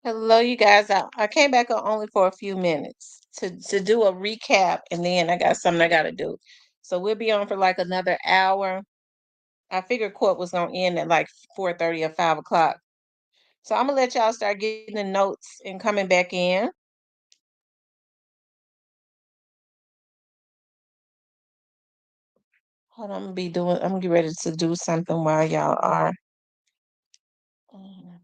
Hello, you guys. I came back on only for a few minutes to do a recap, and then I got something I got to do. So we'll be on for like another hour. I figured court was gonna end at like 4:30 or 5 o'clock. So I'm gonna let y'all start getting the notes and coming back in. Hold on, I'm gonna get ready to do something while y'all are. Mm.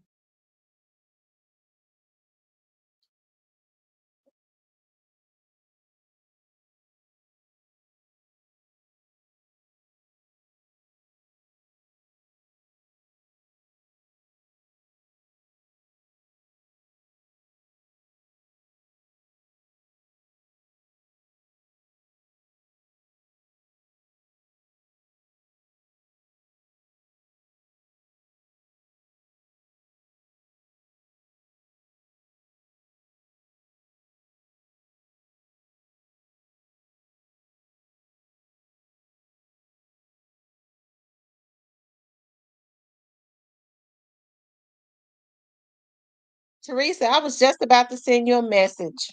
Teresa, I was just about to send you a message.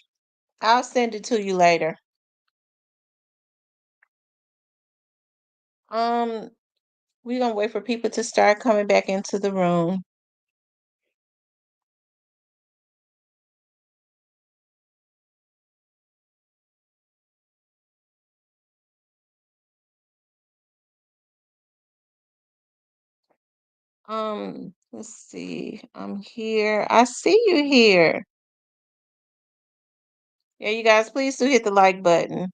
I'll send it to you later. Um, we're gonna wait for people to start coming back into the room. Let's see. I'm here. I see you here. Yeah, you guys, please do hit the like button.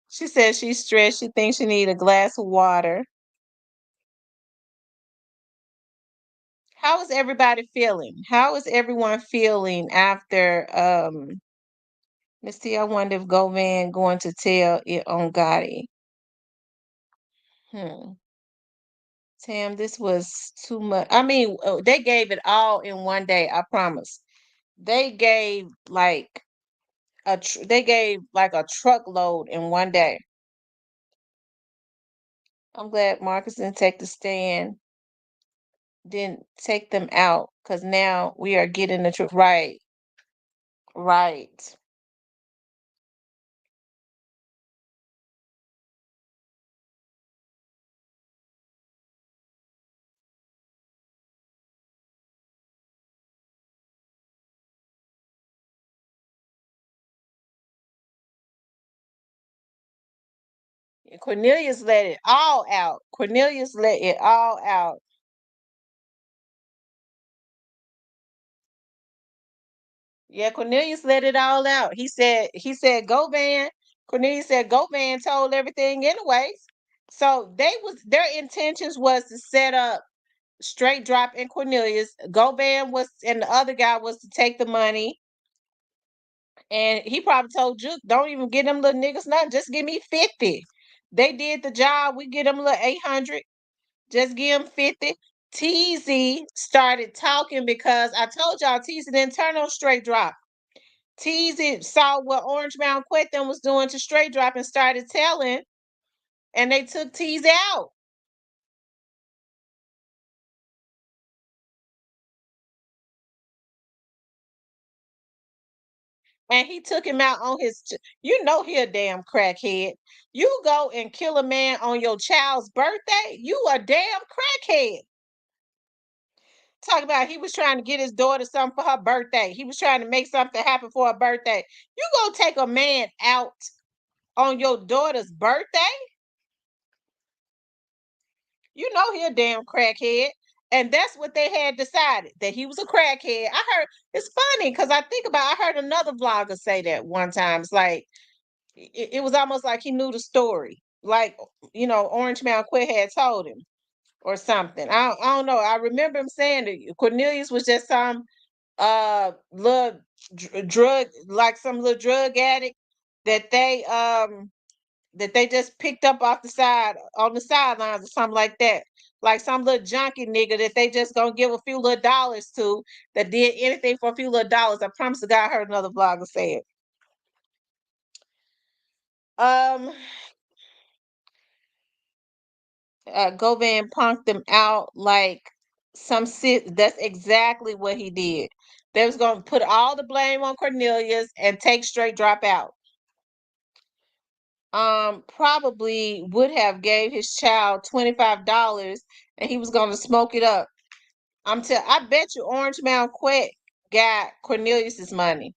She says she's stressed. She thinks she need a glass of water. How is everybody feeling? How is everyone feeling after let's see, I wonder if Govan going to tell it on Gotti. Hmm. Tam, this was too much. I mean, they gave it all in one day, I promise. They gave like they gave like a truckload in one day. I'm glad Marcus didn't take the stand, didn't take them out, because now we are getting the truth. Right, right. Cornelius let it all out. Cornelius let it all out. Yeah, Cornelius let it all out. He said go van. Cornelius said go van told everything anyways. So their intentions was to set up straight drop and Cornelius. Govan was and the other guy was to take the money. And he probably told Juke, don't even get them little niggas nothing. Just give me 50. They did the job. We get them a little 800. Just give them 50. TZ started talking because I told y'all TZ didn't turn on straight drop. TZ saw what Orange Mountain Quethem was doing to straight drop and started telling, and they took TZ out. And he took him out on his, you know, he a damn crackhead. You go and kill a man on your child's birthday, you a damn crackhead. Talk about he was trying to get his daughter something for her birthday. He was trying to make something happen for her birthday. You gonna take a man out on your daughter's birthday? You know he a damn crackhead. And that's what they had decided, that he was a crackhead. I heard it's funny because I heard another vlogger say that one time. It's like it was almost like he knew the story. Like, Orange Mountain Quit had told him or something. I don't know. I remember him saying that Cornelius was just some little drug, like some little drug addict that they just picked up off the side on the sidelines or something like that. Like some little junkie nigga that they just gonna give a few little dollars to, that did anything for a few little dollars. I promise the guy, I heard another vlogger say it. Um Govan punked them out like some sit. That's exactly what he did. They was gonna put all the blame on Cornelius and take straight drop out. Probably would have gave his child $25 and he was gonna smoke it up. I bet you Orange Mound Quet got Cornelius's money.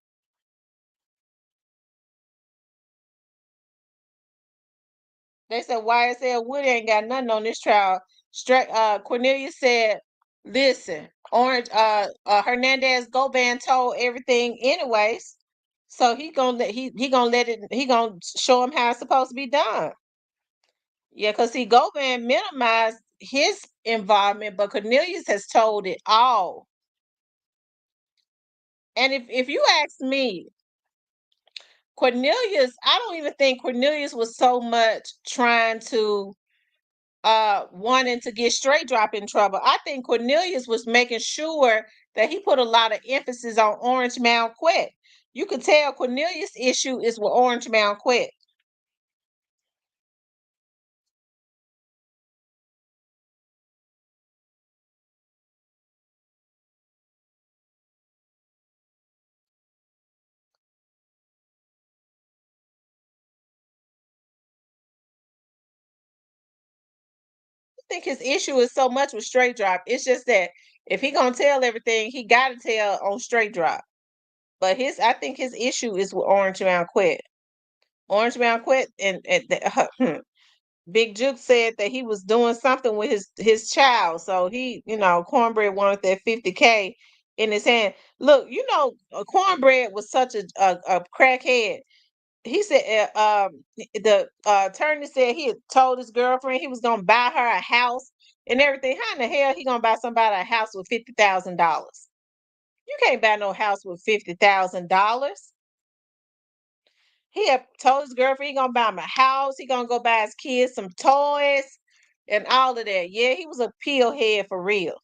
They said YSL Wood ain't got nothing on this trial. Cornelius said, "Listen, Orange Hernandez Goban told everything anyways, so he gonna show him how it's supposed to be done." Yeah, because see, Goban minimized his involvement, but Cornelius has told it all. And if you ask me, Cornelius, I don't even think Cornelius was so much trying to wanting to get straight drop in trouble. I think Cornelius was making sure that he put a lot of emphasis on Orange Mound Quet. You could tell Cornelius' issue is with Orange Mound Quet. I think his issue is so much with straight drop. It's just that if he gonna tell everything, he gotta tell on straight drop. But I think his issue is with Orange Mound Quet. Orange Mound Quet Big Juke said that he was doing something with his child. So Cornbread wanted that 50K in his hand. Look, Cornbread was such a crackhead. He said the attorney said he had told his girlfriend he was gonna buy her a house and everything. How in the hell he gonna buy somebody a house with $50,000? You can't buy no house with $50,000. He had told his girlfriend he gonna buy him a house. He gonna go buy his kids some toys and all of that. Yeah, he was a peel head for real.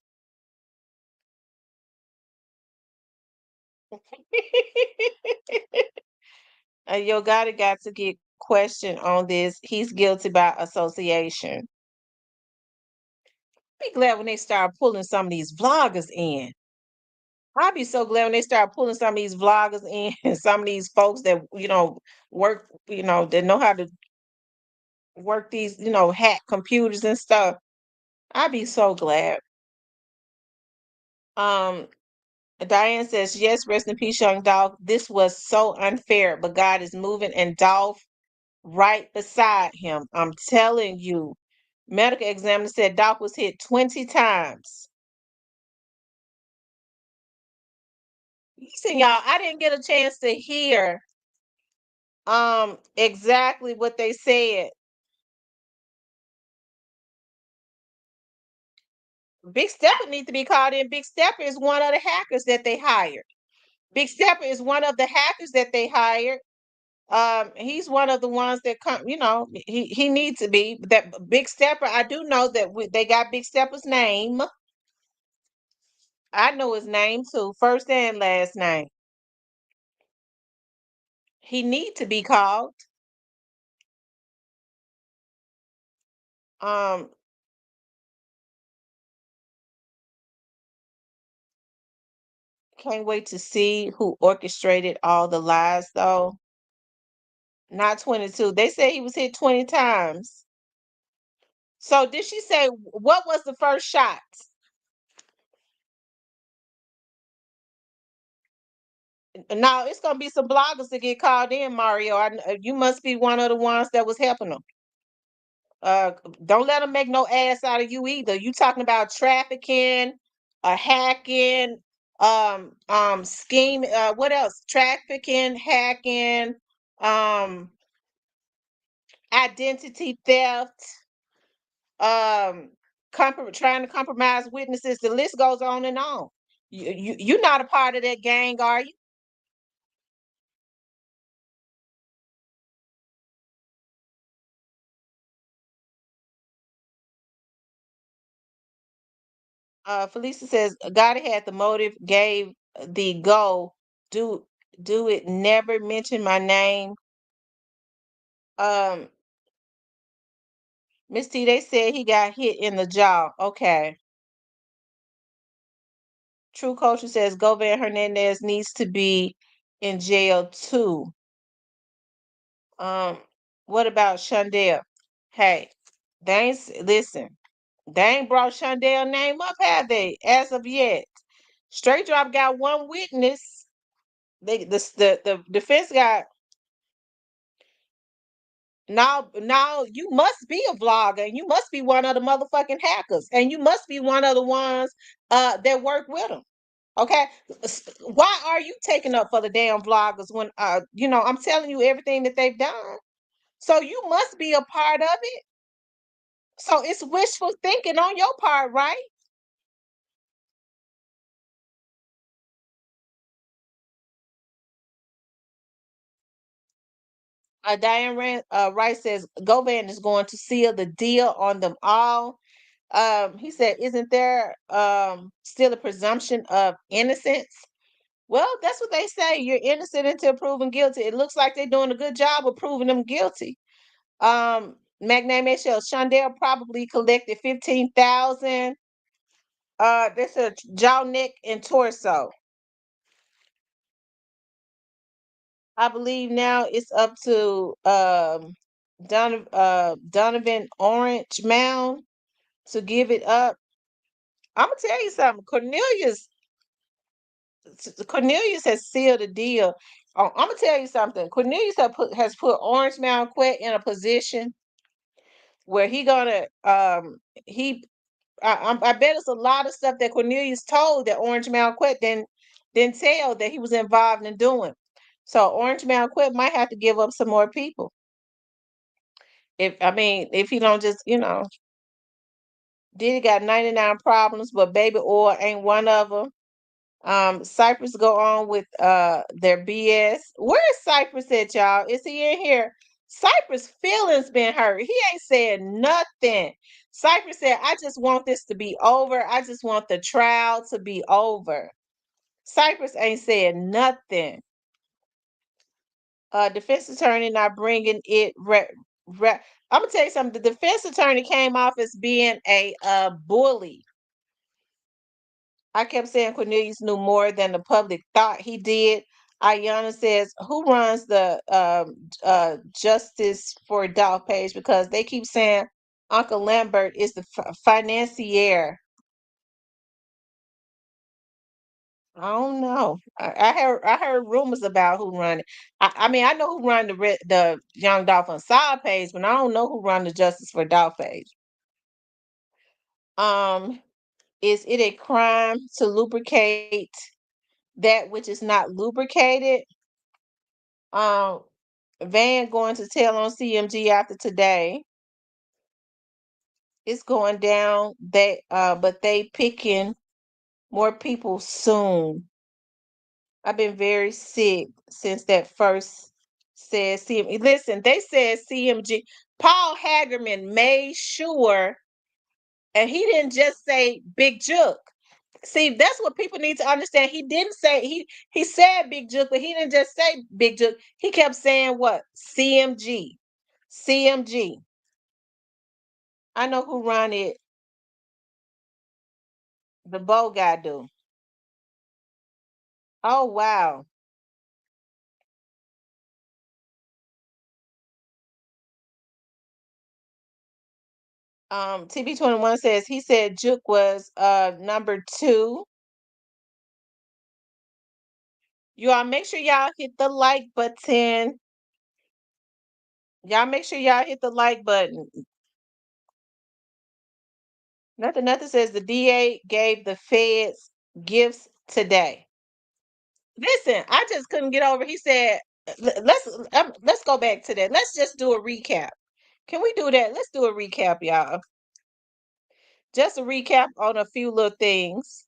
Yo Gotti got to get questioned on this. He's guilty by association. Be glad when they start pulling some of these vloggers in. I'll be so glad when they start pulling some of these vloggers in and some of these folks that work, that know how to work these, hack computers and stuff. I'd be so glad. Um, Diane says, yes, rest in peace, young Dolph. This was so unfair, but God is moving and Dolph right beside him. I'm telling you. Medical examiner said Dolph was hit 20 times. Listen, y'all, I didn't get a chance to hear exactly what they said. Big Stepper needs to be called in. Big Stepper is one of the hackers that they hired. Big Stepper is one of the hackers that they hired. He's one of the ones that come. He needs to be that Big Stepper. I do know that they got Big Stepper's name. I know his name too, first and last name. He need to be called. Um, can't wait to see who orchestrated all the lies though. Not 22. They said he was hit 20 times. So did she say what was the first shot? Now it's gonna be some bloggers to get called in, Mario. You must be one of the ones that was helping them. Uh, don't let them make no ass out of you either. You talking about trafficking, hacking, scheme. What else? Trafficking, hacking, um, identity theft, trying to compromise witnesses. The list goes on and on. You're not a part of that gang, are you? Felicia says God had the motive, gave the go. Do do it. Never mention my name. Um, Miss T, they said he got hit in the jaw. Okay. True Culture says Govan Hernandez needs to be in jail too. Um, what about Shondell? Hey, listen. They ain't brought Shondell name up, have they? As of yet, Straight Drop got one witness. The defense got now. You must be a vlogger, and you must be one of the motherfucking hackers, and you must be one of the ones that work with them. Okay, why are you taking up for the damn vloggers when I'm telling you everything that they've done? So you must be a part of it. So it's wishful thinking on your part, right? Wright says Govan is going to seal the deal on them all. He said, "Isn't there still a presumption of innocence?" Well, that's what they say. You're innocent until proven guilty. It looks like they're doing a good job of proving them guilty. Magname Shell Shondell probably collected 15,000. This is jaw, neck, and torso. I believe now it's up to Donovan Orange Mound to give it up. I'm gonna tell you something. Cornelius has sealed the deal. I'm gonna tell you something. Cornelius has put Orange Mound Quet in a position where he I bet it's a lot of stuff that Cornelius told that Orange Mound Quet didn't tell that he was involved in doing. So Orange Mound Quet might have to give up some more people. If he don't just, Diddy got 99 problems, but baby oil ain't one of them. Cypress go on with their BS. Where's Cypress at, y'all? Is he in here? Cypress' feelings been hurt. He ain't said nothing. Cypress said, I just want this to be over. I just want the trial to be over. Cypress ain't said nothing. Defense attorney not bringing it. I'm gonna tell you something. The defense attorney came off as being a bully. I kept saying Cornelius knew more than the public thought he did. Ayana says, "Who runs the Justice for Dog page? Because they keep saying Uncle Lambert is the financier." I don't know. I heard rumors about who run it. I know who run the Young Dolphin side page, but I don't know who run the Justice for Dog page. Um, is it a crime to lubricate that which is not lubricated? Um, Van going to tell on CMG after today. It's going down. But they picking more people soon. I've been very sick since that first said CMG. Listen, they said CMG. Paul Hagerman made sure, and he didn't just say Big Jook. See, that's what people need to understand. He didn't say he said Big Jook, but he didn't just say Big Jook. He kept saying what? CMG. CMG. I know who run it. The Bo guy do. Oh wow. TB21 says he said Juke was number 2. You all make sure y'all hit the like button. Y'all make sure y'all hit the like button. Nothing says the DA gave the feds gifts today. Listen, I just couldn't get over. He said, let's go back to that. Let's just do a recap. Can we do that? Let's do a recap, y'all. Just a recap on a few little things.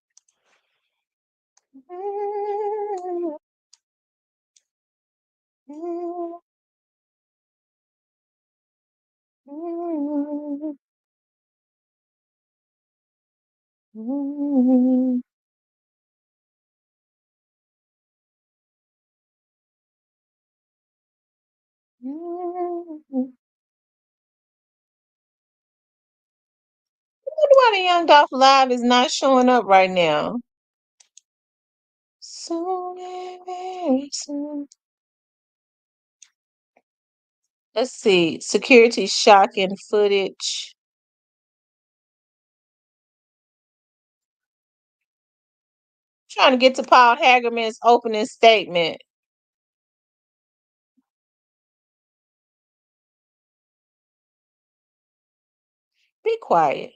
why the Young Dolph Live is not showing up right now? Soon, very soon. Let's see. Security shocking footage. Trying to get to Paul Hagerman's opening statement. Be quiet.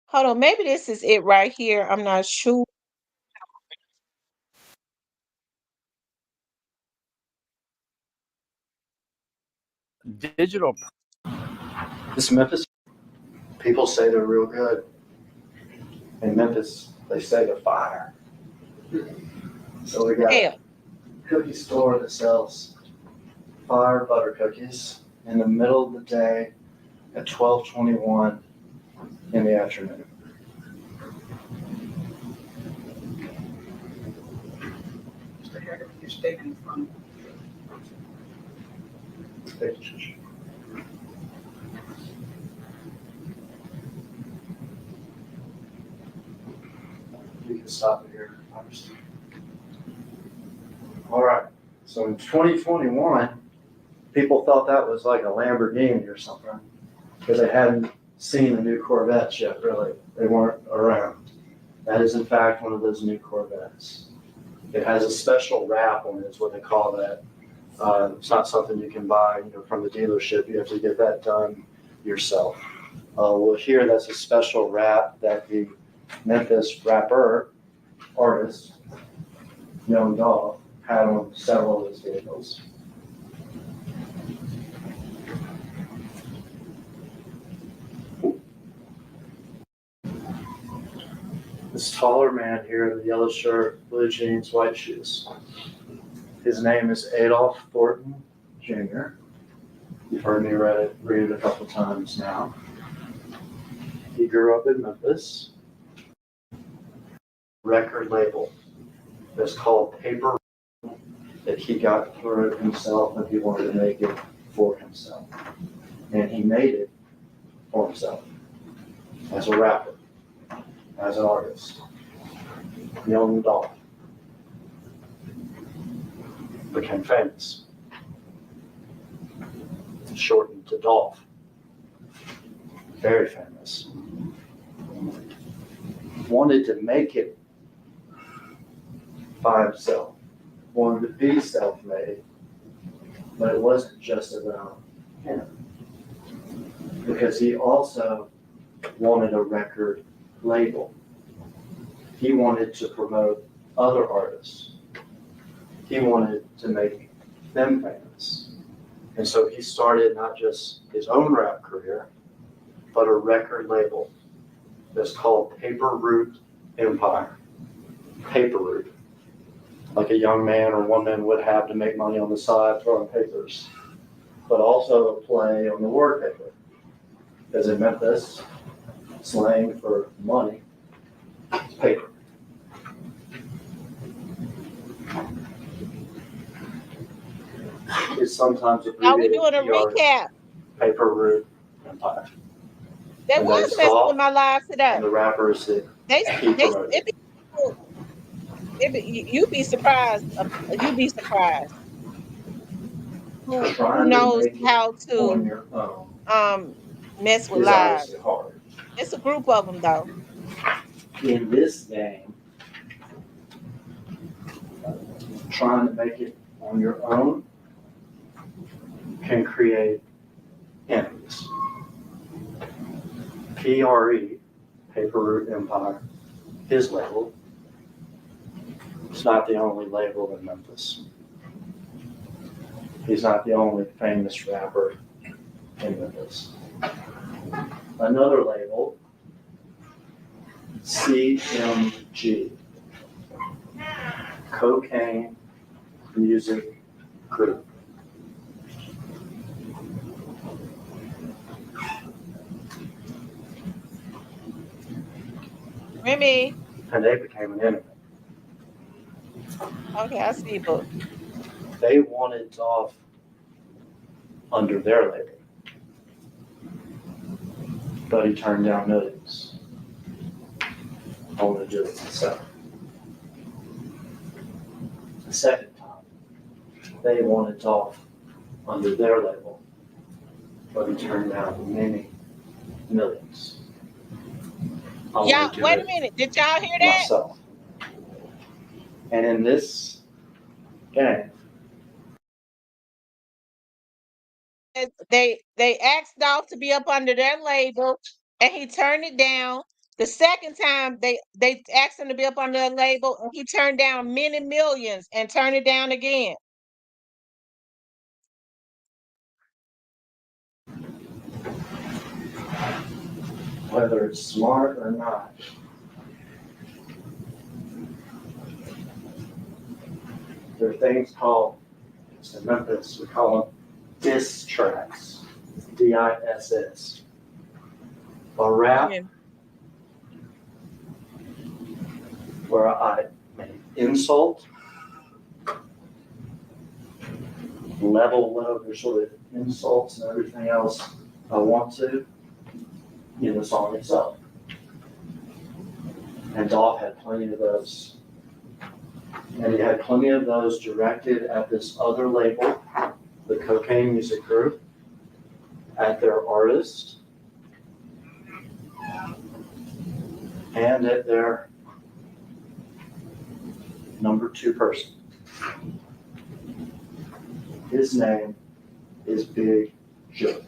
Hold on, maybe this is it right here. I'm not sure. Digital. This Memphis, people say they're real good. In Memphis, they say they're fire. So we got a cookie store that sells fire butter cookies in the middle of the day at 12:21 in the afternoon. Mr. Hager, your statement from You can stop it here. All right. So in 2021, people thought that was like a Lamborghini or something because they hadn't seen the new Corvettes yet, really. They weren't around. That is, in fact, one of those new Corvettes. It has a special wrap on it, is what they call that. It's not something you can buy, from the dealership. You have to get that done yourself. Well, here, that's a special wrap that the Memphis rapper artist, Young Dolph, had on several of his vehicles. This taller man here in the yellow shirt, blue jeans, white shoes. His name is Adolph Thornton Jr. You've heard me read it a couple times now. He grew up in Memphis. Record label that's called Paper that he got through it himself and he wanted to make it for himself. And he made it for himself as a rapper, as an artist. Young Dolph became famous. Shortened to Dolph. Very famous. Wanted to make it by himself. Wanted to be self-made. But it wasn't just about him. Because he also wanted a record label. He wanted to promote other artists. He wanted to make them famous. And so he started not just his own rap career, but a record label that's called Paper Route Empire. Paper Route. Like a young man or woman would have to make money on the side throwing papers. But also a play on the word paper. Because in Memphis, slang for money is paper. It's sometimes Now we're abbreviated doing a recap. Paper Route Empire. They And was that's messing Dolph with my live today. And the rappers that They he promoted. you'd be surprised. You'd be surprised. Who Trying to knows make it how on to your own mess with is live? obviously hard. It's a group of them though. In this game, trying to make it on your own can create enemies. PRE, Paper Route Empire, his label, is not the only label in Memphis. He's not the only famous rapper in Memphis. Another label, CMG, Cocaine Music Group. Remy. And they became an enemy. Okay, I see, but They wanted Dolph under their label. But he turned down millions. Only just himself. The second time, they wanted Dolph under their label, but he turned down many millions. I wanna Y'all, do wait a it minute. Did y'all hear that? myself. And in this game, They asked Dolph to be up under their label, and he turned it down. The second time they asked him to be up under their label, and he turned down many millions and turned it down again. whether it's smart or not, there are things called, in Memphis, we call them diss tracks, DISS. A rap Yeah. where I may insult, level whatever sort of insults and everything else I want to in the song itself. And Dolph had plenty of those. And he had plenty of those directed at this other label, the Cocaine Music Group, at their artist, and at their number 2 person. His name is Big Joe,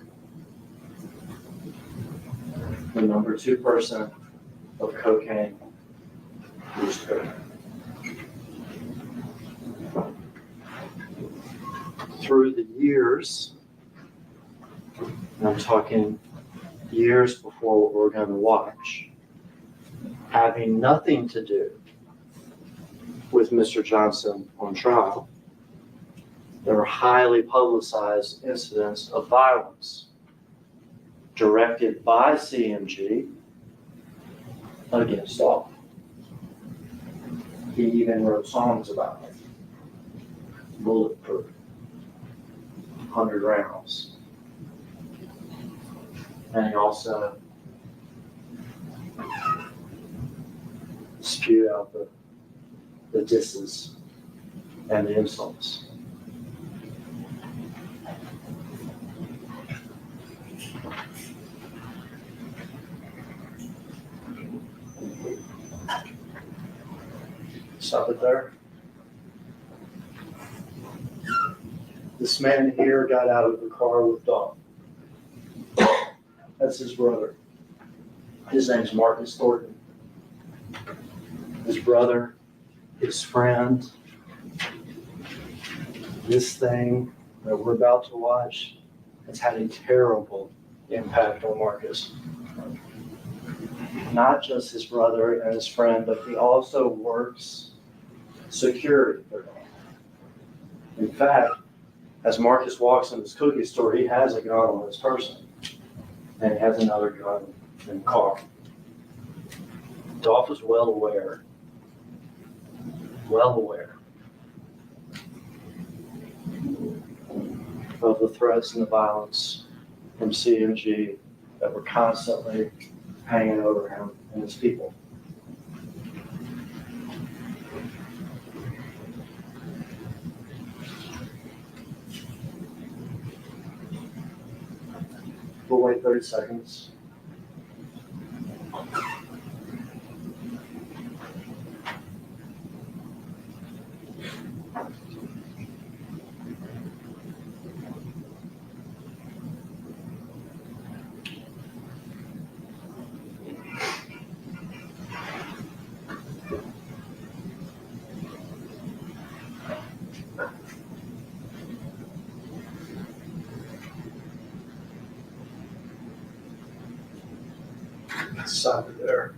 the number 2 person of Cocaine Music Group. Through the years, and I'm talking years before what we're going to watch, having nothing to do with Mr. Johnson on trial, there were highly publicized incidents of violence directed by CMG against Dolph. He even wrote songs about it. Bulletproof, 100 rounds. And he also spewed out the disses and the insults. Stop it there. This man here got out of the car with Dolph. That's his brother. His name's Marcus Thornton. His brother, his friend. This thing that we're about to watch has had a terrible impact on Marcus. Not just his brother and his friend, but he also works security for them. In fact, as Marcus walks in his cookie store, he has a gun on his person. And he has another gun in the car. Dolph is well aware of the threats and the violence from CMG that were constantly hanging over him and his people. We'll wait 30 seconds. Stop it there.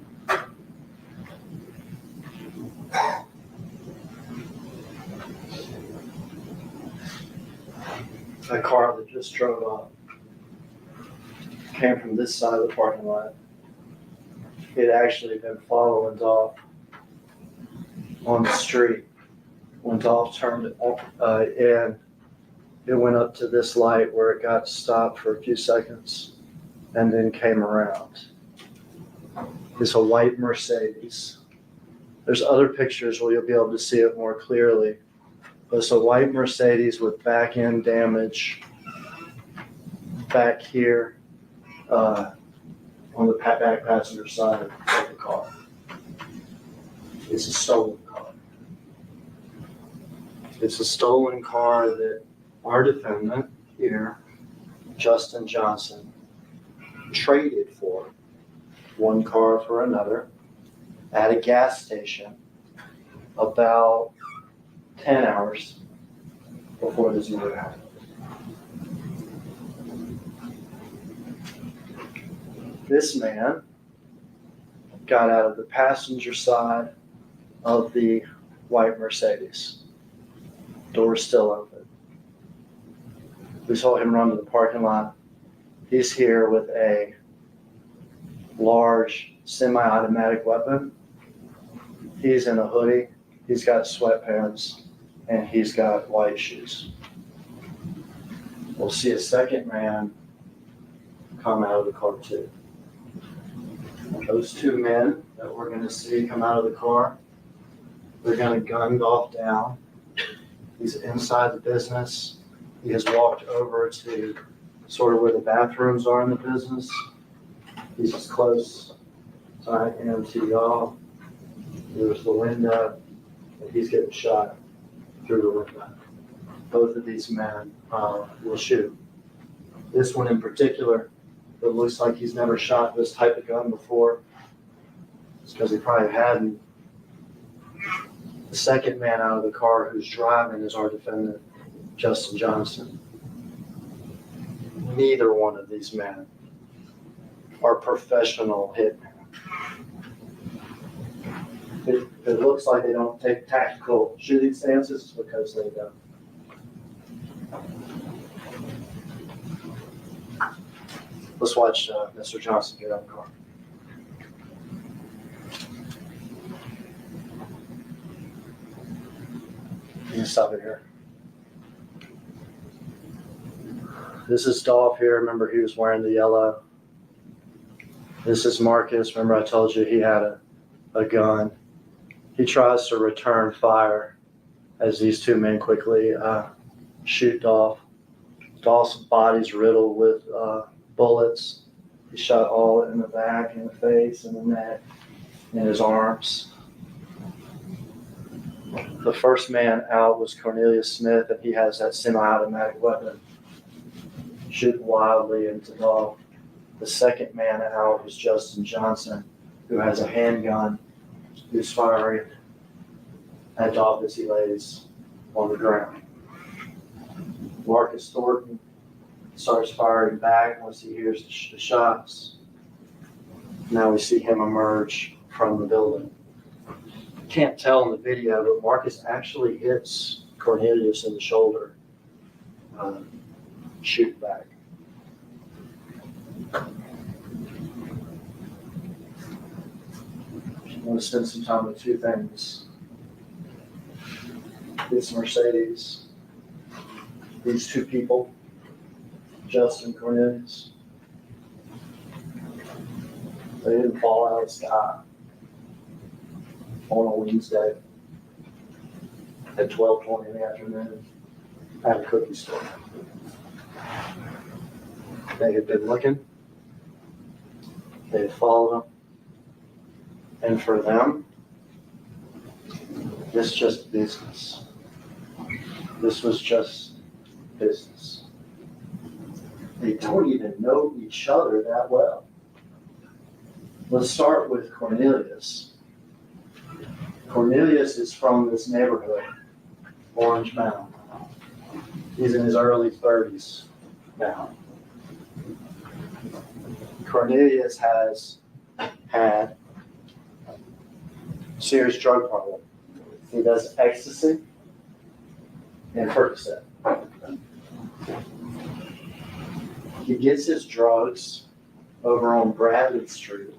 A car that just drove up came from this side of the parking lot. It actually had been following Dolph on the street when Dolph turned in it went up to this light where it got stopped for a few seconds and then came around. It's a white Mercedes. There's other pictures where you'll be able to see it more clearly. But it's a white Mercedes with back end damage back here on the back passenger side of the car. It's a stolen car. It's a stolen car that our defendant here, Justin Johnson, traded for one car for another at a gas station about 10 hours before this murder happened. This man got out of the passenger side of the white Mercedes. Door's still open. We saw him run to the parking lot. He's here with a large semi-automatic weapon. He's in a hoodie. He's got sweatpants, and he's got white shoes. We'll see a second man come out of the car too. Those two men that we're going to see come out of the car, they're going to gun golf down. He's inside the business. He has walked over to sort of where the bathrooms are in the business. He's as close as I am to y'all. There's the window, and he's getting shot through the window. Both of these men will shoot. This one in particular, it looks like he's never shot this type of gun before. It's because he probably hadn't. The second man out of the car who's driving is our defendant, Justin Johnson. Neither one of these men are professional hitmen. If it looks like they don't take tactical shooting stances, it's because they don't. Let's watch Mr. Johnson get out of the car. You can stop it here. This is Dolph here. Remember, he was wearing the yellow. This is Marcus. Remember, I told you he had a gun. He tries to return fire as these two men quickly shoot Dolph. Dolph's body's riddled with bullets. He shot all in the back, in the face, in the neck, in his arms. The first man out was Cornelius Smith, and he has that semi-automatic weapon, shooting wildly into Dolph. The second man out was Justin Johnson, who has a handgun, who's firing at Dolph as he lays on the ground. Marcus Thornton starts firing back once he hears the shots. Now we see him emerge from the building. Can't tell in the video, but Marcus actually hits Cornelius in the shoulder, shoot back. I want to spend some time with two things. This Mercedes, these two people, Justin and Cornelius, they didn't fall out of the sky on a Wednesday at 12:20 in the afternoon at a cookie store. They had been looking, they had followed them, and for them, this just business. This was just business. They don't even know each other that well. Let's start with Cornelius. Cornelius is from this neighborhood, Orange Mound. He's in his early 30s now. Cornelius has had serious drug problem. He does ecstasy and Percocet. He gets his drugs over on Bradley Street,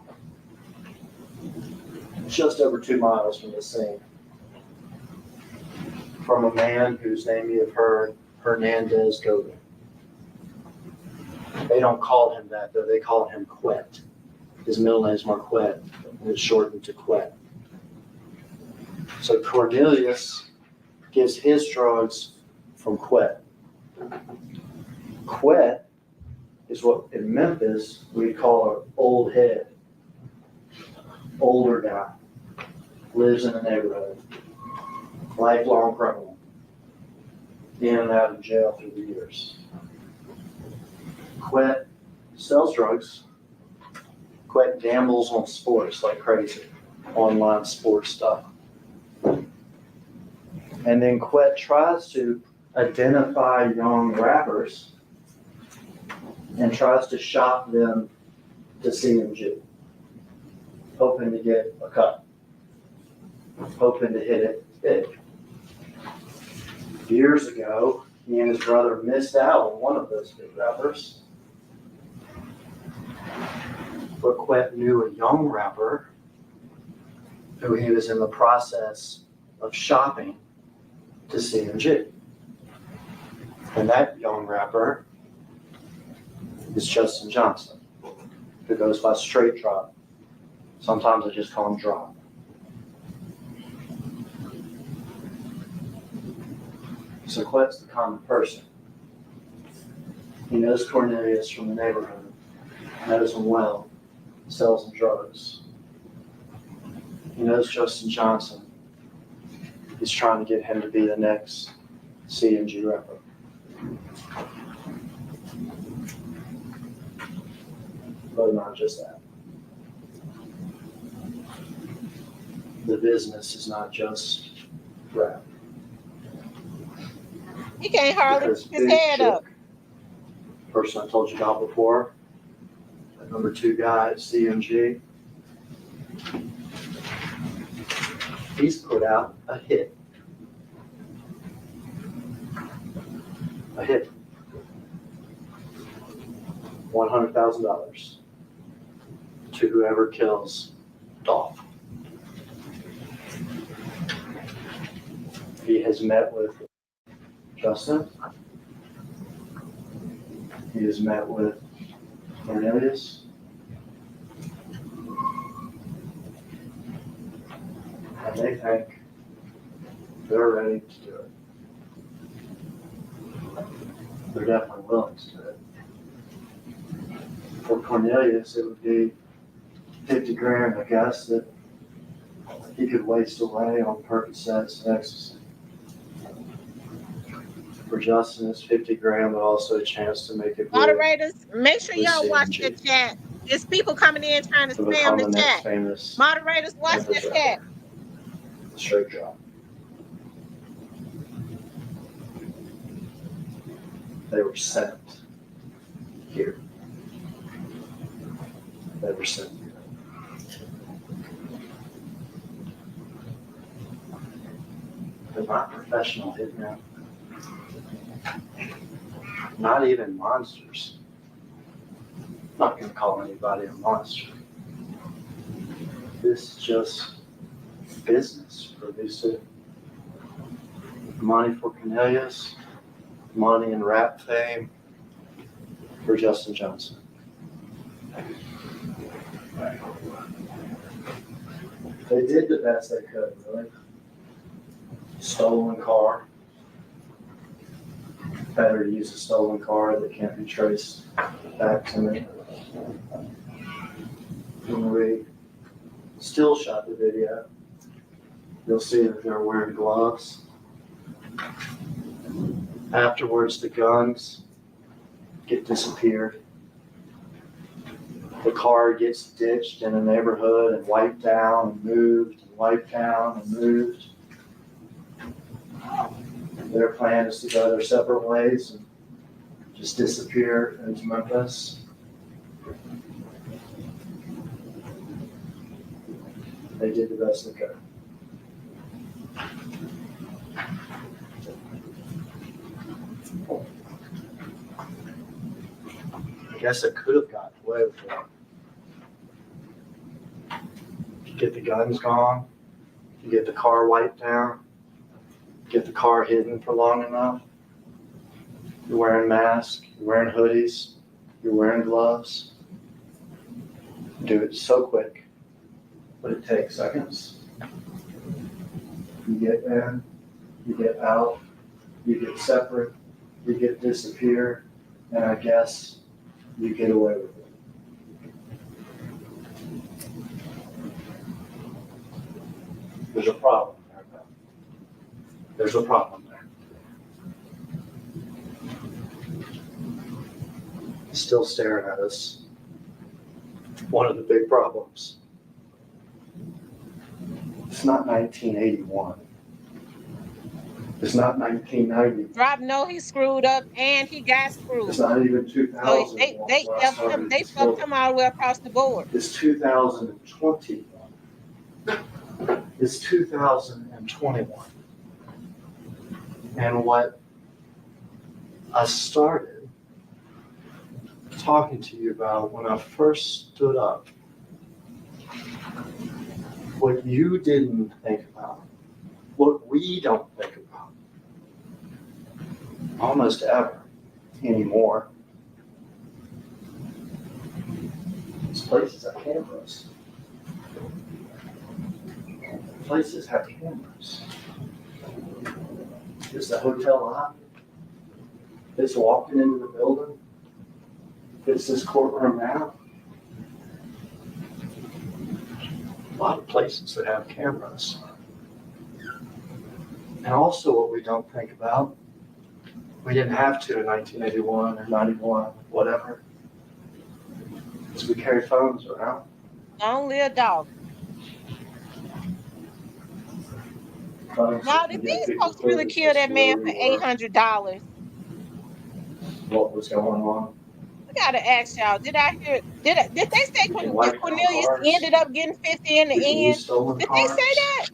just over 2 miles from the scene, from a man whose name you have heard Hernandez Govan. They don't call him that, though. They call him Quet. His middle name is Marquette, and it's shortened to Quet. So Cornelius gets his drugs from Quet. Quet is what in Memphis we call an old head, older guy, lives in the neighborhood, lifelong criminal, in and out of jail through the years. Quet sells drugs. Quet gambles on sports like crazy, online sports stuff. And then Quet tries to identify young rappers and tries to shop them to CMG, hoping to get a cut, hoping to hit it big. Years ago, he and his brother missed out on one of those big rappers. But Quet knew a young rapper who he was in the process of shopping to CMG. And that young rapper is Justin Johnson, who goes by Straight Drop. Sometimes I just call him Drop. So Quet's the common person. He knows Cornelius from the neighborhood, knows him well, sells him drugs. He knows Justin Johnson. He's trying to get him to be the next CMG rapper. But not just that. The business is not just rap. He can't hardly Because keep his Big head up. Chick, person I told you about before, the number 2 guy at CMG, he's put out a hit. A hit. $100,000 to whoever kills Dolph. He has met with Justin. He has met with Cornelius. And they think they're ready to do it. They're definitely willing to do it. For Cornelius, it would be 50 grand, I guess, that he could waste away on Percocets and ecstasy. For Justin, it's 50 grand, but also a chance to make it big, Moderators, make sure with y'all watch CMG. the chat. There's people coming in trying to to spam become the the next chat. famous Moderators, watch the Memphis chat. rapper. Straight Drop. They were sent here. They were sent here. They're not professional hitmen. Not even monsters. I'm not gonna call anybody a monster. This is just business for these two. Money for Cornelius, money and rap fame for Justin Johnson. They did the best they could, really. Stolen car. Better to use a stolen car that can't be traced back to me. When we still shot the video, you'll see that they're wearing gloves. Afterwards, the guns get disappeared. The car gets ditched in a neighborhood and wiped down and moved and wiped down and moved. Their plan is to go their separate ways and just disappear into Memphis. They did the best they could. I guess it could have gotten away with it. You get the guns gone, you get the car wiped down, get the car hidden for long enough, You're wearing masks, you're wearing hoodies, you're wearing gloves. Do it so quick, but it takes seconds. You get in, you get out, you get separate, you get disappear, and I guess you get away with it. There's a problem there, though. There's a problem there. Still staring at us. One of the big problems. It's not 1981. It's not 1990. Rob know he screwed up and he got screwed. It's not even 2000. So they fucked him all the way across the board. It's 2021. It's 2021. And what I started talking to you about when I first stood up, what you didn't think about, what we don't think about almost ever anymore. These places have cameras. Places have cameras. Is the hotel on? Is walking into the building? Is this courtroom now? A lot of places that have cameras. And also what we don't think about, we didn't have to in 1981 or 91, whatever, is we carry phones around. Only a dog. Now, did these folks really kill that man for $800? What was going on? I gotta ask y'all. Did they say Cornelius ended up getting 50 in the end? Did they say that?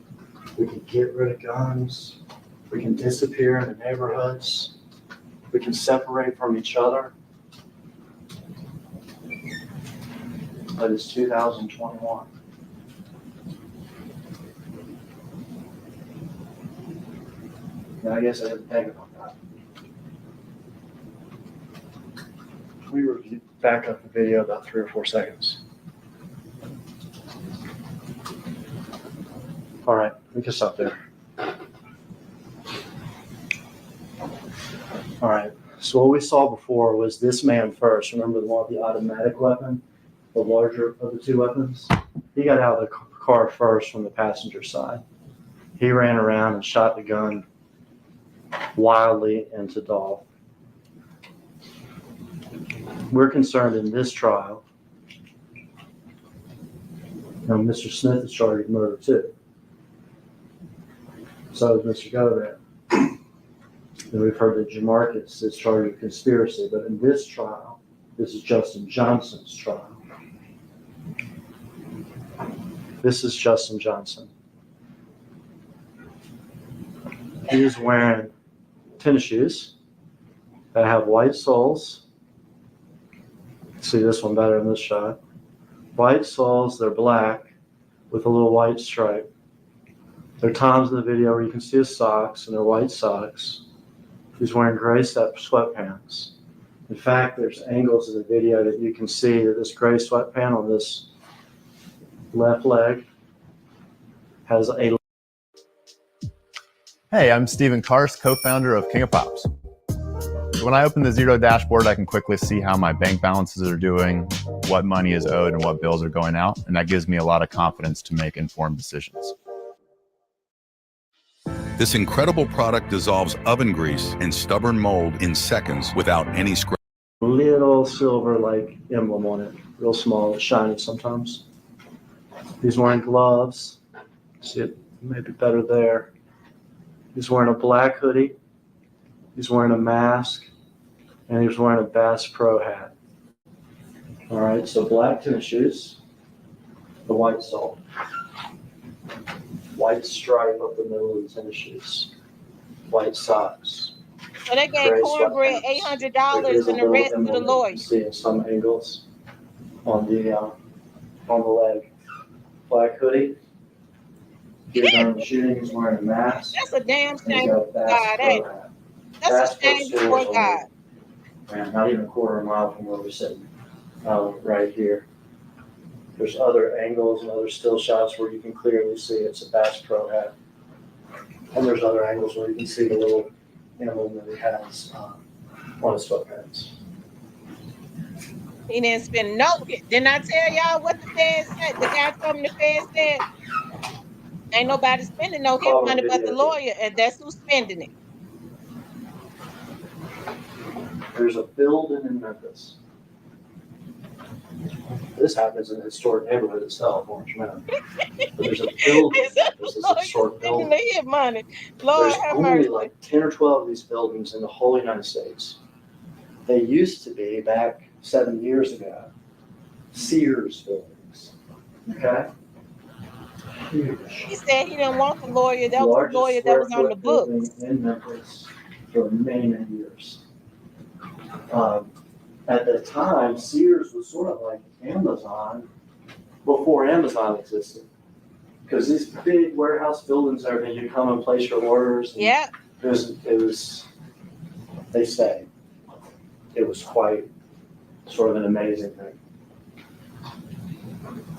We can get rid of guns. We can disappear in the neighborhoods. We can separate from each other. But it's 2021. Now, I guess I didn't think about that. We back up the video about 3 or 4 seconds. All right, we can stop there. All right, so what we saw before was this man first. Remember the one with the automatic weapon, the larger of the 2 weapons? He got out of the car first from the passenger side. He ran around and shot the gun wildly into Dolph. We're concerned in this trial. Now, Mr. Smith is charged with murder too. So is Mr. Govan. And we've heard that Jamarcus is charged with conspiracy, but in this trial, this is Justin Johnson's trial. This is Justin Johnson. He is wearing tennis shoes that have white soles. See this one better in this shot. White soles, they're black with a little white stripe. There are times in the video where you can see his socks, and they're white socks. He's wearing gray sweatpants. In fact, there's angles of the video that you can see that this gray sweatpant on this left leg has a... Hey, I'm Stephen Karst, co-founder of King of Pops. When I open the Zero dashboard, I can quickly see how my bank balances are doing, what money is owed, and what bills are going out, and that gives me a lot of confidence to make informed decisions. This incredible product dissolves oven grease and stubborn mold in seconds without any scratch. Little silver-like emblem on it, real small, it's shiny sometimes. He's wearing gloves. See it maybe better there. He's wearing a black hoodie. He's wearing a mask, and he's wearing a Bass Pro hat. All right, so black tennis shoes, the white sole, white stripe up the middle of the tennis shoes, white socks. So they gave Cornbread $800 and the rest to the lawyer. You see in some angles on the leg. Black hoodie. He's done shooting. He's wearing a mask. That's a damn And he's shame got a before Bass God. Pro hat. That's a shame before God. and not even a quarter of a mile from where we're sitting, right here. There's other angles and other still shots where you can clearly see it's a Bass Pro hat. And there's other angles where you can see the little emblem that he has on his sweatpants. He didn't spend no. Didn't I tell y'all what the Fed said? The guy from the Fed said, ain't nobody spending no hit Call him money but the video. lawyer, and that's who's spending it. There's a building in Memphis. This happens in the historic neighborhood itself, Orange Mountain. But there's a building in Memphis, it's a historic Spending building. the hit money. Lord There's have only mercy. like 10 or 12 of these buildings in the whole United States. They used to be, back 7 years ago, Sears buildings, okay? Huge. He said he didn't want the lawyer. That was the Largest lawyer that square was on the foot building books. in Memphis for many, many years. At the time, Sears was sort of like Amazon before Amazon existed. Because these big warehouse buildings, everything, you come and place your orders. And Yeah. it was, they stayed. It was quite sort of an amazing thing.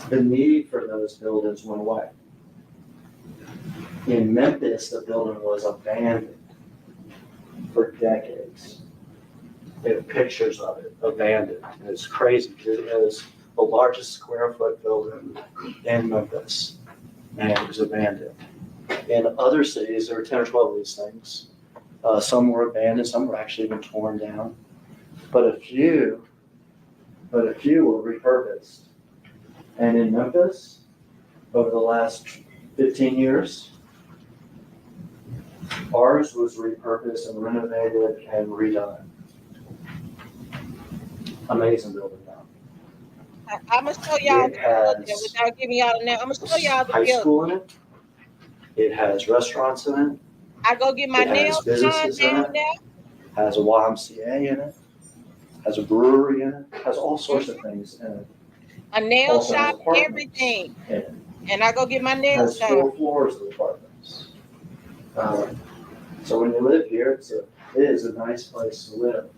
The need for those buildings went away. In Memphis, the building was abandoned for decades. They have pictures of it, abandoned, and it's crazy. It is the largest square foot building in Memphis, and it was abandoned. In other cities, there were 10 or 12 of these things. Some were abandoned, some were actually even torn down. But a few were repurposed. And in Memphis, over the last 15 years, ours was repurposed and renovated and redone. Amazing building now. I'm gonna show y'all It the has building without giving y'all the name. I'm gonna show y'all the high building. school in it. It has restaurants in it. I go get my It has nails done businesses in down it. there. Has a YMCA in it. Has a brewery in it. Has all sorts of things in it. A nail Also has shop, apartments everything. in it. And I go get my nails Has done. 4 floors of apartments. So when you live here, it is a nice place to live.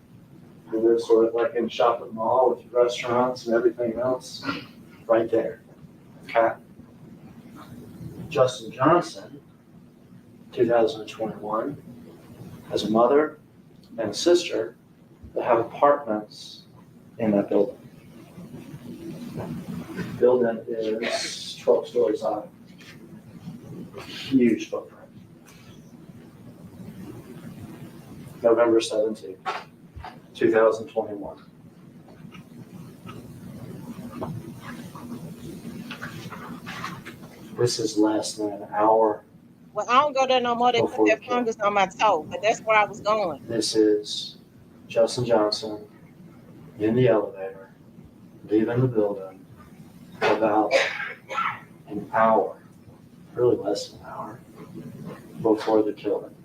You live sort of like in a shopping mall with your restaurants and everything else right there. Okay. Justin Johnson, 2021, has a mother and a sister that have apartments in that building. The building is 12 stories high. Huge footprint. November 17th, 2021. This is less than an hour. Well, I don't go there no more. They put Before that the fungus on my toe, but that's where I was going. This is Justin Johnson in the elevator, leaving the building about an hour, really less than an hour, before the killing.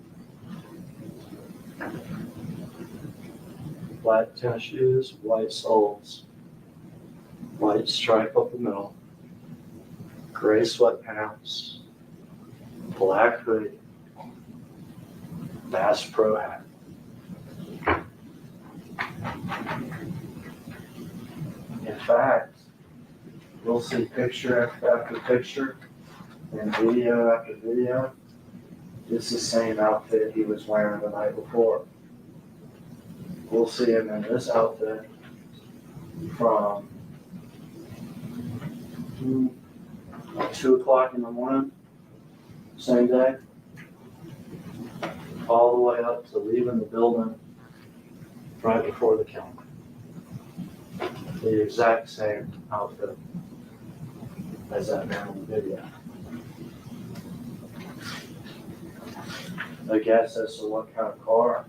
Black tennis shoes, white soles, white stripe up the middle, gray sweatpants, black hoodie, Bass Pro hat. In fact, we'll see picture after picture and video after video. It's the same outfit he was wearing the night before. We'll see him in this outfit from 2 o'clock in the morning, same day, all the way up to leaving the building right before the killing. The exact same outfit as that man in the video. A guess as to what kind of car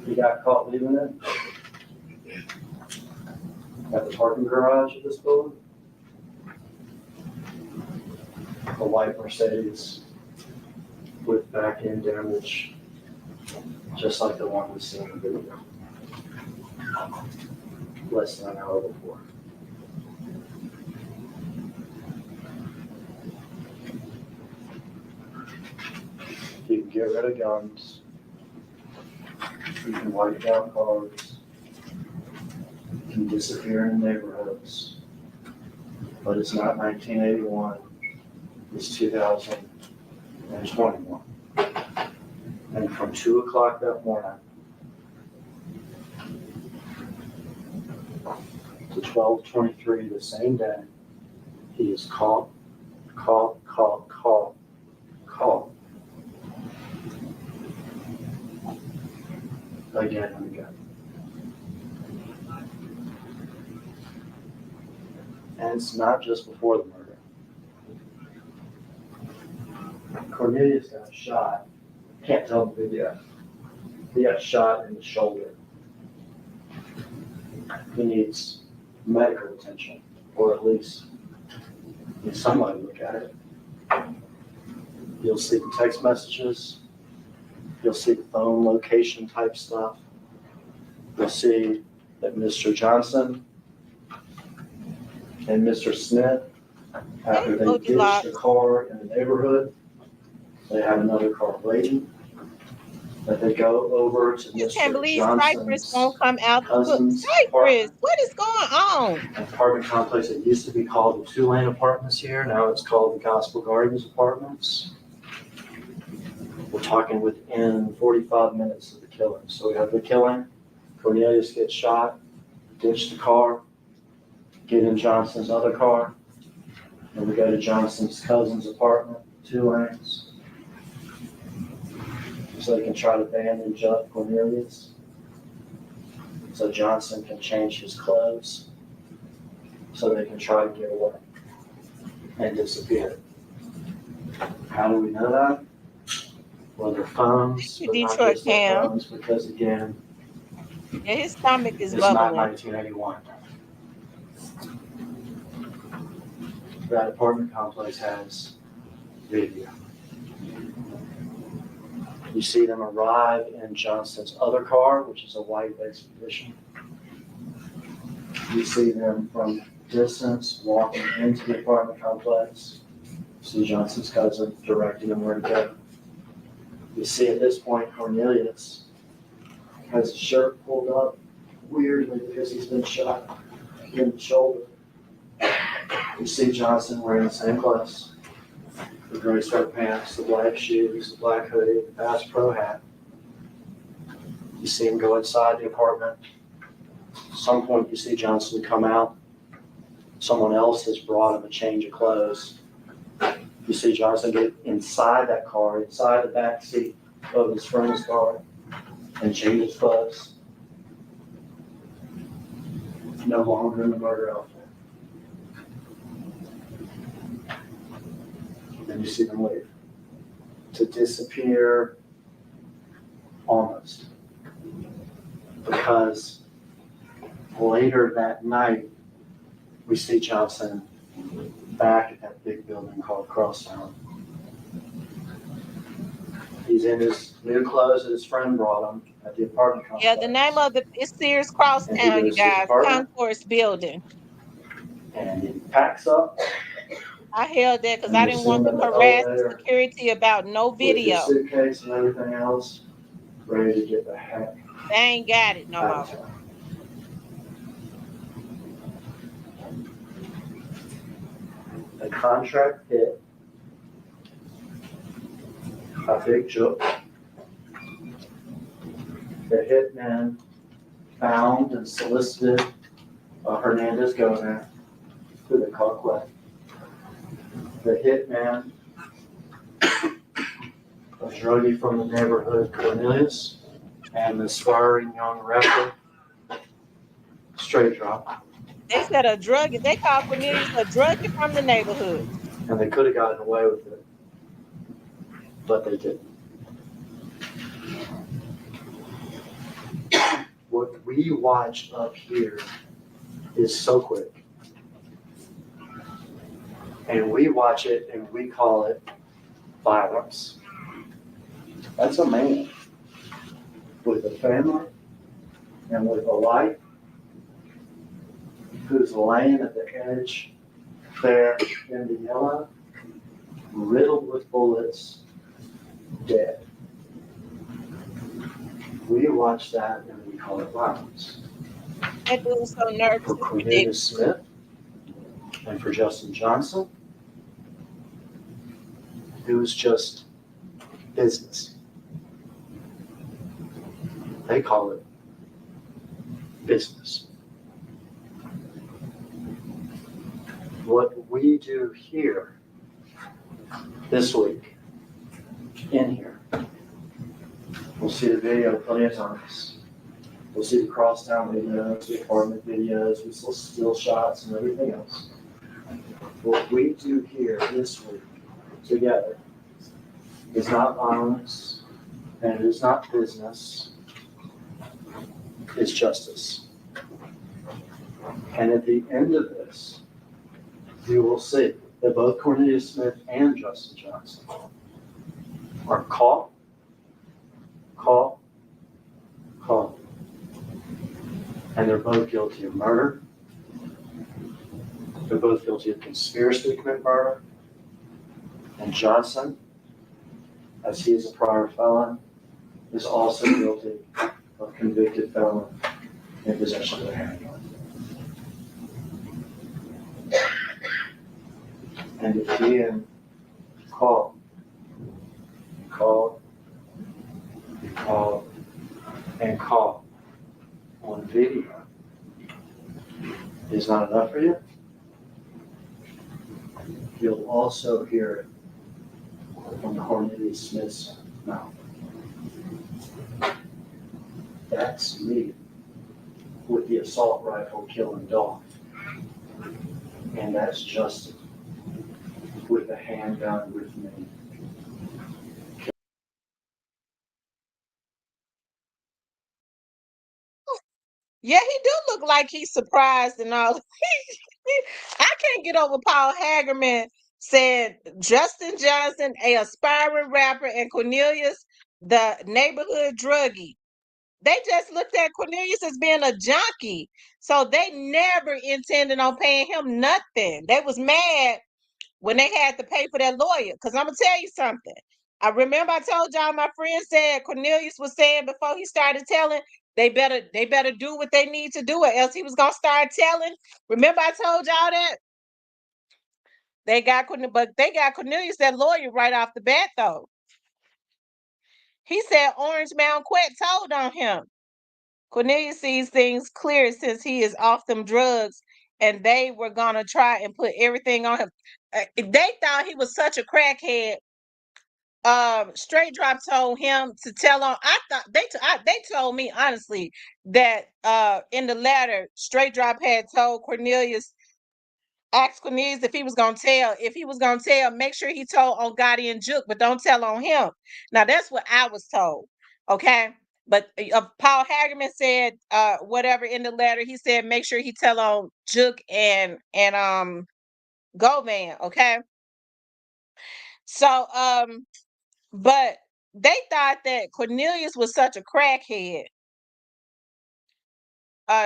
he got caught leaving it at the parking garage of this building. A white Mercedes with back end damage, just like the one we see in the video. Less than an hour before. You can get rid of guns. You can wipe down cars. You can disappear in neighborhoods. But it's not 1981, it's 2021. And from 2 o'clock that morning to 12:23 the same day, he is caught. Again and again. And it's not just before the murder. Cornelius got shot. Can't tell the video. He got shot in the shoulder. He needs medical attention, or at least needs somebody to look at it. You'll see the text messages. You'll see the phone location type stuff. You'll see that Mr. Johnson and Mr. Smith, after they ditched the car in the neighborhood, they have another car waiting. That they go over to You can't Mr. believe Cypress Johnson's gonna come out the book. cousin's Cypress, apartment. what is going on? An apartment complex that used to be called the Tulane Apartments here, now it's called the Gospel Gardens Apartments. We're talking within 45 minutes of the killing. So we have the killing, Cornelius gets shot, ditch the car, get in Johnson's other car, and we go to Johnson's cousin's apartment, Tulane's. So they can try to bandage up Cornelius. So Johnson can change his clothes. So they can try to get away and disappear. How do we know that? Well, their phones, but not Detroit just their Cam. phones, because again, Yeah, his stomach is it's not bubbling. 1981. That apartment complex has video. You see them arrive in Johnson's other car, which is a white Expedition. You see them from distance walking into the apartment complex. You see Johnson's cousin directing them where to go. You see at this point Cornelius has his shirt pulled up weirdly because he's been shot in the shoulder. You see Johnson wearing the same clothes. The gray sweatpants, the black shoes, the black hoodie, the Bass Pro hat. You see him go inside the apartment. At some point you see Johnson come out. Someone else has brought him a change of clothes. You see Johnson get inside that car, inside the back seat of his friend's car, and change his clothes. No longer in the murder outfit. Then you see them leave. To disappear almost. Because later that night, we see Johnson back at that big building called Crosstown. He's in his new clothes that his friend brought him at the apartment complex. Yeah, the name of it's Sears And Crosstown, he you goes to his guys. apartment. Concourse building. And he packs up I held that because And I you didn't see want to him in the harass the elevator security about no with his video. suitcase and everything else, ready to get the heck They ain't got it no out more. of town. The contract hit a big joke. The hitman found and solicited Hernandez Gomez, who they caught quick. The hitman, a druggie from the neighborhood, Cornelius, and the aspiring young rapper, Straight Drop. They said a drug. They called Cornelius a druggie from the neighborhood. And they could have gotten away with it, but they didn't. What we watch up here is so quick. And we watch it and we call it violence. That's a man with a family and with a life who's laying at the edge there in the yellow, riddled with bullets, dead. We watch that and we call it violence. That dude was so nervous. For It's ridiculous. Cornelius Smith and for Justin Johnson, it was just business. They call it business. What we do here this week, in here, we'll see the video plenty of times. We'll see the crosstown videos, the apartment videos, we still still shots and everything else. What we do here this week together is not violence and it is not business, it's justice. And at the end of this, you will see that both Cornelius Smith and Justin Johnson are caught. And they're both guilty of murder. They're both guilty of conspiracy to commit murder. And Johnson, as he is a prior felon, is also guilty of convicted felon in possession of a handgun. And if being caught on video is not enough for you, you'll also hear it from Cornelius Smith's mouth. That's me with the assault rifle killing dog. And that's Justin with the handgun with me. Yeah, he do look like he's surprised and all. I can't get over Paul Hagerman said Justin Johnson, a aspiring rapper, and Cornelius, the neighborhood druggie. They just looked at Cornelius as being a junkie. So they never intended on paying him nothing. They was mad when they had to pay for that lawyer. Because I'm going to tell you something. I remember I told y'all my friend said Cornelius was saying before he started telling, they better do what they need to do, or else he was gonna start telling. Remember I told y'all that? They got Cornelius that lawyer right off the bat though. He said Orange Mound Quet told on him. Cornelius sees things clear since he is off them drugs, and they were gonna try and put everything on him. They thought he was such a crackhead. Straight Drop told him to tell on. I thought they told me honestly that in the letter Straight Drop had told Cornelius, asked Cornelius if he was gonna tell. If he was gonna tell, make sure he told on Gotti and Juke, but don't tell on him. Now that's what I was told. Okay. But Paul Hagerman said whatever in the letter, he said make sure he tell on Juke and Govan, okay? So but they thought that Cornelius was such a crackhead.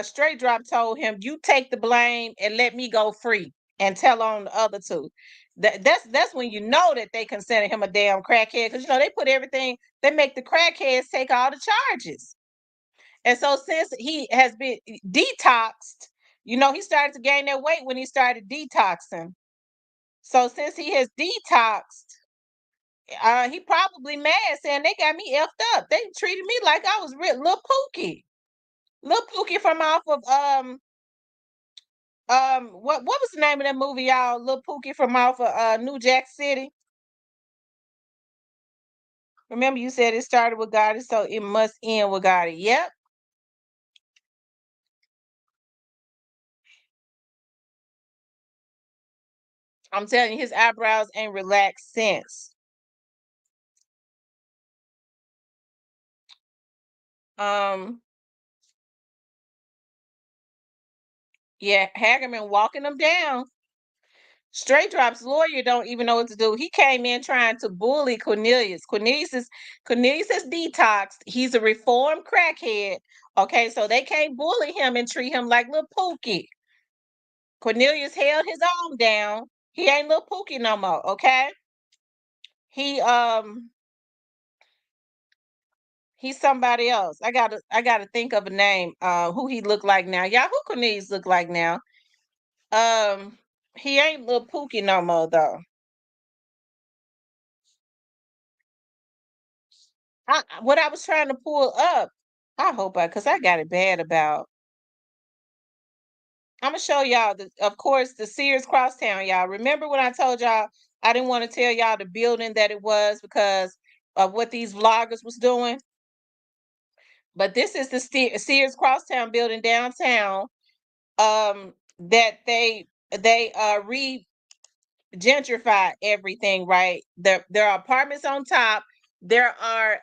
Straight Drop told him, "You take the blame and let me go free and tell on the other two." That's when you know that they consider him a damn crackhead, because they put everything. They make the crackheads take all the charges. And so since he has been detoxed, he started to gain that weight when he started detoxing. So since he has detoxed, he probably mad saying they got me effed up. They treated me like I was Lil Pookie. Lil Pookie from off of what was the name of that movie, y'all? Lil Pookie from off of New Jack City. Remember you said it started with Gotti, so it must end with Gotti. Yep. I'm telling you, his eyebrows ain't relaxed since. Yeah, Hagerman walking them down. Straight Drop's lawyer don't even know what to do. He came in trying to bully Cornelius. Cornelius is detoxed. He's a reformed crackhead. Okay, so they can't bully him and treat him like Lil Pookie. Cornelius held his own down. He ain't Lil Pookie no more. Okay, he He's somebody else. I gotta think of a name. Who he look like now? Y'all, who Cornelius look like now? Um, he ain't little Pookie no more though. What I was trying to pull up. I hope cause I got it bad about. I'm gonna show y'all of course, the Sears Crosstown. Y'all remember when I told y'all I didn't want to tell y'all the building that it was because of what these vloggers was doing. But this is the Sears Crosstown building downtown. That they gentrify everything, right? There are apartments on top. There are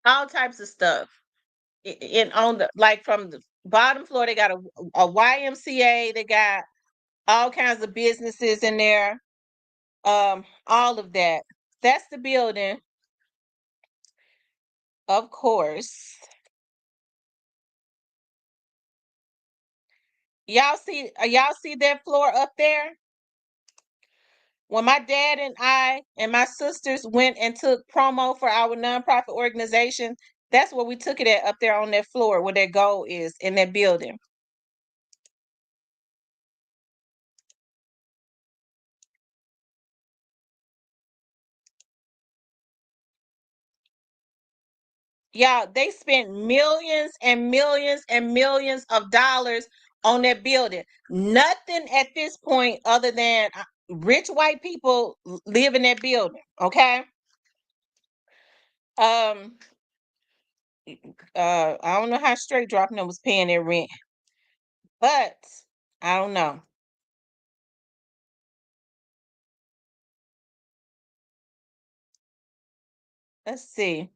all types of stuff in on the like from the bottom floor. They got a YMCA. They got all kinds of businesses in there. All of that. That's the building, of course. Y'all see that floor up there? When my dad and I and my sisters went and took promo for our nonprofit organization, that's where we took it at up there on that floor where that goal is in that building. Y'all, they spent millions and millions and millions of dollars on that building. Nothing at this point other than rich white people live in that building. Okay. Um, I don't know how Straight Dropping them was paying their rent, but I don't know. Let's see.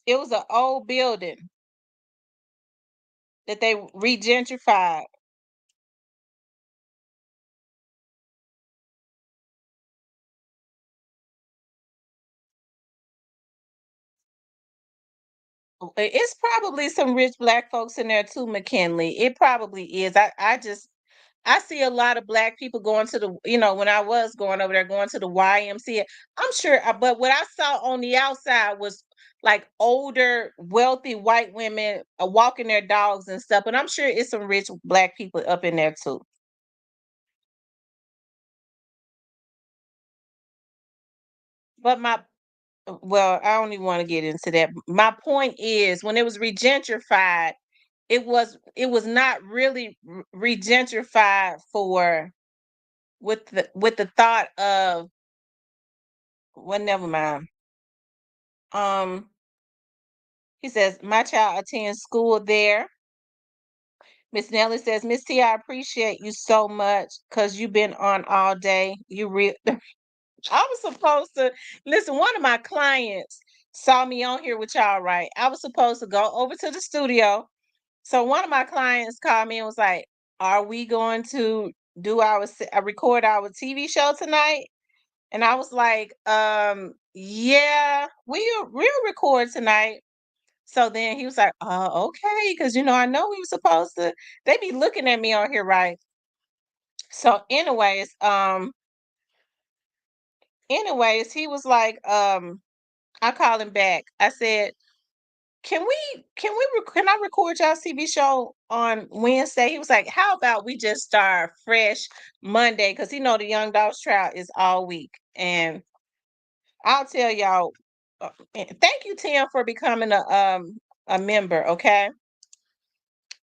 It was an old building that they regentrified. It's probably some rich black folks in there too, McKinley. It probably is. I see a lot of black people going to the, when I was going over there, going to the YMCA. I'm sure, but what I saw on the outside was like older, wealthy white women walking their dogs and stuff. And I'm sure it's some rich black people up in there too. But well, I don't even want to get into that. My point is, when it was regentrified, it was not really regentrified for with the thought of, well, never mind. Um, he says my child attends school there. Miss Nellie says, Miss T, I appreciate you so much because you've been on all day. You real. I was supposed to listen. One of my clients saw me on here with y'all, right? I was supposed to go over to the studio. So one of my clients called me and was like, "Are we going to do record our TV show tonight?" And I was like, yeah, we'll record tonight." So then he was like, okay, because I know we were supposed to. They be looking at me on here, right? So, anyways, he was like, I called him back. I said, can I record y'all TV show on Wednesday? He was like, how about we just start fresh Monday? Because the Young Dogs trial is all week. And I'll tell y'all, thank you, Tim, for becoming a member, okay?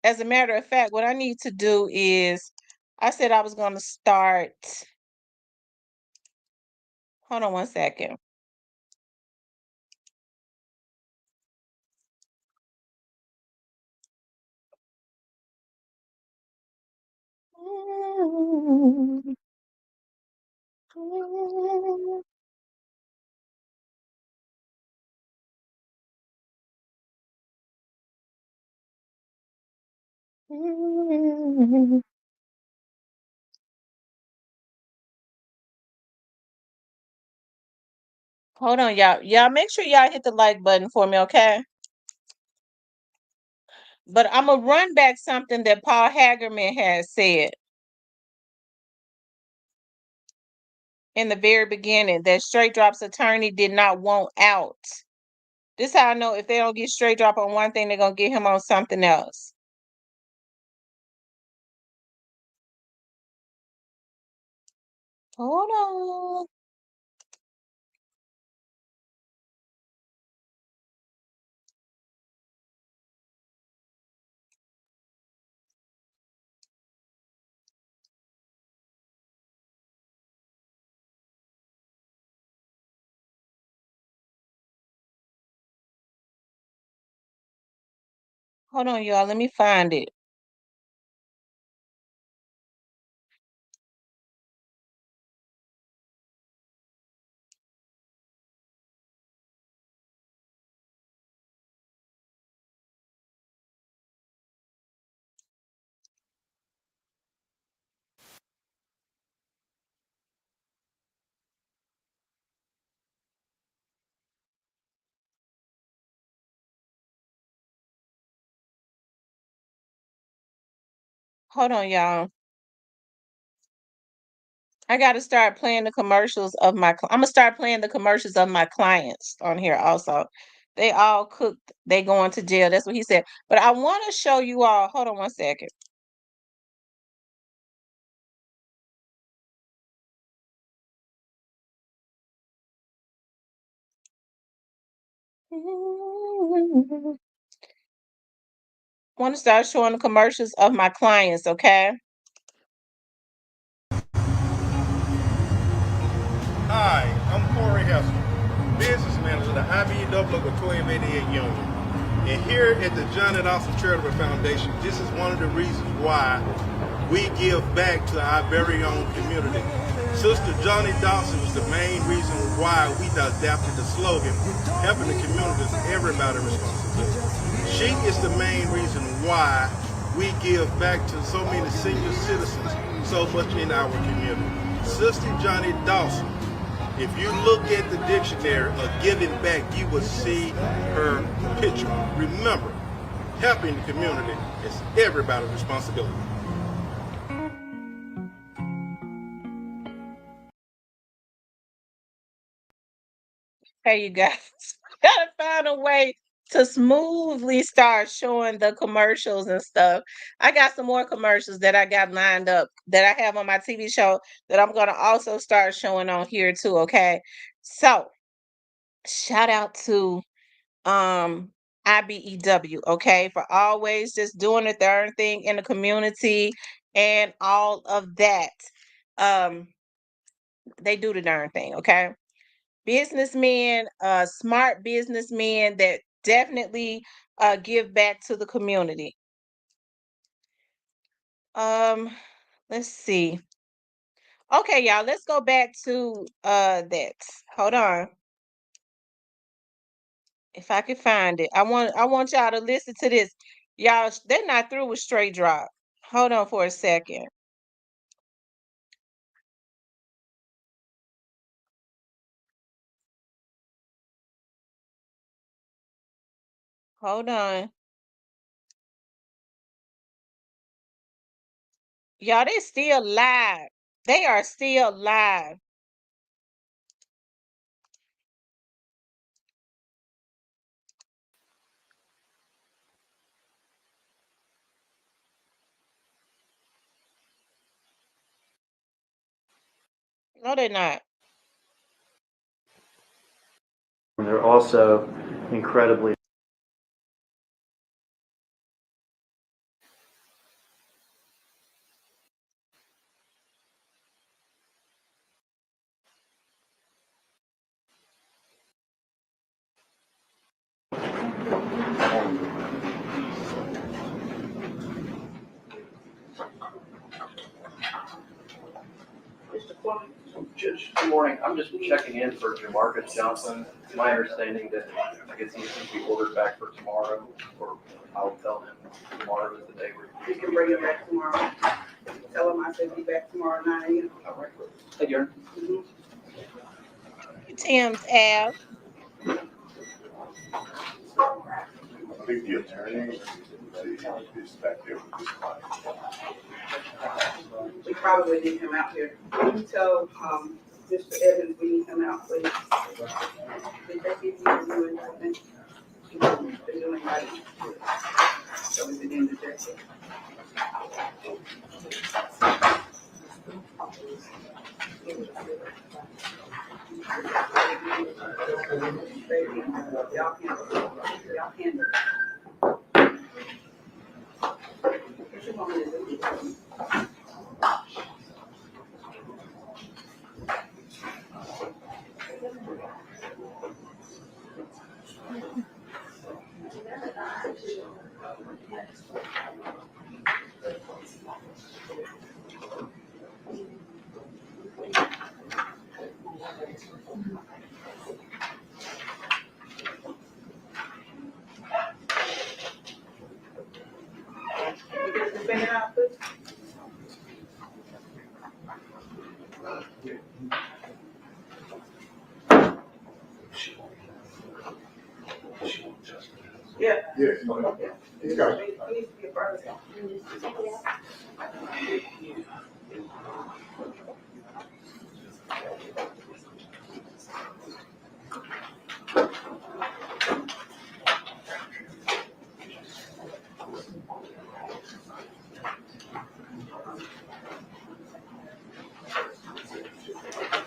As a matter of fact, what I need to do is I said I was gonna start. Hold on one second. Hold on, y'all. Y'all make sure y'all hit the like button for me, okay? But I'm gonna run back something that Paul Hagerman has said. in the very beginning that Straight Drop's attorney did not want out. This how I know if they don't get Straight Drop on one thing, they're gonna get him on something else. Hold on. Hold on, y'all. Let me find it. Hold on, y'all. I got to start playing the commercials of my. I'm gonna start playing the commercials of my clients on here also. They all cooked. They going to jail. That's what he said. But I want to show you all. Hold on one second. Want to start showing the commercials of my clients, okay? Hi, I'm Corey Hester, business manager of the IBEW Local 1288 Union. And here at the Johnny Dawson Charitable Foundation, this is one of the reasons why we give back to our very own community. Sister Johnny Dawson was the main reason why we adapted the slogan, helping the community is everybody's responsibility. She is the main reason why we give back to so many senior citizens so much in our community. Sister Johnny Dawson, if you look at the dictionary of giving back, you will see her picture. Remember, helping the community is everybody's responsibility. Hey, you guys, gotta find a way to smoothly start showing the commercials and stuff. I got some more commercials that I got lined up that I have on my TV show that I'm gonna also start showing on here too. Okay, so shout out to IBEW, okay, for always just doing the darn thing in the community and all of that. Um, they do the darn thing, okay. Businessmen, smart businessmen that definitely give back to the community. Um, let's see. Okay, y'all, let's go back to that. Hold on. If I could find it. I want y'all to listen to this. Y'all, they're not through with Straight Drop. Hold on for a second. Hold on. Y'all, they still live. They are still live. No, they're not. And they're also incredibly Mr. Fleming, Judge, good morning. I'm just checking in for Jamarcus Johnson. It's my understanding that I guess he's going to be ordered back for tomorrow, or I'll tell him tomorrow is the day where you can bring him back tomorrow. Tell him I said be back tomorrow 9 a.m. all right. Hey, Darren. Mhm. Tim's Ave. I think the attorney is back there with his client. We probably need him out here. Can you tell Mr. Evans, we need him out, please. Did they give you a new indictment? The new indictment. So is it in the jacket? Baby, y'all handle it. Y'all handle it. What you want me to do? You get the defendant out, please? Yeah. Yes. He's got it. He needs to be a part of that.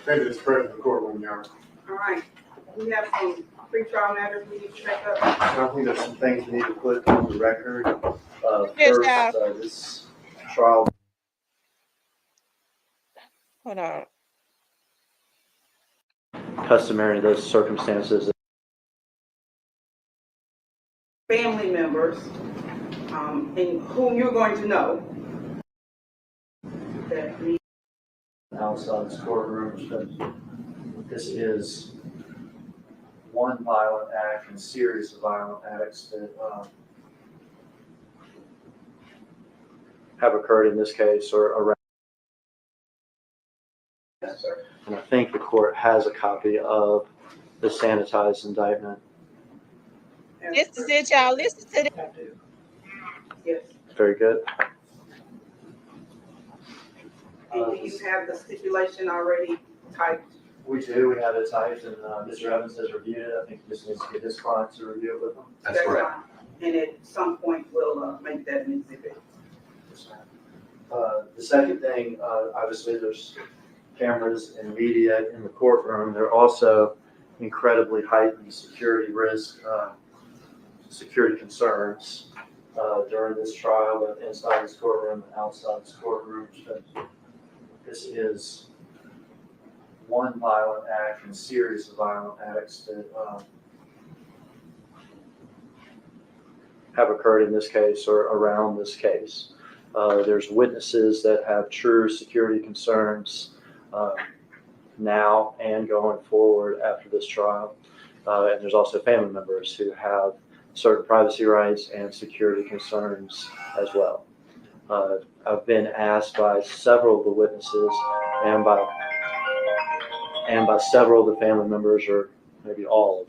That is present in the courtroom, Your Honor. All right, we have some pre-trial matters we need to check up. I think there's some things we need to put on the record. Yes, First, this trial, Hold on. customary in those circumstances. Family members, and whom you're going to know. That need Outside this courtroom, this is one violent act and series of violent acts that have occurred in this case or around. Yes, sir. And I think the court has a copy of the sanitized indictment. This is it, y'all. Listen to this. Yes. Very good. And do you have the stipulation already typed? We do. We have it typed, and Mr. Evans has reviewed it. I think he just needs to get his client to review it with him. That's correct. fine. And at some point, we'll make that an exhibit. The second thing, obviously, there's cameras and media in the courtroom. There are also incredibly heightened security risk, security concerns during this trial, both inside this courtroom and outside this courtroom. This is one violent act and series of violent acts that have occurred in this case or around this case. There's witnesses that have true security concerns now and going forward after this trial. And there's also family members who have certain privacy rights and security concerns as well. I've been asked by several of the witnesses and by several of the family members, or maybe all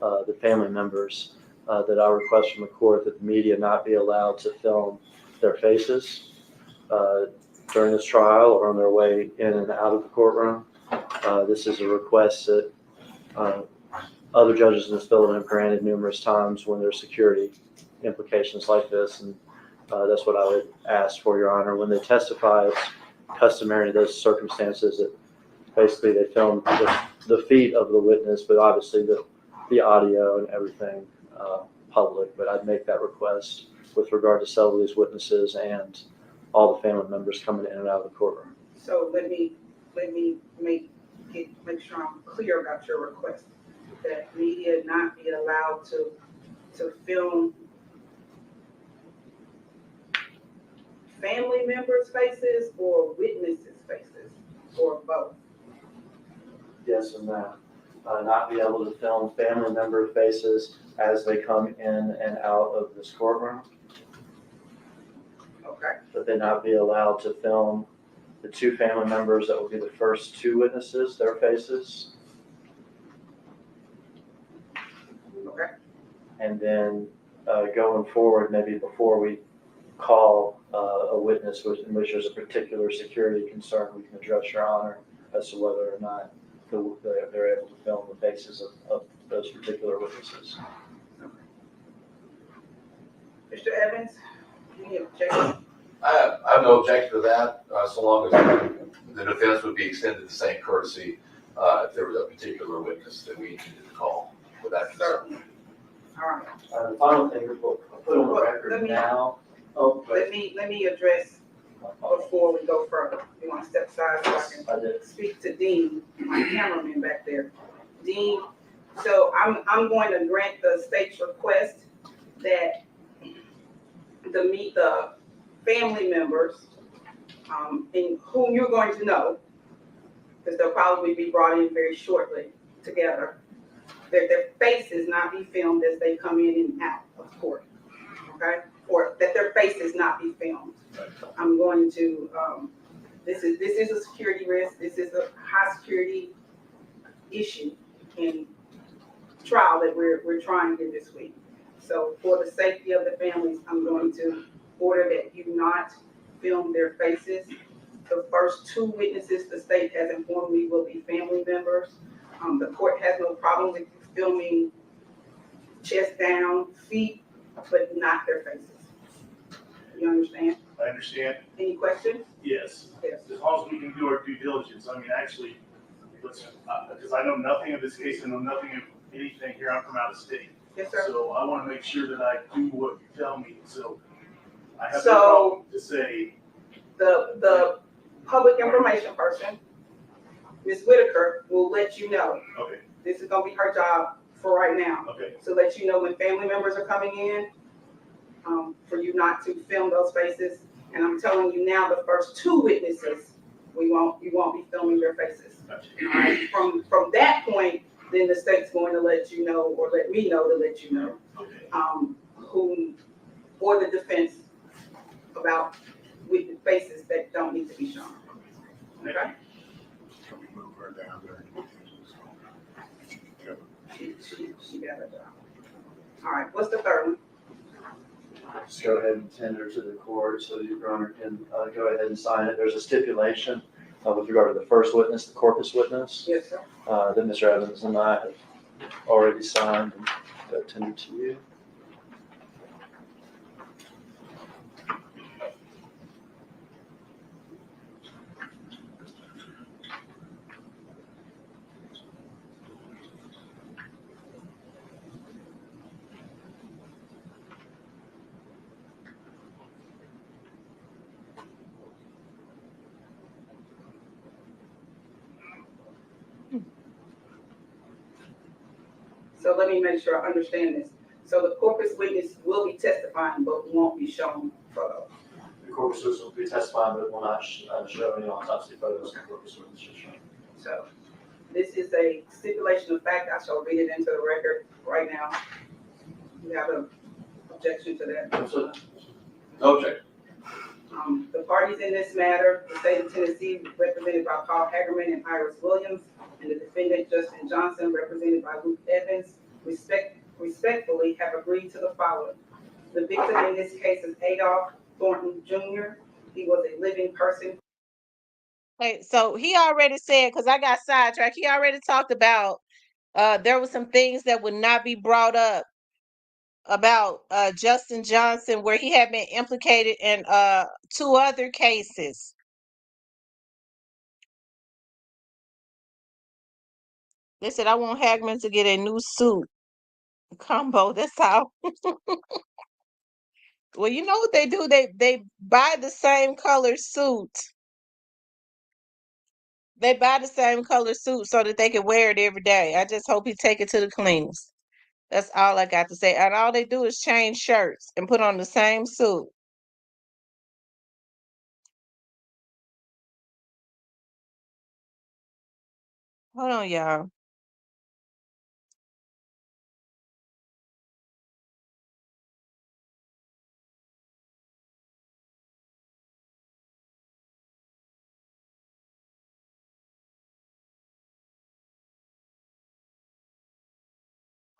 of the family members, that I request from the court that the media not be allowed to film their faces during this trial or on their way in and out of the courtroom. This is a request that other judges in this building have granted numerous times when there's security implications like this, and that's what I would ask for, Your Honor. When they testify, it's customary in those circumstances that basically they film the feet of the witness, but obviously the audio and everything public. But I'd make that request with regard to several of these witnesses and all the family members coming in and out of the courtroom. So let me make sure I'm clear about your request, that media not be allowed to film family members' faces or witnesses' faces, or both. Yes, and that. Not be able to film family member faces as they come in and out of this courtroom. Okay. That they not be allowed to film the two family members that will be the first two witnesses, their faces. Okay. And then going forward, maybe before we call a witness in which there's a particular security concern, we can address, Your Honor. as to whether or not they're able to film the faces of those particular witnesses. Mr. Evans, any objection? I have no objection to that, so long as the defense would be extended the same courtesy if there was a particular witness that we needed to call with that concern. Certainly. All right, The final thing we'll put on the record now. Oh, let me address before we go further. You want to step aside so I I did. can speak to Dean, my cameraman back there. Dean, so I'm going to grant the state's request that to meet the family members, in whom you're going to know, because they'll probably be brought in very shortly together, that their faces not be filmed as they come in and out of court, okay? Or that their faces not be filmed. I'm going to, this is a security risk, this is a high security issue in trial that we're trying to this week. So for the safety of the families, I'm going to order that you not film their faces. The first two witnesses the state has informed me will be family members. The court has no problem with filming chest down, feet, but not their faces. You understand? I understand, Any questions? yes, Yes. as long as we can do our due diligence, I mean, actually, because I know nothing of this case, I know nothing of anything here, I'm from out of state. Yes, sir. So I want to make sure that I do what you tell me, so I have So- no problem to say, The public information person, Ms. Whitaker, will let you know. okay, This is gonna be her job for right now. okay, So let you know when family members are coming in, for you not to film those faces. And I'm telling you now, the first two witnesses, you won't be filming their faces. gotcha. All right? From that point, then the state's going to let you know, or let me know to let you know, Okay, who, or the defense about with the faces that don't need to be shown. Okay? Can we move her down there? She got a job. All right, what's the third one? Just go ahead and tender to the court so your honor can go ahead and sign it. There's a stipulation with regard to the first witness, the corpus witness, Yes, sir. that Mr. Evans and I have already signed and go tender to you. So let me make sure I understand this. So the corpus witness will be testifying, but won't be shown photos. The corpus witness will be testifying, but it will not show any autopsy photos of the corpus witness. So this is a stipulation of fact. I shall read it into the record right now. You have an objection to that? So No objection. The parties in this matter, the state of Tennessee, represented by Paul Hagerman and Iris Williams, and the defendant Justin Johnson, represented by Luke Evans, respectfully have agreed to the following. The victim in this case is Adolph Thornton Jr. He was a living person. Hey, so he already said, because I got sidetracked, he already talked about there were some things that would not be brought up about Justin Johnson, where he had been implicated in two other cases. They said, I want Hagman to get a new suit combo. That's all. Well, you know what they do? They buy the same color suit. They buy the same color suit so that they can wear it every day. I just hope he take it to the cleaners. That's all I got to say. And all they do is change shirts and put on the same suit. Hold on, y'all.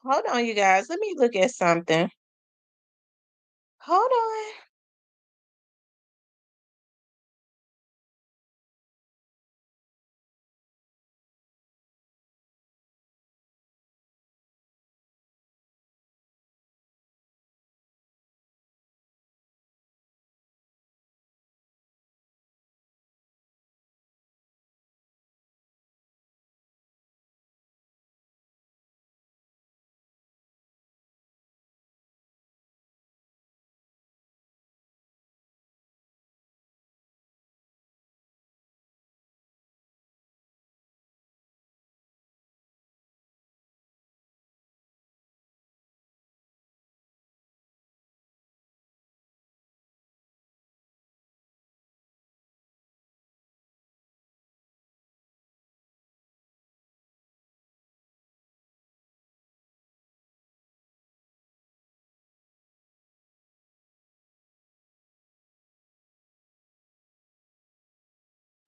Hold on, you guys. Let me look at something. Hold on.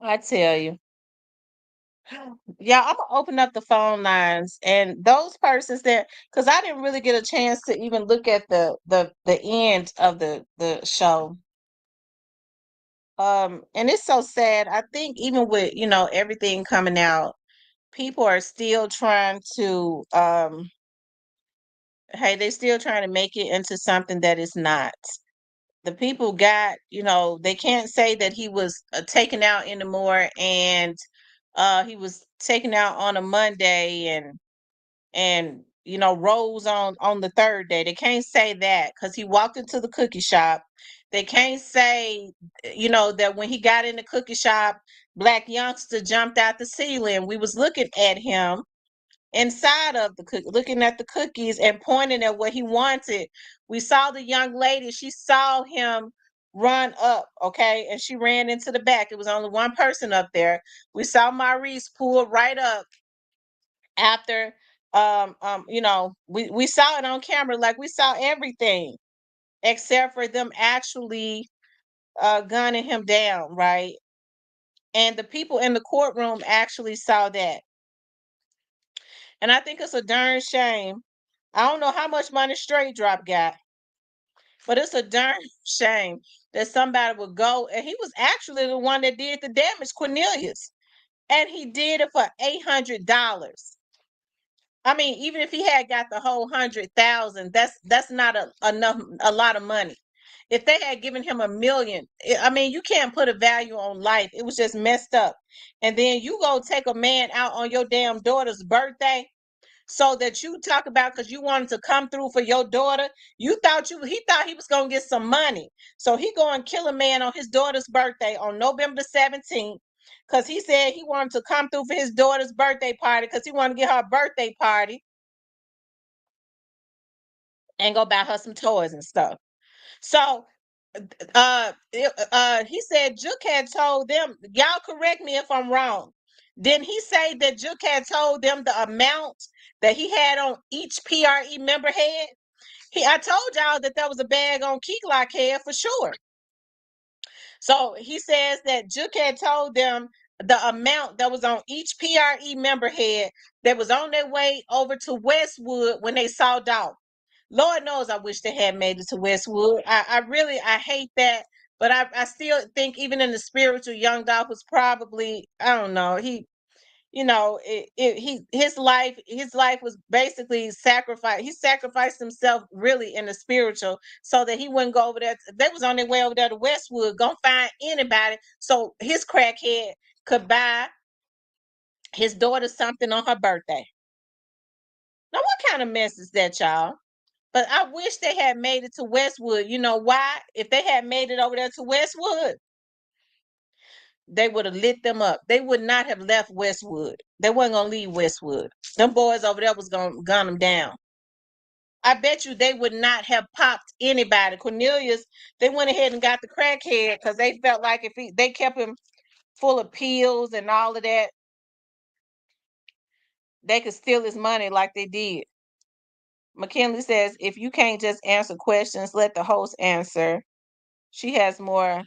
I tell you. Yeah, I'm gonna open up the phone lines and those persons that, because I didn't really get a chance to even look at the end of the show. And it's so sad. I think even with, everything coming out, people are still trying to hey, they still trying to make it into something that is not. The people got, they can't say that he was taken out anymore, and he was taken out on a Monday, and rose on the third day. They can't say that because he walked into the cookie shop. They can't say, that when he got in the cookie shop, black youngster jumped out the ceiling. We was looking at him inside of the looking at the cookies and pointing at what he wanted. We saw the young lady. She saw him run up, okay, and she ran into the back. It was only one person up there. We saw Maurice pull right up after we saw it on camera, like we saw everything except for them actually gunning him down, right? And the people in the courtroom actually saw that. And I think it's a darn shame. I don't know how much money Straight Drop got, but it's a darn shame that somebody would go, and he was actually the one that did the damage, Cornelius, and he did it for $800. I mean, even if he had got the whole 100,000, that's not a lot of money. If they had given him 1 million, I mean, you can't put a value on life. It was just messed up. And then you go take a man out on your damn daughter's birthday, so that you talk about, because you wanted to come through for your daughter. He thought he was gonna get some money, so he go and kill a man on his daughter's birthday on November the 17th, because he said he wanted to come through for his daughter's birthday party, because he wanted to get her a birthday party and go buy her some toys and stuff. So he said Juke had told them, y'all correct me if I'm wrong, didn't he say that Juke had told them the amount that he had on each PRE member head? I told y'all that there was a bag on Key Glock head for sure. So he says that Juke had told them the amount that was on each PRE member head that was on their way over to Westwood when they saw Dolph. Lord knows I wish they had made it to Westwood. I hate that, but I still think even in the spiritual, Young Dolph was probably, I don't know, his life was basically sacrificed. He sacrificed himself really in the spiritual so that he wouldn't go over there. They was on their way over there to Westwood, gonna find anybody so his crackhead could buy his daughter something on her birthday. Now, what kind of mess is that, y'all? But I wish they had made it to Westwood. You know why? If they had made it over there to Westwood, they would have lit them up. They would not have left Westwood. They wasn't gonna leave Westwood. Them boys over there was gonna gun them down. I bet you they would not have popped anybody. Cornelius, they went ahead and got the crackhead because they felt like if they kept him full of pills and all of that, they could steal his money like they did. McKinley says, if you can't just answer questions, let the host answer. She has more.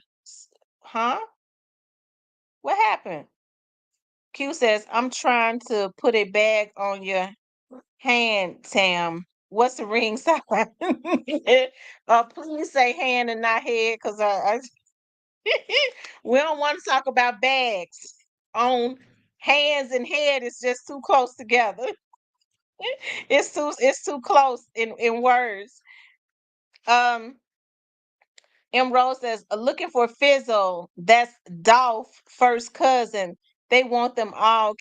Huh? What happened? Q says, I'm trying to put a bag on your hand, Tam. What's the ring sign? Please say hand and not head, because we don't want to talk about bags on hands and head. It's just too close together. It's too close in words. M. Rose says, looking for Fizzle. That's Dolph first cousin. They want them all,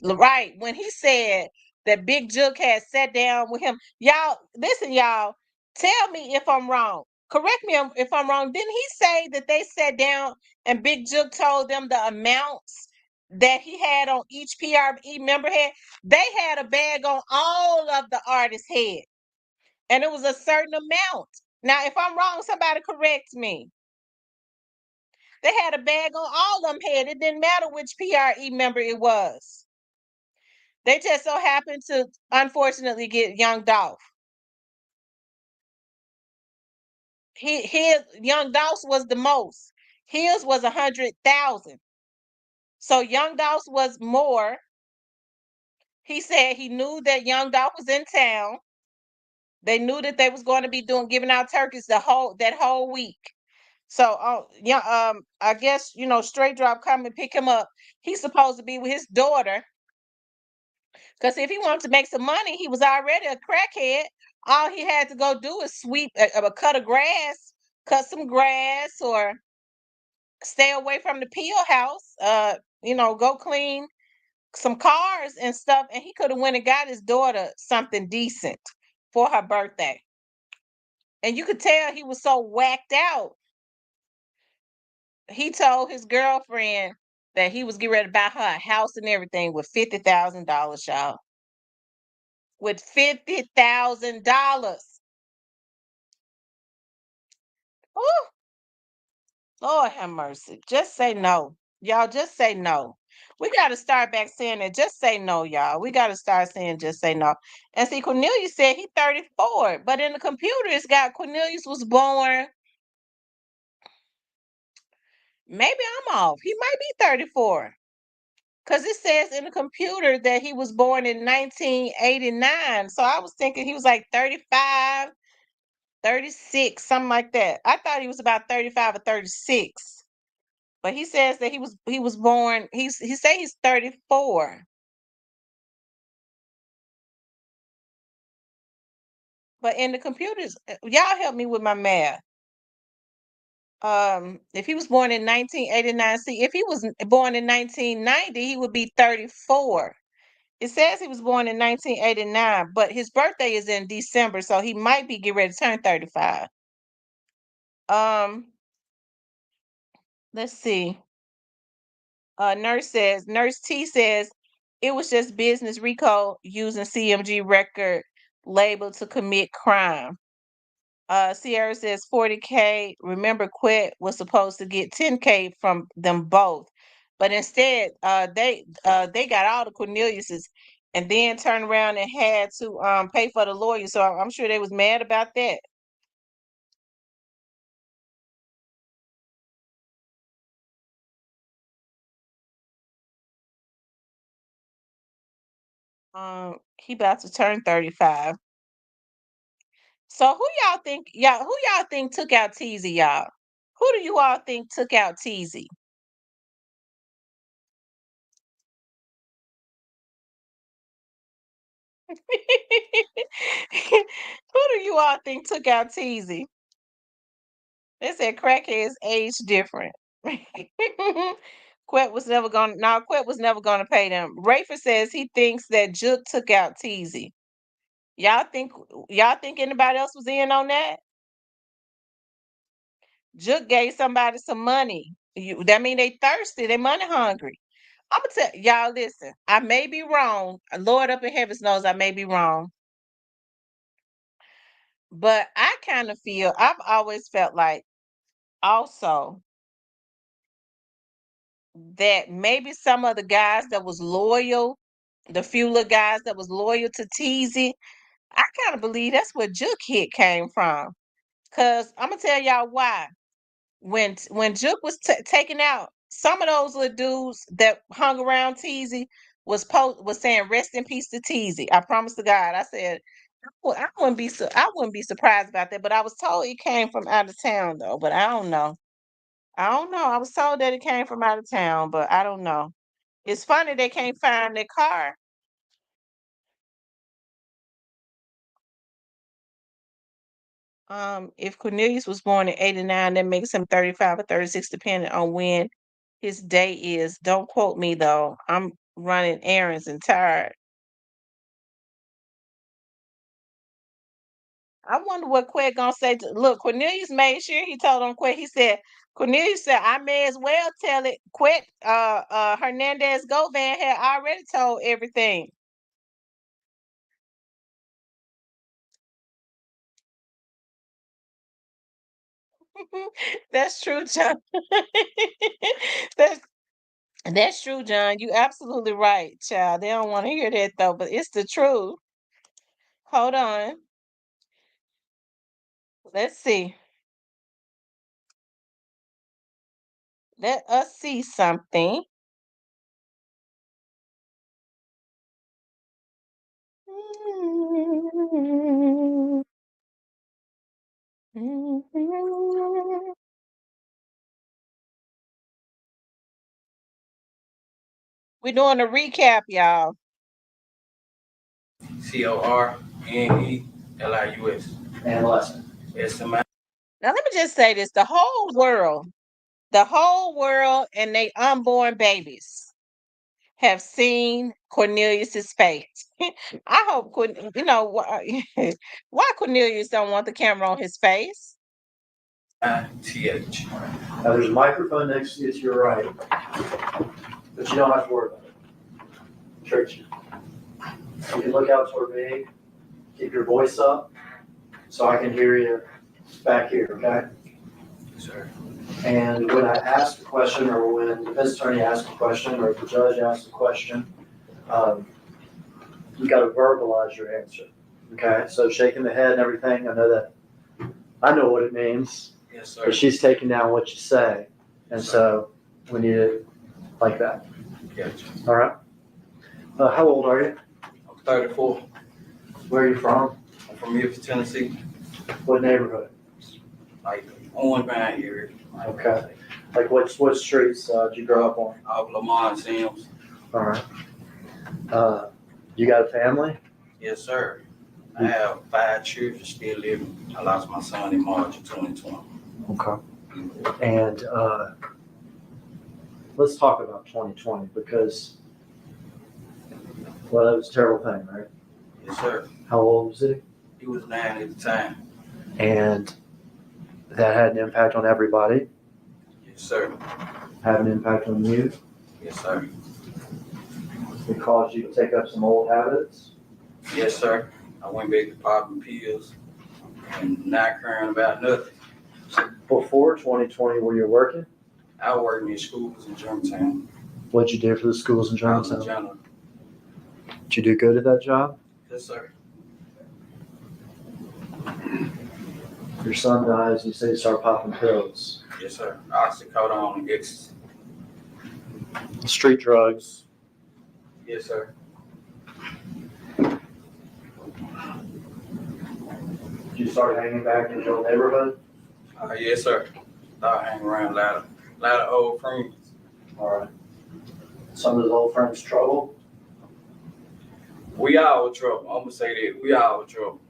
right. When he said that Big Jook had sat down with him, y'all, listen, y'all, tell me if I'm wrong. Correct me if I'm wrong. Didn't he say that they sat down and Big Jook told them the amounts that he had on each PRE member head? They had a bag on all of the artists' head, and it was a certain amount. Now, if I'm wrong, somebody correct me. They had a bag on all of them head. It didn't matter which PRE member it was. They just so happened to, unfortunately, get Young Dolph. His Young Dolph's was the most. His was 100,000. So Young Dolph was more. He said he knew that Young Dolph was in town. They knew that they was going to be giving out turkeys that whole week. So, yeah, I guess Straight Drop come and pick him up. He's supposed to be with his daughter, because if he wanted to make some money, he was already a crackhead. All he had to go do is cut some grass, or stay away from the peel house. Go clean some cars and stuff, and he could have went and got his daughter something decent for her birthday. And you could tell he was so whacked out. He told his girlfriend that he was getting ready to buy her a house and everything with $50,000, y'all. With $50,000. Oh, Lord have mercy. Just say no. Y'all, just say no. We got to start back saying it. Just say no, y'all. We got to start saying just say no. And see, Cornelius said he 34, but in the computer it's got Cornelius was born. Maybe I'm off. He might be 34. Because it says in the computer that he was born in 1989. So I was thinking he was like 35, 36, something like that. I thought he was about 35 or 36. But he says that he was born, he say he's 34. But in the computers, y'all help me with my math. If he was born in 1989, see, if he was born in 1990, he would be 34. It says he was born in 1989, but his birthday is in December, so he might be getting ready to turn 35. Let's see. Nurse T says it was just business Rico using CMG record label to commit crime. Sierra says 40K. Remember, Quet was supposed to get 10K from them both, but instead, they got all the Corneliuses, and then turned around and had to pay for the lawyer. So I'm sure they was mad about that. He about to turn 35. So who y'all think took out Teasy, y'all? Who do you all think took out Teasy? Who do you all think took out Teasy? They said crackheads age different. Quet was never gonna pay them. Rafer says he thinks that Jook took out Teasy. Y'all think anybody else was in on that? Jook gave somebody some money. That mean they thirsty, they money hungry. I'm gonna tell y'all, listen, I may be wrong. Lord up in heavens knows I may be wrong. But I kind of feel I've always felt like also that maybe some of the guys that was loyal, the few little guys that was loyal to Teasy, I kind of believe that's where Juke hit came from. Cause I'm gonna tell y'all why. When Juke was taken out, some of those little dudes that hung around Teasy was saying rest in peace to Teasy. I promise to God. I said, well, I wouldn't be surprised about that. But I was told it came from out of town though. But I don't know. I don't know. I was told that it came from out of town, but I don't know. It's funny they can't find their car. If Cornelius was born in '89, that makes him 35 or 36, depending on when his day is. Don't quote me though. I'm running errands and tired. I wonder what Quet gonna say. Look, Cornelius made sure he told on Quet. He said, Cornelius said, I may as well tell it. Quet, Hernandez Govan had already told everything. That's true, John. that's that's true, John. You absolutely right, child. They don't want to hear that though, but it's the truth. Hold on. Let's see. Let us see something. We're doing a recap, y'all. CORNELIUS. And lesson. SMI. Now let me just say this: the whole world, and they unborn babies have seen Cornelius's face. I hope why Cornelius don't want the camera on his face. TH. Now there's a microphone next to you to your right, but you don't have to worry about it. Church. You can look out toward me, keep your voice up, so I can hear you back here, okay? Sir. And when I ask a question, or when the defense attorney asks a question, or if the judge asks a question, you gotta verbalize your answer, okay? So shaking the head and everything, I know what it means, Yes, but sir. she's taking down what you say, and so we need it like that, Gotcha. all right? How old are you? I'm 34. Where are you from? I'm from Memphis, Tennessee. What neighborhood? Like Owen Vine area. Okay. Like what streets did you grow up on? Off Lamar and Sims. All right. You got a family? Yes, sir. I have 5 children still living. I lost my son in March of 2020. Okay. And let's talk about 2020 because, well, that was a terrible thing, right? Yes, sir. How old was he? He was 9 at the time. And that had an impact on everybody, Yes, sir. had an impact on you. Yes, sir. It caused you to take up some old habits. Yes, sir. I went back to popping pills and not caring about nothing. Before 2020, were you working? I worked in schools in Germantown. What'd you do for the schools in I was a Germantown? janitor. Did you do good at that job? Yes, sir. Your son dies, you say you start popping pills. Yes, sir. Oxycodone and ecstasy. Street drugs. Yes, sir. Did you start hanging back in your neighborhood? Yes, sir. Started hanging around a lot of old friends. All right. Some of those old friends trouble? We all in trouble. I'm gonna say that. We all in trouble.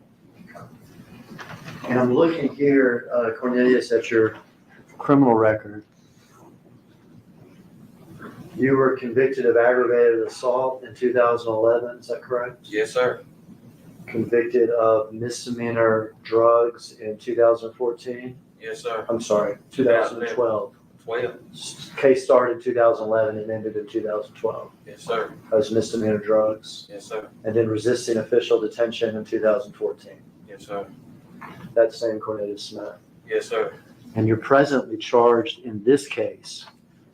And I'm looking here, Cornelius, at your criminal record. You were convicted of aggravated assault in 2011, is that correct? Yes, sir. Convicted of misdemeanor drugs in 2014? Yes, sir. I'm sorry, 2012. 12. Case started in 2011 and ended in 2012. Yes, sir. That was misdemeanor drugs. Yes, sir. And then resisting official detention in 2014. Yes, sir. That same Cornelius Smith. Yes, sir. And you're presently charged in this case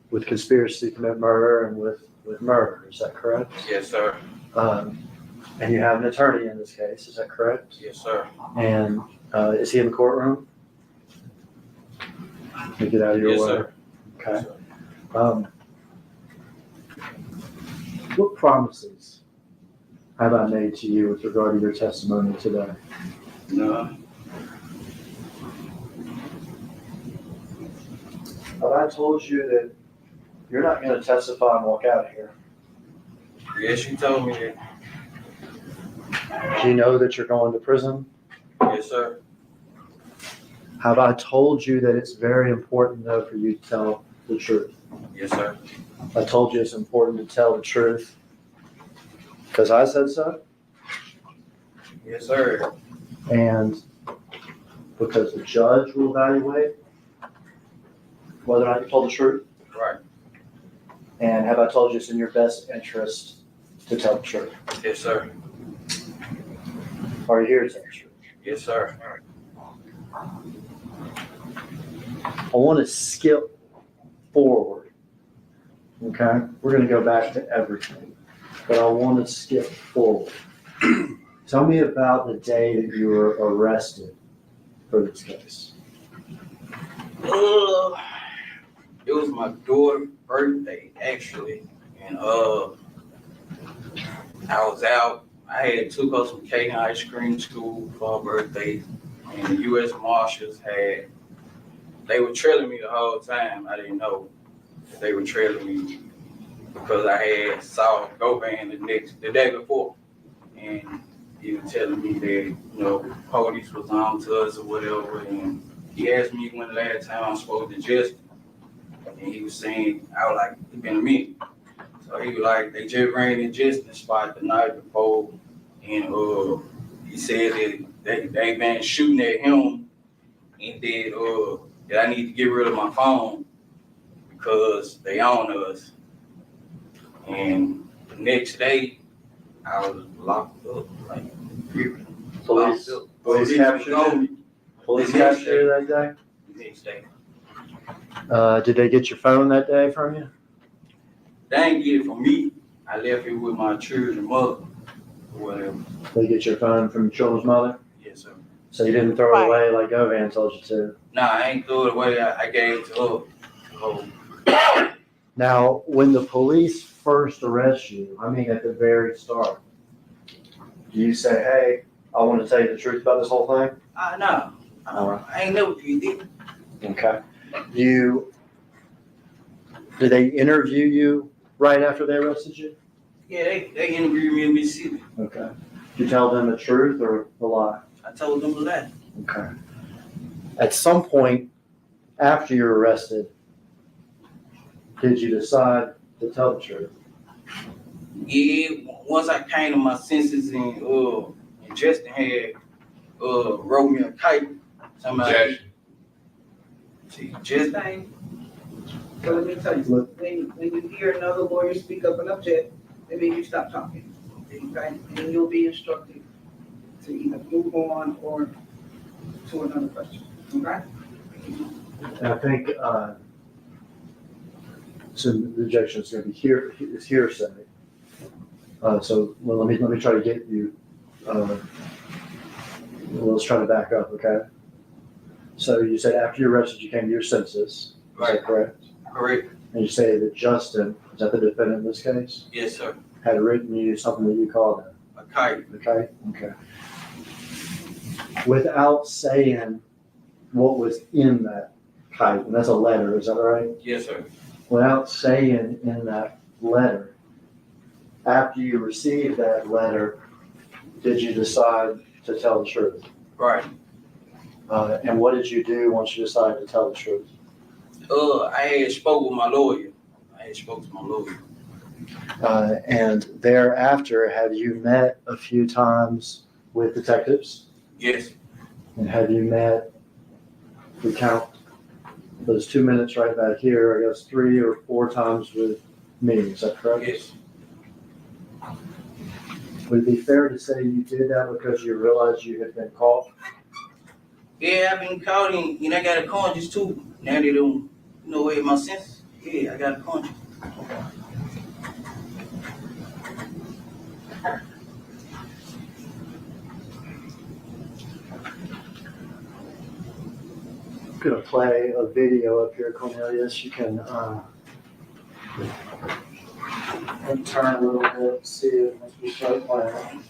with conspiracy to commit murder and with murder, is that correct? Yes, sir. And you have an attorney in this case, is that correct? Yes, sir. And is he in the courtroom? Let me get out of your Yes, way. sir. Okay. Yes, sir. What promises have I made to you with regard to your testimony today? No. Have I told you that you're not going to testify and walk out of here? Yes, you told me that. Do you know that you're going to prison? Yes, sir. Have I told you that it's very important, though, for you to tell the truth? Yes, sir. I told you it's important to tell the truth because I said so, Yes, sir. and because the judge will evaluate whether or not you told the truth. Right. And have I told you it's in your best interest to tell the truth? Yes, sir. Are you here to tell the truth? Yes, sir. I want to skip forward. Okay? We're going to go back to everything, but I want to skip forward. Tell me about the day that you were arrested for this case. It was my daughter's birthday, actually, and I was out. I had took her some cake and ice cream to school for her birthday, and the U.S. Marshals they were trailing me the whole time. I didn't know that they were trailing me, because I had saw Govan the day before, and he was telling me that, you know, police was on to us or whatever, and he asked me when the last time I spoke to Justin, and he was saying, I was like, it's been a minute. So he was like, they just ran in Justin's spot the night before, and he said that they been shooting at him, and that I need to get rid of my phone because they own us. And the next day, I was locked up, like, Police, locked up. police captured you? Police captured you that day? Next day. Did they get your phone that day from you? They ain't get it from me. I left it with my children's mother, or whatever. They get your phone from your children's mother? Yes, sir. So you didn't throw it away like Govan told you to? Nah, I ain't threw it away. I gave it to her. Oh, Now, when the police first arrest you, I mean at the very start, do you say, hey, I want to tell you the truth about this whole thing? nah. I ain't never did it. Okay. Did they interview you right after they arrested you? Yeah, they interviewed me in Mississippi. Okay. Did you tell them the truth or the lie? I told them that. Okay. At some point after you're arrested, did you decide to tell the truth? Yeah, once I came to my senses and Justin had wrote me a kite. Somebody. See, Justin. So let me tell you, when you hear another lawyer speak up and object, that means you stop talking. Okay? And you'll be instructed to either move on or to another question. Okay? And I think, so the objection is going to be hearsay. So let me try to get you, let's try to back up, okay? So you said after you arrested, you came to your senses, is that correct? Correct. And you say that Justin, is that the defendant in this case, Yes, sir. had written you something that you called him, A kite. okay? Okay. Without saying what was in that kite, and that's a letter, is that right? Yes, sir. Without saying in that letter, after you received that letter, did you decide to tell the truth? Right. And what did you do once you decided to tell the truth? I had spoke with my lawyer. And thereafter, have you met a few times with detectives? Yes. And have you met, we count those 2 minutes right back here, I guess 3 or 4 times with me, is that correct? Yes. Would it be fair to say you did that because you realized you had been caught? Yeah, I've been caught and I got a conscience too. Now they don't know where my senses. Yeah, I got a conscience. I'm gonna play a video up here, Cornelius. You can turn a little bit, see it once we start playing.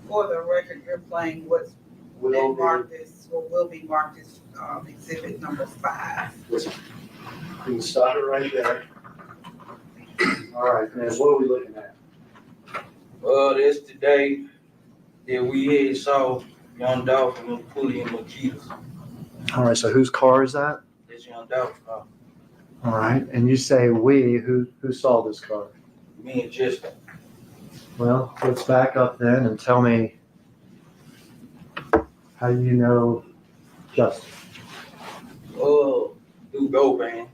For the record, you're playing what's been marked as, or will be marked as, exhibit number 5. You can stop it right there. All right, man, what are we looking at? That's the day that we had saw Young Dolphin and Pulley and Makitas. All right, so whose car is that? That's Young Dolphin. All right, and you say we, who saw this car? Me and Justin. Well, let's back up then and tell me how you know Justin. Through Govan.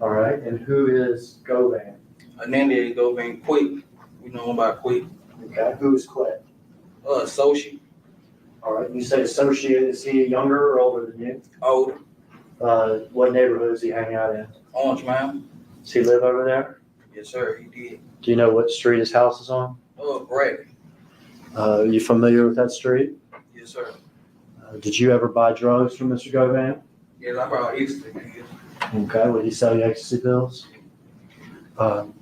All right, and who is Govan? Ananda Govan Quick. We know him by Quick. Okay, who is Quet? Associate. All right, you say associate, is he younger or older than you? Older. What neighborhood is he hanging out in? Orange Mountain. Does he live over there? Yes, sir, he did. Do you know what street his house is on? Bradley. Are you familiar with that street? Yes, sir. Did you ever buy drugs from Mr. Govan? Yes, I brought ecstasy. Okay, would he sell you ecstasy pills? You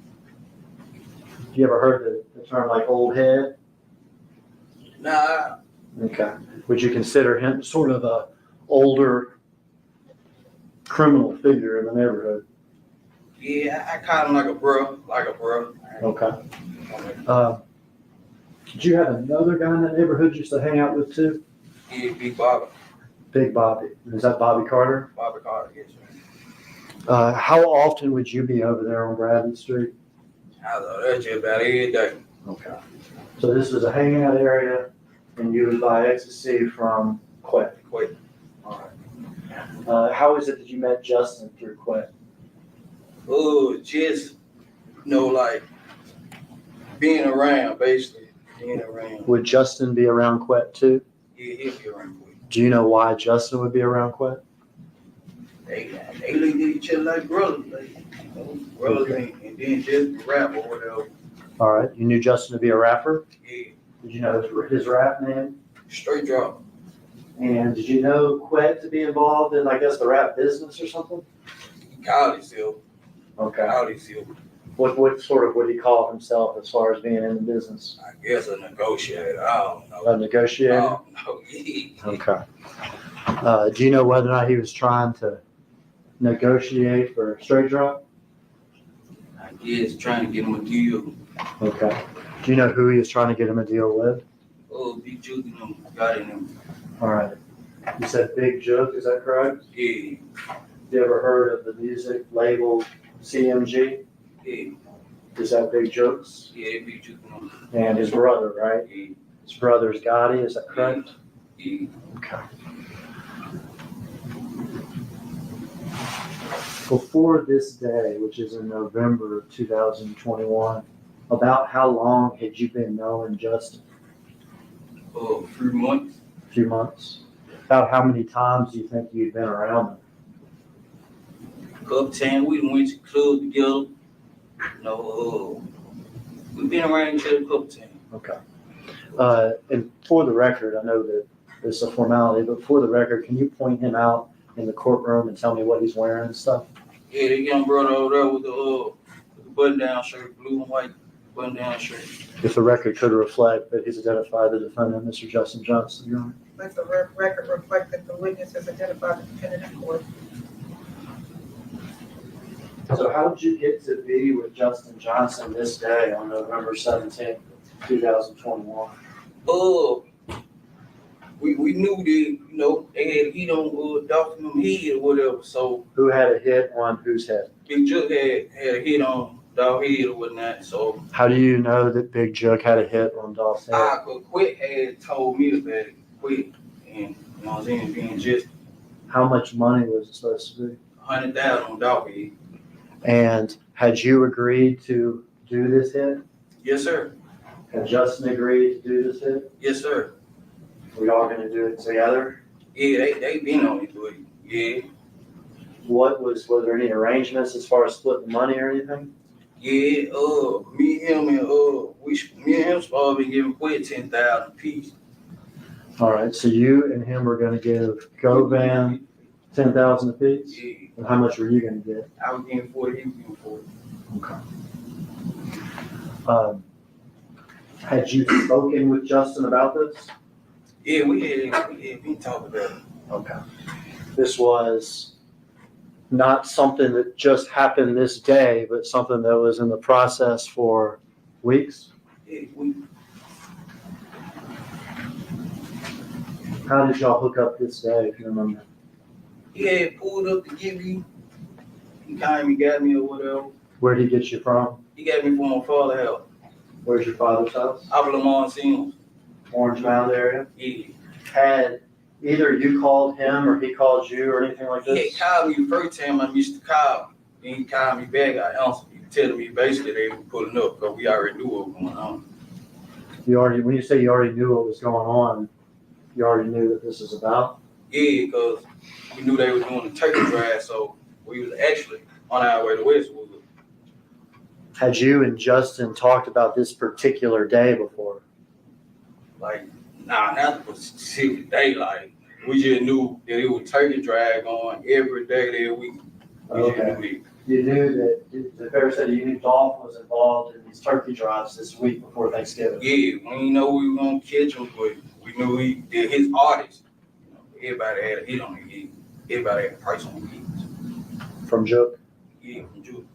ever heard the term like old head? Nah, Okay. Would you consider him sort of a older criminal figure in the neighborhood? yeah, I call him like a bro. Okay. Did you have another guy in that neighborhood you used to hang out with too? Yeah, Big Bobby. Big Bobby. Is that Bobby Carter? Bobby Carter, yes, sir. How often would you be over there on Bradley Street? I thought that's just about every day. Okay. So this was a hangout area and you would buy ecstasy from Quet. Quick. All right. How is it that you met Justin through Quet? Oh, just, like, being around, basically. Being around. Would Justin be around Quet too? Yeah, he'll be around quick. Do you know why Justin would be around Quet? They look at each other like brothers, brothers, and then just rap or whatever. All right. You knew Justin to be a rapper? Yeah, Did you know his rap name? straight drop. And did you know Quet to be involved in, I guess, the rap business or something? College still. Okay. College still. What sort of would he call himself as far as being in the business? I guess a negotiator. I don't know. A negotiator? I don't know. Yeah. Okay. Do you know whether or not he was trying to negotiate for straight drop? I guess trying to get him a deal. Okay. Do you know who he was trying to get him a deal with? Oh, Big Juke and them got in him. All right. You said Big Joke, is that correct? Yeah, You ever heard of the music label CMG? yeah, Is that Big Jokes? yeah, Big Juke and them. And his brother, right? Yeah, His brother's Gotti, is that correct? yeah. Okay. Before this day, which is in November of 2021, about how long had you been knowing Justin? Oh, 3 months. A few months? About how many times do you think you'd been around him? Couple times we done went to club together. We've been around each other a couple times. Okay. And for the record, I know that it's a formality, but for the record, can you point him out in the courtroom and tell me what he's wearing and stuff? Yeah, the young brother over there with the button-down shirt, blue and white button-down shirt. If the record could reflect that he's identified the defendant, Mr. Justin Johnson, Your Honor. Let the record reflect that the witness has identified the defendant in court. So how did you get to be with Justin Johnson this day on November 17th, 2021? We knew that, they had heat on Dolphin them head or whatever, so Who had a hit on whose head? Big Juke had a hit on Dog head or whatnot, so How do you know that Big Jook had a hit on Dolph's head? I could quit had told me about it, quit, and you know what I'm saying, being just How much money was it supposed to be? 100,000 on Dog head. And had you agreed to do this hit? Yes, sir. Had Justin agreed to do this hit? Yes, sir. We all gonna do it together? Yeah, they been on it, but yeah. Was there any arrangements as far as splitting the money or anything? Yeah, me and him supposed to be giving Quit 10,000 apiece. All right, so you and him were gonna give Govan 10,000 apiece? Yeah, And how much were you gonna get? I was getting 40, he was getting 40. Okay. Had you spoken with Justin about this? Yeah, we had been talking about it. Okay. This was not something that just happened this day, but something that was in the process for weeks? Yeah, How did y'all hook up this day, if you remember? he had pulled up to give me, he came and got me or whatever. Where did he get you from? He got me from my father's house, Where's your father's house? out of Monsignor. Orange Mound area? Yeah. Had either you called him or he called you or anything like He this? had called me the first time I missed the call. Then he called me back, I answered. He telling me basically they were pulling up because we already knew what was going on. When you say you already knew what was going on, you already knew that this is about? Yeah, because we knew they were doing the turkey drive, so we was actually on our way to Westwood. Had you and Justin talked about this particular day before? Like, nah, not the specific day. Like, We just knew that it was turkey drive on every day that week. We just Okay. knew it. You knew that, the fair said you knew Dolph was involved in these turkey drives this week before Thanksgiving. Yeah, we didn't know we were gonna catch him, but we knew he did his artist. You know, everybody had a hit on the hit. Everybody had a price on the hits. From Jook. Yeah, from Juke.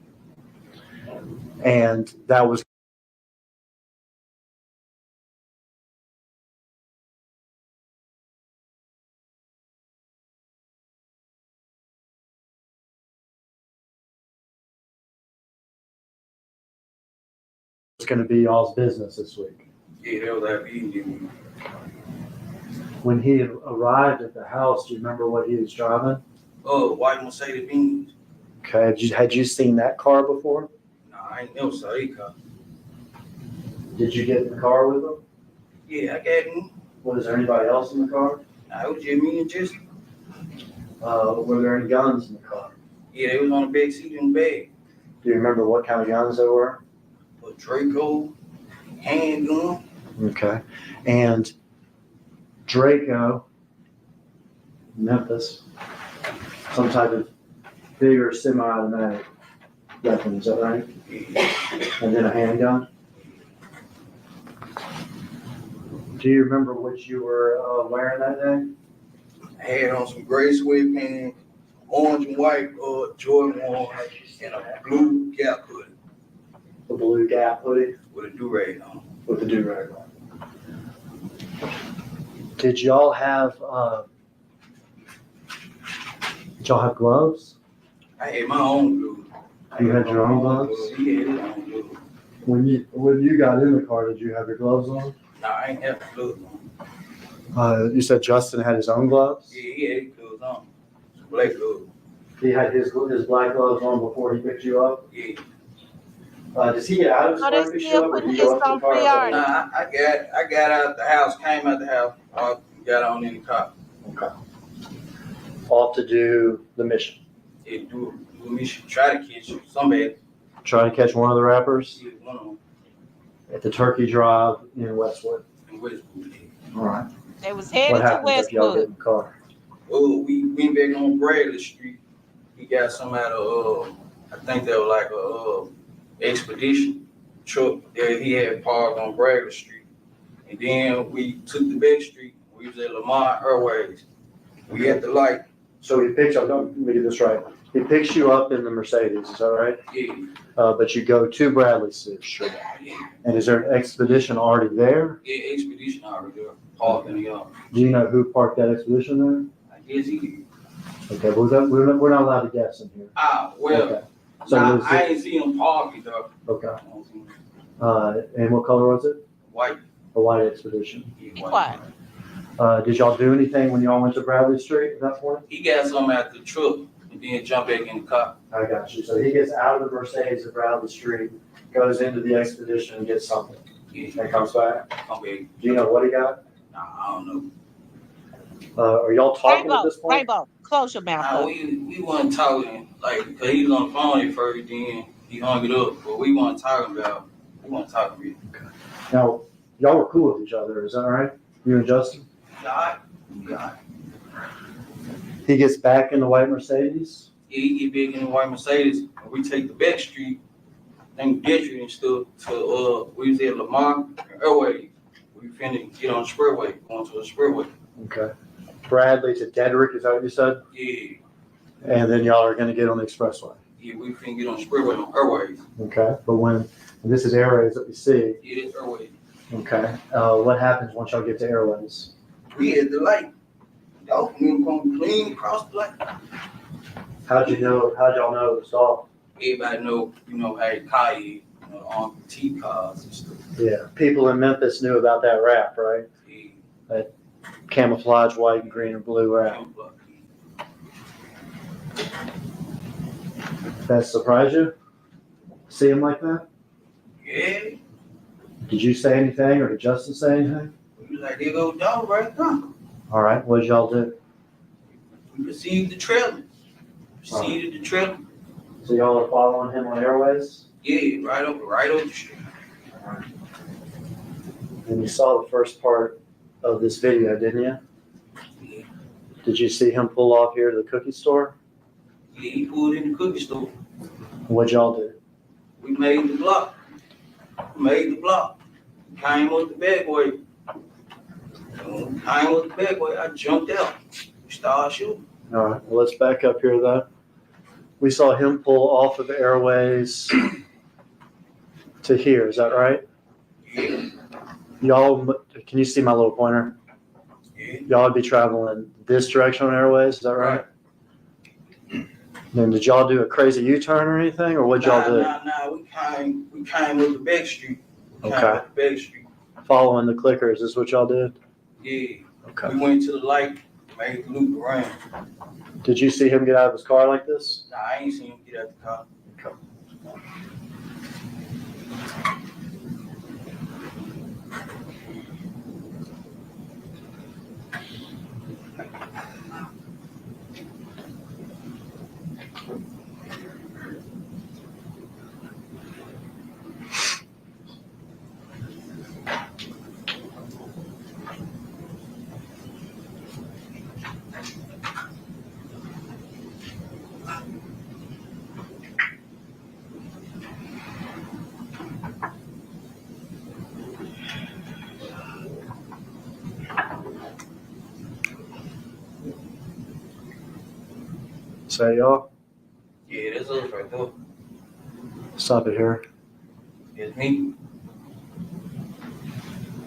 And that was it's gonna be y'all's business this week. Yeah, that was our eating. When he arrived at the house, do you remember what he was driving? White Mercedes Benz. Okay, had you seen that car before? Nah, I ain't never saw that car. Did you get in the car with him? Yeah, I got him. Was there anybody else in the car? Nah, it was just me and Jesse. Were there any guns in the car? Yeah, they was on the back seat in the bag. Do you remember what kind of guns they were? A Draco, handgun. Okay. And Draco, Memphis, some type of bigger semi-automatic weapon, is that right? Yeah. And then a handgun? Do you remember what you were wearing that day? I had on some gray sweatpants, orange and white Jordan 1, and a blue Gap hoodie The blue Gap hoodie with a do-rag on. with the do-rag on. Did y'all have gloves? I had my own glue. You had your own gloves? He had his own glue. When you got in the car, did you have your gloves on? Nah, I ain't have the gloves on. You said Justin had his own gloves? Yeah, he had his gloves on. Some black gloves. He had his black gloves on before he picked you up? Yeah. Does he get out of his Oh, car they and pick you still up, or do putting you go his up to on the car? priority. Nah, I got out the house, came out the house, got on in the car. Okay. Off to do the mission. It we should try to catch somebody. Try to catch one of the rappers See one of them at the Turkey Drive in Westwood. in Westwood. All right. They was What headed to happens if y'all get Westwood. in the car? Oh, we went back on Bradley Street. He got some out of I think they were like a expedition truck that he had parked on Bradley Street. And then we took the back street. We was at Lamar Airways. We had the light. So he picks up, let me get this right. He picks you up in the Mercedes, is that right? Yeah, But you go to Bradley Street. yeah, And is there an expedition already there? yeah, expedition already there. Parked in the yard. Do you know who parked that expedition I guess he did. there? Okay, well, we're not allowed to guess in here. Well, Okay. So nah, was I it, ain't seen him park it though. okay. And what color was it? White. A white expedition. Yeah, Quiet. Did y'all do anything when y'all went to Bradley Street at that point? He got some out the truck and then jumped back in the car. I got you. So he gets out of the Mercedes at Bradley Street, goes into the expedition and gets something, Yeah, and comes back. come back. Do you know what he got? Nah, I don't know. Are y'all talking at Rainbow, this point? Rainbow, close your mouth Nah, up. we wasn't talking, like, cause he was on the phone at first, then he hung it up, but we wasn't talking really. Now, y'all were cool with each other, is that right? You and Justin? God. He gets back in the white Mercedes. Yeah, he get big in the white Mercedes, and we take the back street, then get you and stuff to, we was at Lamar Airways. We finna get on the expressway, going to the expressway. Okay. Bradley to Dedrick, is that what you said? Yeah, And then y'all are gonna get on the expressway. yeah, we finna get on the expressway on Airways. Okay. But and this is Airways that we see. Yeah, that's Airways. Okay. What happens once y'all get to Airways? We had the light. Y'all can come clean across the light. How'd y'all know it was Dolph? Everybody know, how car is, on T cars and stuff. Yeah. People in Memphis knew about that rap, right? Yeah. Camouflage white and green and blue rap. That surprised you? See him like that? Yeah, Did you say anything or did Justin say anything? we was like, there go dog right there. All right. What did y'all do? We received the trailer. Received the trailer. So y'all are following him on Airways? Yeah, right over the street. And you saw the first part of this video, didn't you? Yeah. Did you see him pull off here to the cookie store? Yeah, he pulled in the cookie store. What'd y'all do? We made the block. Came with the bad boy. I jumped out. Started shooting. All right, well, let's back up here though. We saw him pull off of Airways to here, is that right? Yeah, Y'all, can you see my little pointer? yeah. Y'all would be traveling this direction on Airways, is that right? Then did y'all do a crazy U-turn or anything, or what'd y'all do? Nah. We came with the back street. Okay. Following the clickers is what y'all did? Yeah. Okay. We went to the light, made the loop around. Did you see him get out of his car like this? Nah, I ain't seen him get out the car. Okay. Say y'all, Yeah, that's us right there. stop it here. It's me.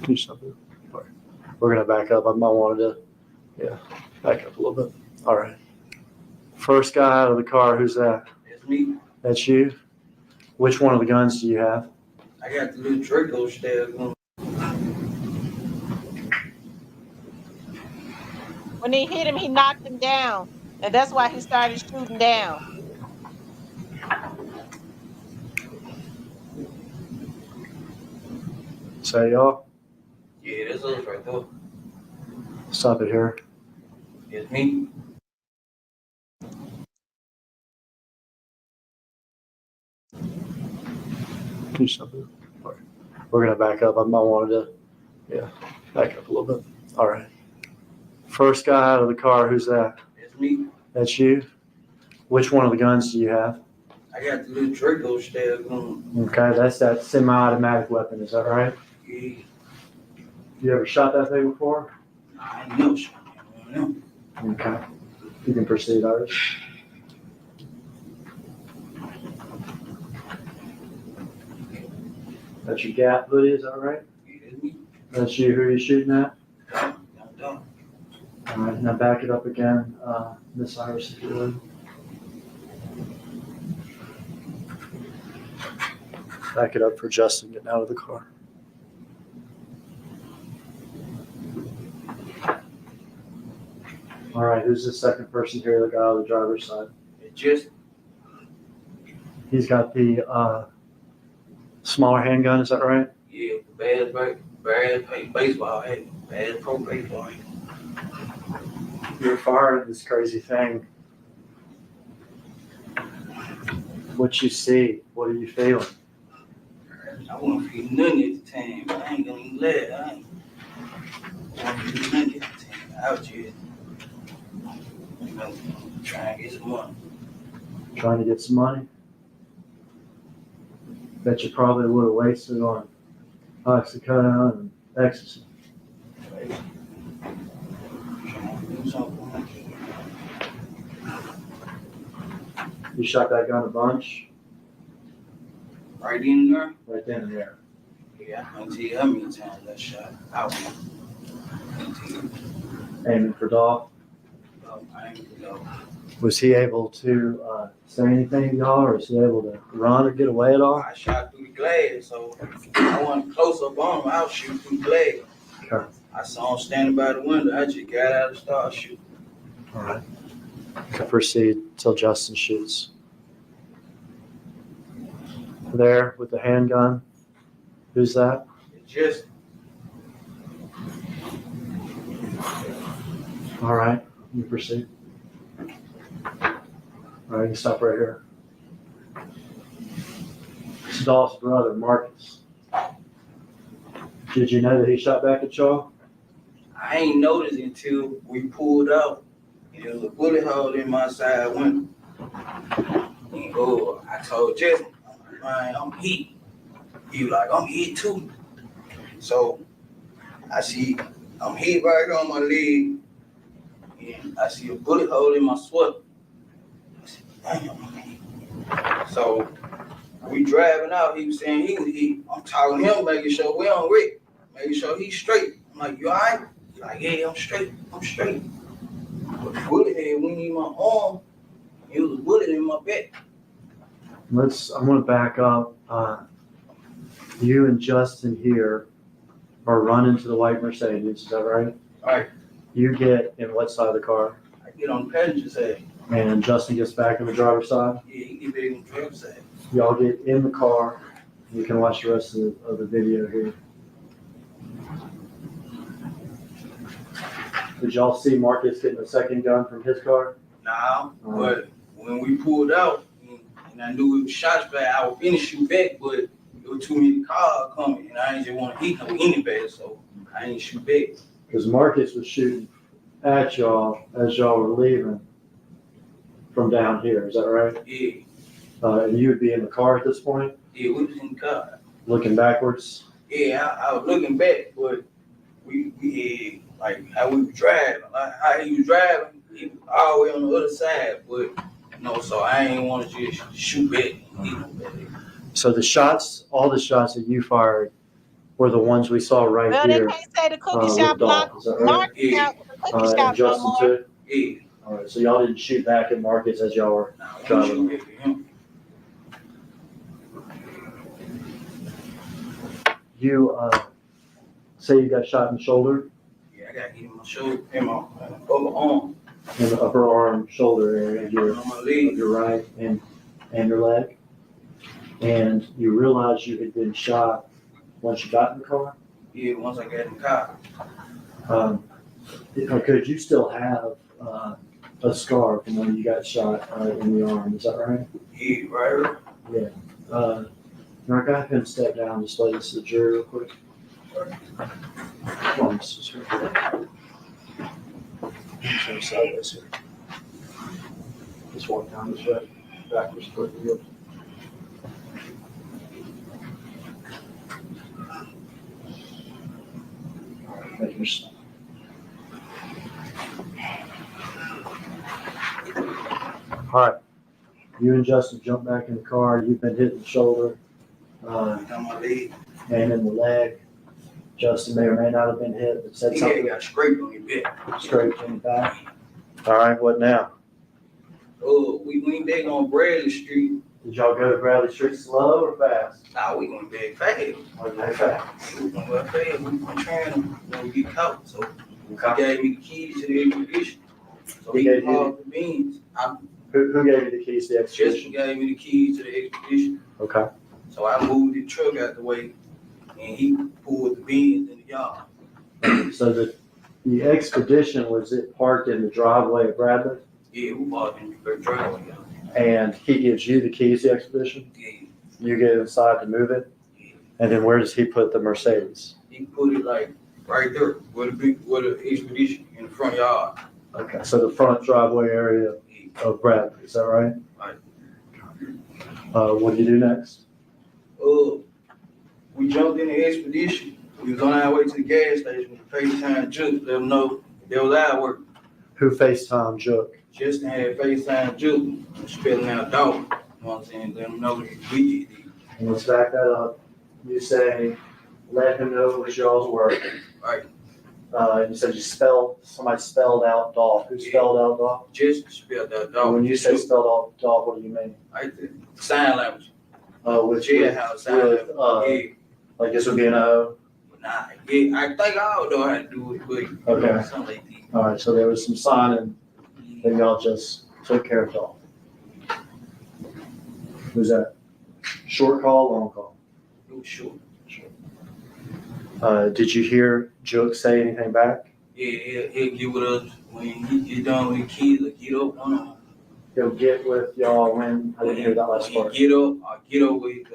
Can you stop it? All right. We're gonna back up. I wanted to, back up a little bit. All right. First guy out of the car, who's that? It's me. That's you? Which one of the guns do you have? I got the little Draco style going. When he hit him, he knocked him down. And that's why he started shooting down. Say y'all, Yeah, that's us right there. stop it here. It's me. Can you stop it? All right. We're gonna back up. I wanted to, back up a little bit. All right. First guy out of the car, who's that? It's me. That's you? Which one of the guns do you have? I got the little Draco style going. Okay, that's that semi-automatic weapon, is that right? Yeah. You ever shot that thing before? I ain't never shot one of them. Okay. You can proceed, Iris. That's your gap hoodie, is that right? Yeah, it's me. That's you, who are you shooting at? Don't. All right, now back it up again, Miss Iris, if you would. Back it up for Justin getting out of the car. All right, who's the second person here that got out of the driver's side? It just, He's got the smaller handgun, is that right? yeah, bad baseball hat, bad pro baseball hat. You're firing this crazy thing. What you see? What are you feeling? I won't feel nothing at the time, but I ain't gonna even let it. I won't feel nothing at the time. I was just, trying to get some money. Trying to get some money? Bet you probably would have wasted on oxycodone and ecstasy. Trying to do something. You shot that gun a bunch? Right in there? Right then and there. Yeah, I can't tell you how many times I shot. I won't. I can't tell you. Aiming for Dolph. I ain't know. Was he able to say anything to y'all, or was he able to run or get away at all? I shot through the glass, so I wasn't close up on him. I was shooting through the glass. Okay. I saw him standing by the window. I just got out and started shooting. All right. Okay, proceed till Justin shoots. There with the handgun. Who's that? It just, All right, you proceed. All right, you can stop right here. It's Dolph's brother, Marcus. Did you know that he shot back at y'all? I ain't noticed until we pulled out There was a bullet hole in my side window. And I told Jesse, man, I'm hit. He was like, I'm hit too. So I see I'm hit right here on my leg, and I see a bullet hole in my sweater. I said, damn, I'm hit. So we driving out, he was saying he was hit. I'm talking to him, making sure we on Rick, making sure he's straight. I'm like, you all right? He's like, yeah, I'm straight. But the bullet had went in my arm. It was a bullet in my back. I'm gonna back up. You and Justin here are running to the white Mercedes, is that right? Right. You get in what side of the car? I get on the passenger side. And Justin gets back in the driver's side? Yeah, he get back on the driver's side. Y'all get in the car. You can watch the rest of the video here. Did y'all see Marcus getting a second gun from his car? Nah, but when we pulled out, and I knew it was shots back, I was finna shoot back, but there were too many cars coming, and I didn't just want to hit no anybody, so I didn't shoot back. Because Marcus was shooting at y'all as y'all were leaving from down here, is that right? Yeah, And you would be in the car at this point, yeah, we was in the car. looking backwards? Yeah, I was looking back, but we had, like, how we were driving, like, how he was driving, he was all the way on the other side, but, so I ain't want to just shoot back and hit nobody. So the shots, all the shots that you fired were the ones we saw right Well, they here. can't say the cookie with shop Dolph, block. is that right? Mark Yeah. out the cookie And shop no Justin more. too? Yeah, All right, so y'all didn't shoot back at Marcus as y'all were nah, I want driving. to shoot back at him. You say you got shot in the shoulder, Yeah, I got hit in my shoulder, in my upper arm, in the upper arm, shoulder area of your, on my of leg. your right and your leg. And you realized you had been shot once you got in the car. Yeah, once I got in the car. Could you still have a scar from when you got shot in the arm? Is that right? Yeah, right here. Mark, I have him step down and display this to the jury real quick. Come on, Mr. Smith. Turn sideways here. Just walk down this way, backwards toward the wheel. Make your stop. All right. You and Justin jump back in the car. You've been hit in the shoulder On my leg. and in the leg. Justin may or may not have been hit, but said Yeah, something got scraped on your back. straight in the back. All right, what now? We went back on Bradley Street. Did y'all go to Bradley Street slow or fast? Nah, we went back fast. Okay, fast. We went back fast. We were trying to get caught. So he Okay. gave me the keys to the expedition. So He he gave you- hauled the beans. Who gave you the keys to the Justin expedition? gave me the keys to the expedition. Okay. So I moved the truck out the way, and he pulled the beans in the yard. So the expedition, was it parked in the driveway of Bradley? Yeah, we walked in the driveway. And he gives you the keys to the expedition? Yeah, You get inside to move it? yeah. And then where does he put the Mercedes? He put it like right there, where the expedition in the front yard. Okay, so the front driveway area Yeah. of Bradley, is that right? Right. What do you do next? We jumped in the expedition. We was on our way to the gas station with the FaceTime Juke, let them know that was our work. Who FaceTime Jook? Justin had FaceTime Juke, spelling out dog. You know what I'm saying? Let them know that we did it. And let's back that up. You say, let him know it was y'all's work. Right. You said somebody spelled out Dolph. Who spelled out Dolph? Justin spelled out And dog. when you say spelled out Dolph, what do you mean? Right there. Sign language. With, Jailhouse sign with, language. Yeah. like this would be an O? But nah, yeah, I think I don't know how to do it, but Okay. something like that. All right, so there was some signing that y'all just took care of Dolph. Who's that? Short call, long call? It was short. Did you hear Jook say anything back? Yeah, he'll get with us when he get done with the kids, or get up on them. He'll get with y'all when, I didn't hear that last part. Get up, or get up with,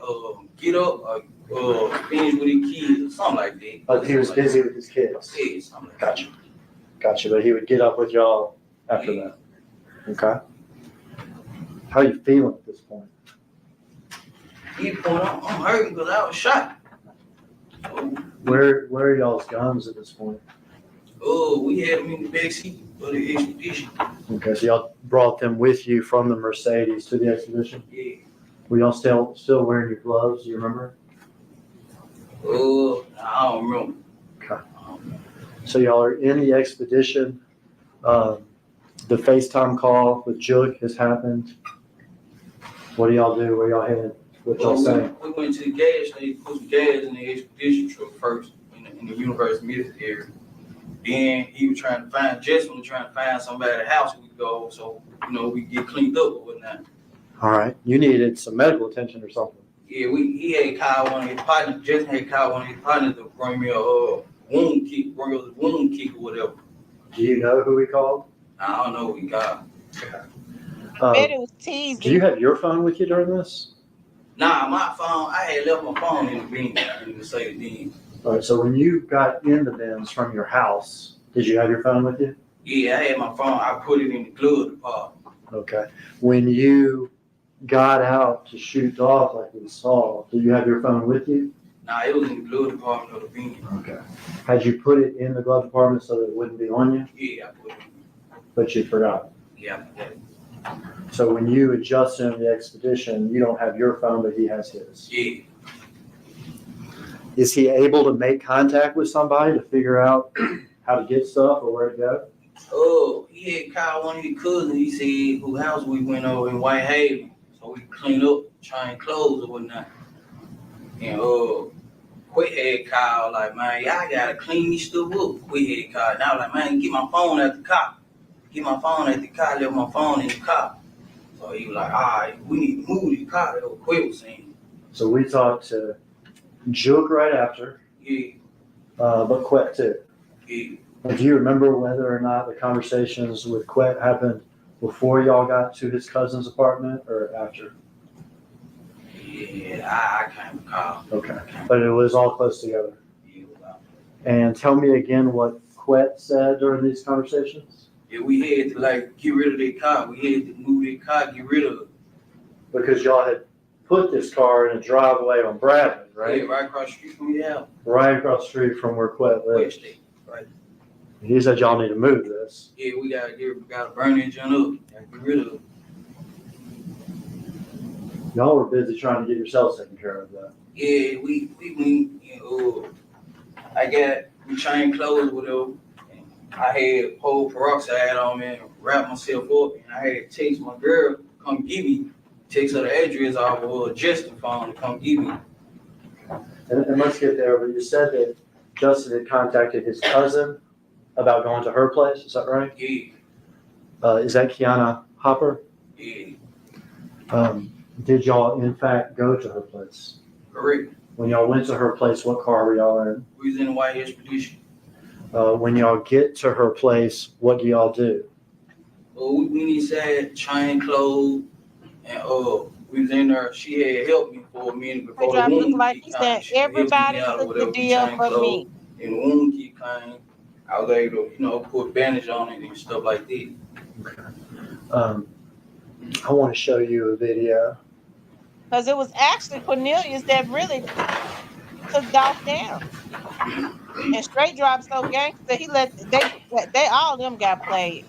finish with the kids, or something like that. But he was busy with his kids. Yeah, something like that. Gotcha, but he would get up with y'all after that. Okay. How you feeling at this point? He point, I'm hurting because I was shot. Where are y'all's guns at this point? Oh, we had them in the backseat for the expedition. Okay, so y'all brought them with you from the Mercedes to the expedition? Yeah. Were y'all still wearing your gloves? Do you remember? Oh, I don't remember. Okay. So y'all are in the expedition. The FaceTime call with Jook has happened. What do y'all do? Where y'all headed? What y'all saying? We went to the gas station, put some gas in the expedition truck first in the University Military area. Then he was trying to find, Justin was trying to find somebody at the house we could go, so, we get cleaned up or whatnot. All right. You needed some medical attention or something. Yeah, he had called one of his partners, Justin had called one of his partners to bring me a wound kit, or whatever. Do you know who he called? I don't know what he got. I bet it was teasing. Do you have your phone with you during this? Nah, my phone, I had left my phone in the bin, in the Mercedes Benz. All right. So when you got in the bins from your house, did you have your phone with you? Yeah, I had my phone, I put it in the glove department. Okay. When you got out to shoot off like we saw, do you have your phone with you? Nah, it was in the glove department of the bin. Okay. Had you put it in the glove department so that it wouldn't be on you, Yeah, I put it in. but you forgot? Yeah, I put it. So when you and Justin in the expedition, you don't have your phone, but he has his. Yeah. Is he able to make contact with somebody to figure out how to get stuff or where to go? Oh, he had called one of his cousins. He said whose house we went over in Whitehaven. So we cleaned up, trying clothes or whatnot. And Quit had called like, man, y'all gotta clean this stuff up. Quit had called. And I was like, man, get my phone at the car. Get my phone at the car, left my phone in the car. So he was like, all right, we need to move the car. That's what Quit was saying. So we talked to Jook right after, Yeah, but Quet too. yeah. And do you remember whether or not the conversations with Quet happened before y'all got to his cousin's apartment or after? Yeah, I can't recall. Okay. But it was all close together. Yeah, And tell me again what Quet said during these conversations? yeah, we had to get rid of that car. We had to move that car, get rid of it. Because y'all had put this car in a driveway on Bradley, right? Yeah, right across the street from your house. Right across the street from where Quet lives. West State. Right. He said y'all need to move this. Yeah, we gotta burn that junk up. Gotta get rid of it. Y'all were busy trying to get yourselves taken care of that. Yeah, we went, we changed clothes with them. I had whole peroxide on me and wrapped myself up, and I had to text my girl to come get me, text her the address off of her Justin phone to come get me. And let's get there, but you said that Justin had contacted his cousin about going to her place, is that right? Yeah, Is that Kiana Hopper? yeah, Did y'all in fact go to her place? correct. When y'all went to her place, what car were y'all in? We was in the White Expedition. When y'all get to her place, what do y'all do? We went inside, changed clothes, and we was in there. She had helped me for a minute before the Pedro, look wound like kit he came. said, She helped me everybody out or took the whatever. We deal changed for clothes, me. and the wound kit came. I was able to, put bandage on it and stuff like that. I want to show you a video. Because it was actually Cornelius that really took Dolph down. And Straight Drop so gangster, they all of them got played.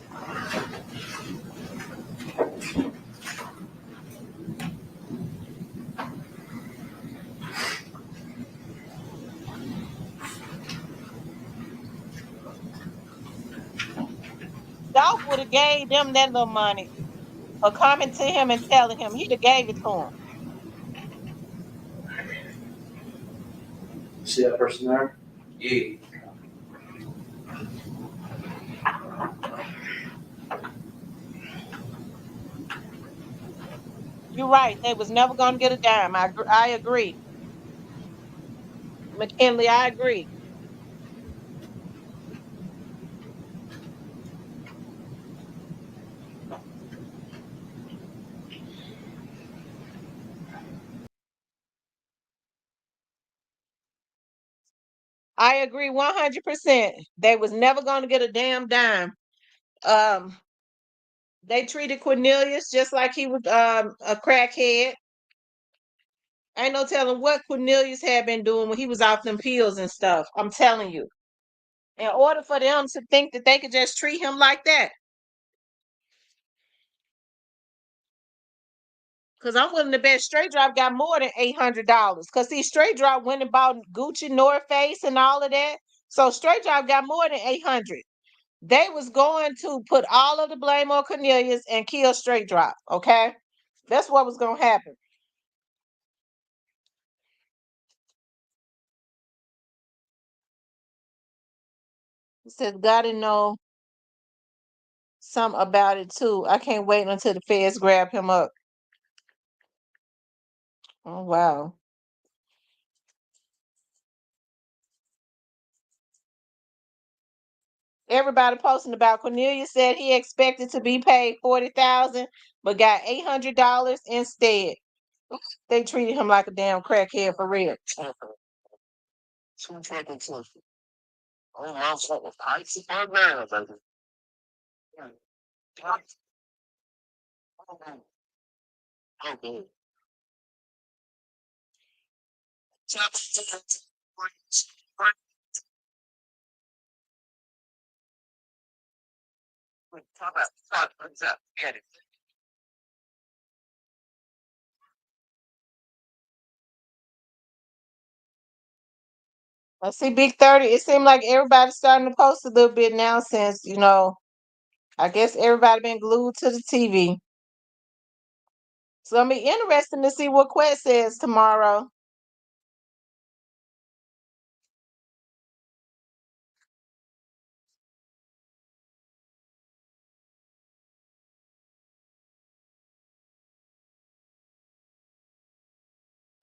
Dolph would have gave them that little money for coming to him and telling him. He'd have gave it to him. See that person there? Yeah. You're right. They was never going to get a dime. I agree. McKinley, I agree. I agree 100%. They was never going to get a damn dime. They treated Cornelius just like he was a crackhead. Ain't no telling what Cornelius had been doing when he was off them pills and stuff. I'm telling you. In order for them to think that they could just treat him like that. Because I'm willing to bet Straight Drop got more than $800. Because see, Straight Drop went and bought Gucci, North Face, and all of that. So Straight Drop got more than 800. They was going to put all of the blame on Cornelius and kill Straight Drop. Okay, that's what was gonna happen. He said, "Gotta know something about it too. I can't wait until the feds grab him up." Oh wow. Everybody posting about Cornelius said he expected to be paid $40,000, but got $800 instead. They treated him like a damn crackhead for real. I see Big 30. It seemed like everybody's starting to post a little bit now since, I guess everybody been glued to the TV. It's gonna be interesting to see what Quest says tomorrow.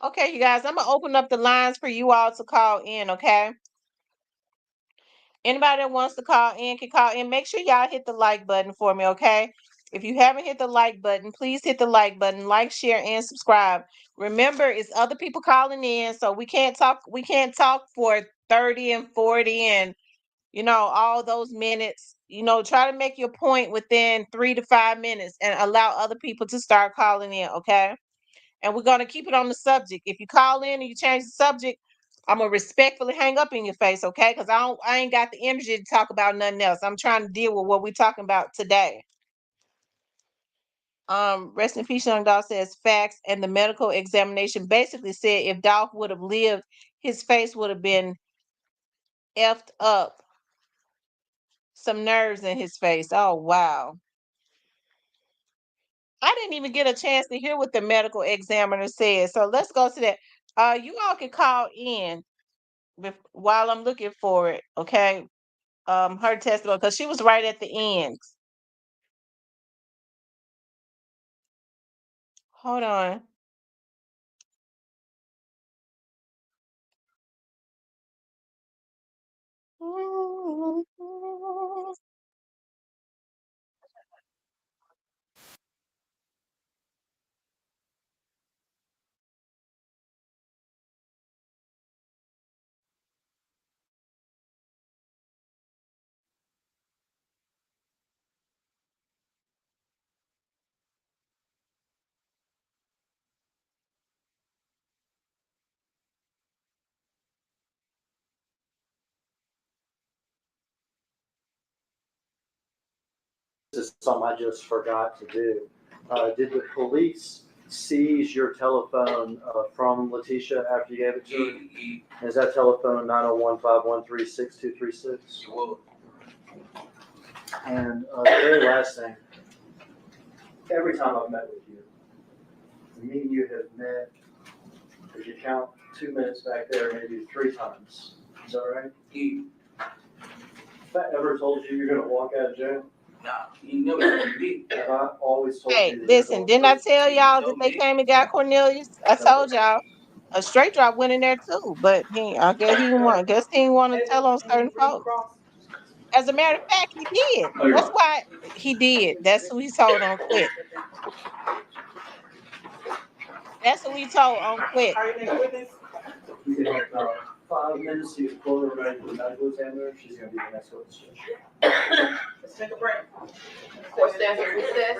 Okay, you guys, I'm gonna open up the lines for you all to call in, okay? Anybody that wants to call in can call in. Make sure y'all hit the like button for me, okay? If you haven't hit the like button, please hit the like button, like, share, and subscribe. Remember, it's other people calling in, so we can't talk for 30 and 40 and all those minutes. Try to make your point within 3 to 5 minutes and allow other people to start calling in, okay? And we're gonna keep it on the subject. If you call in and you change the subject, I'm gonna respectfully hang up in your face, okay? Because I ain't got the energy to talk about nothing else. I'm trying to deal with what we're talking about today. Rest in peace, Young Dolph says facts, and the medical examination basically said if Dolph would have lived, his face would have been effed up. Some nerves in his face. Oh wow. I didn't even get a chance to hear what the medical examiner said. So let's go to that. You all can call in while I'm looking for it, okay? Her testimony, because she was right at the end. Hold on. This is something I just forgot to do. Did the police seize your telephone from Letitia after you gave it to her? Is that telephone 901-513-6236? And the very last thing, every time I've met with you, me and you have met, if you count 2 minutes back there, maybe 3 times. Is that right? Have I ever told you you're going to walk out of jail? Nah, you never told me. Have I always told Hey, you that listen, you're didn't going I tell y'all that they came and got Cornelius? I told y'all. A Straight Drop went in there too, but I guess he didn't want to tell on certain folks. As a matter of fact, he did. That's why he did. That's who he told on Quick. That's who he told on Quick. Are you being a witness? 5 minutes to pull her right to the medical examiner. She's gonna be the next witness. Let's take a break. Court stands in recess.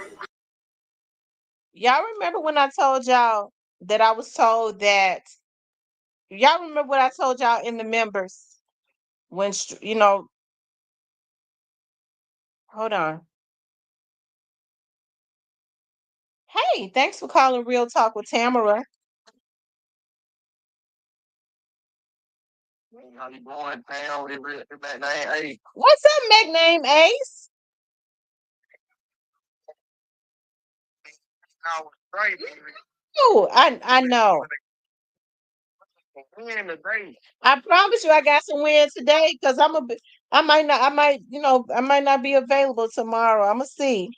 Y'all remember when I told y'all that I was told that? Y'all remember what I told y'all in the members when hold on. Hey, thanks for calling Real Talk with Tamara. How you doing, Pam? Hey, What's up, McName Ace? I was great, baby. Oh, I know. Win today. I promise you I got some wins today because I might not be available tomorrow. I'ma see.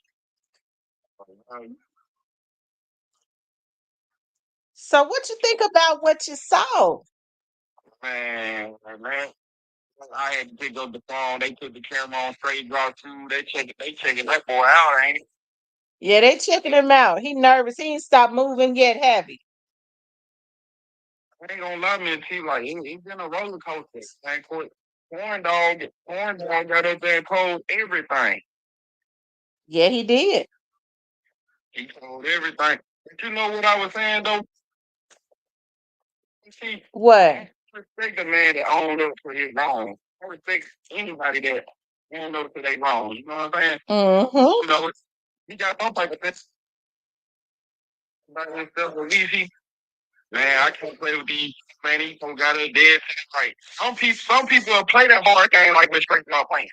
So what you think about what you saw? Man, I had to pick up the phone. They took the camera on straight draw too. They checking that boy out, ain't it? Yeah, they checking him out. He nervous. He ain't stopped moving yet, have he? I ain't gonna lie, man. He like he's been a roller coaster. Man, Corn dog got up there and told everything. Yeah, he did. He told everything. But you know what I was saying though? You see, What? I respect the man that owned up for his wrong. I respect anybody that owned up to their wrong. You know what I'm saying? Mm-hmm. You know, he got some type of this. Like himself with Easy. Man, I can't play with these. Man, he don't got a dead right. Some people will play that hard game like we're straight not playing.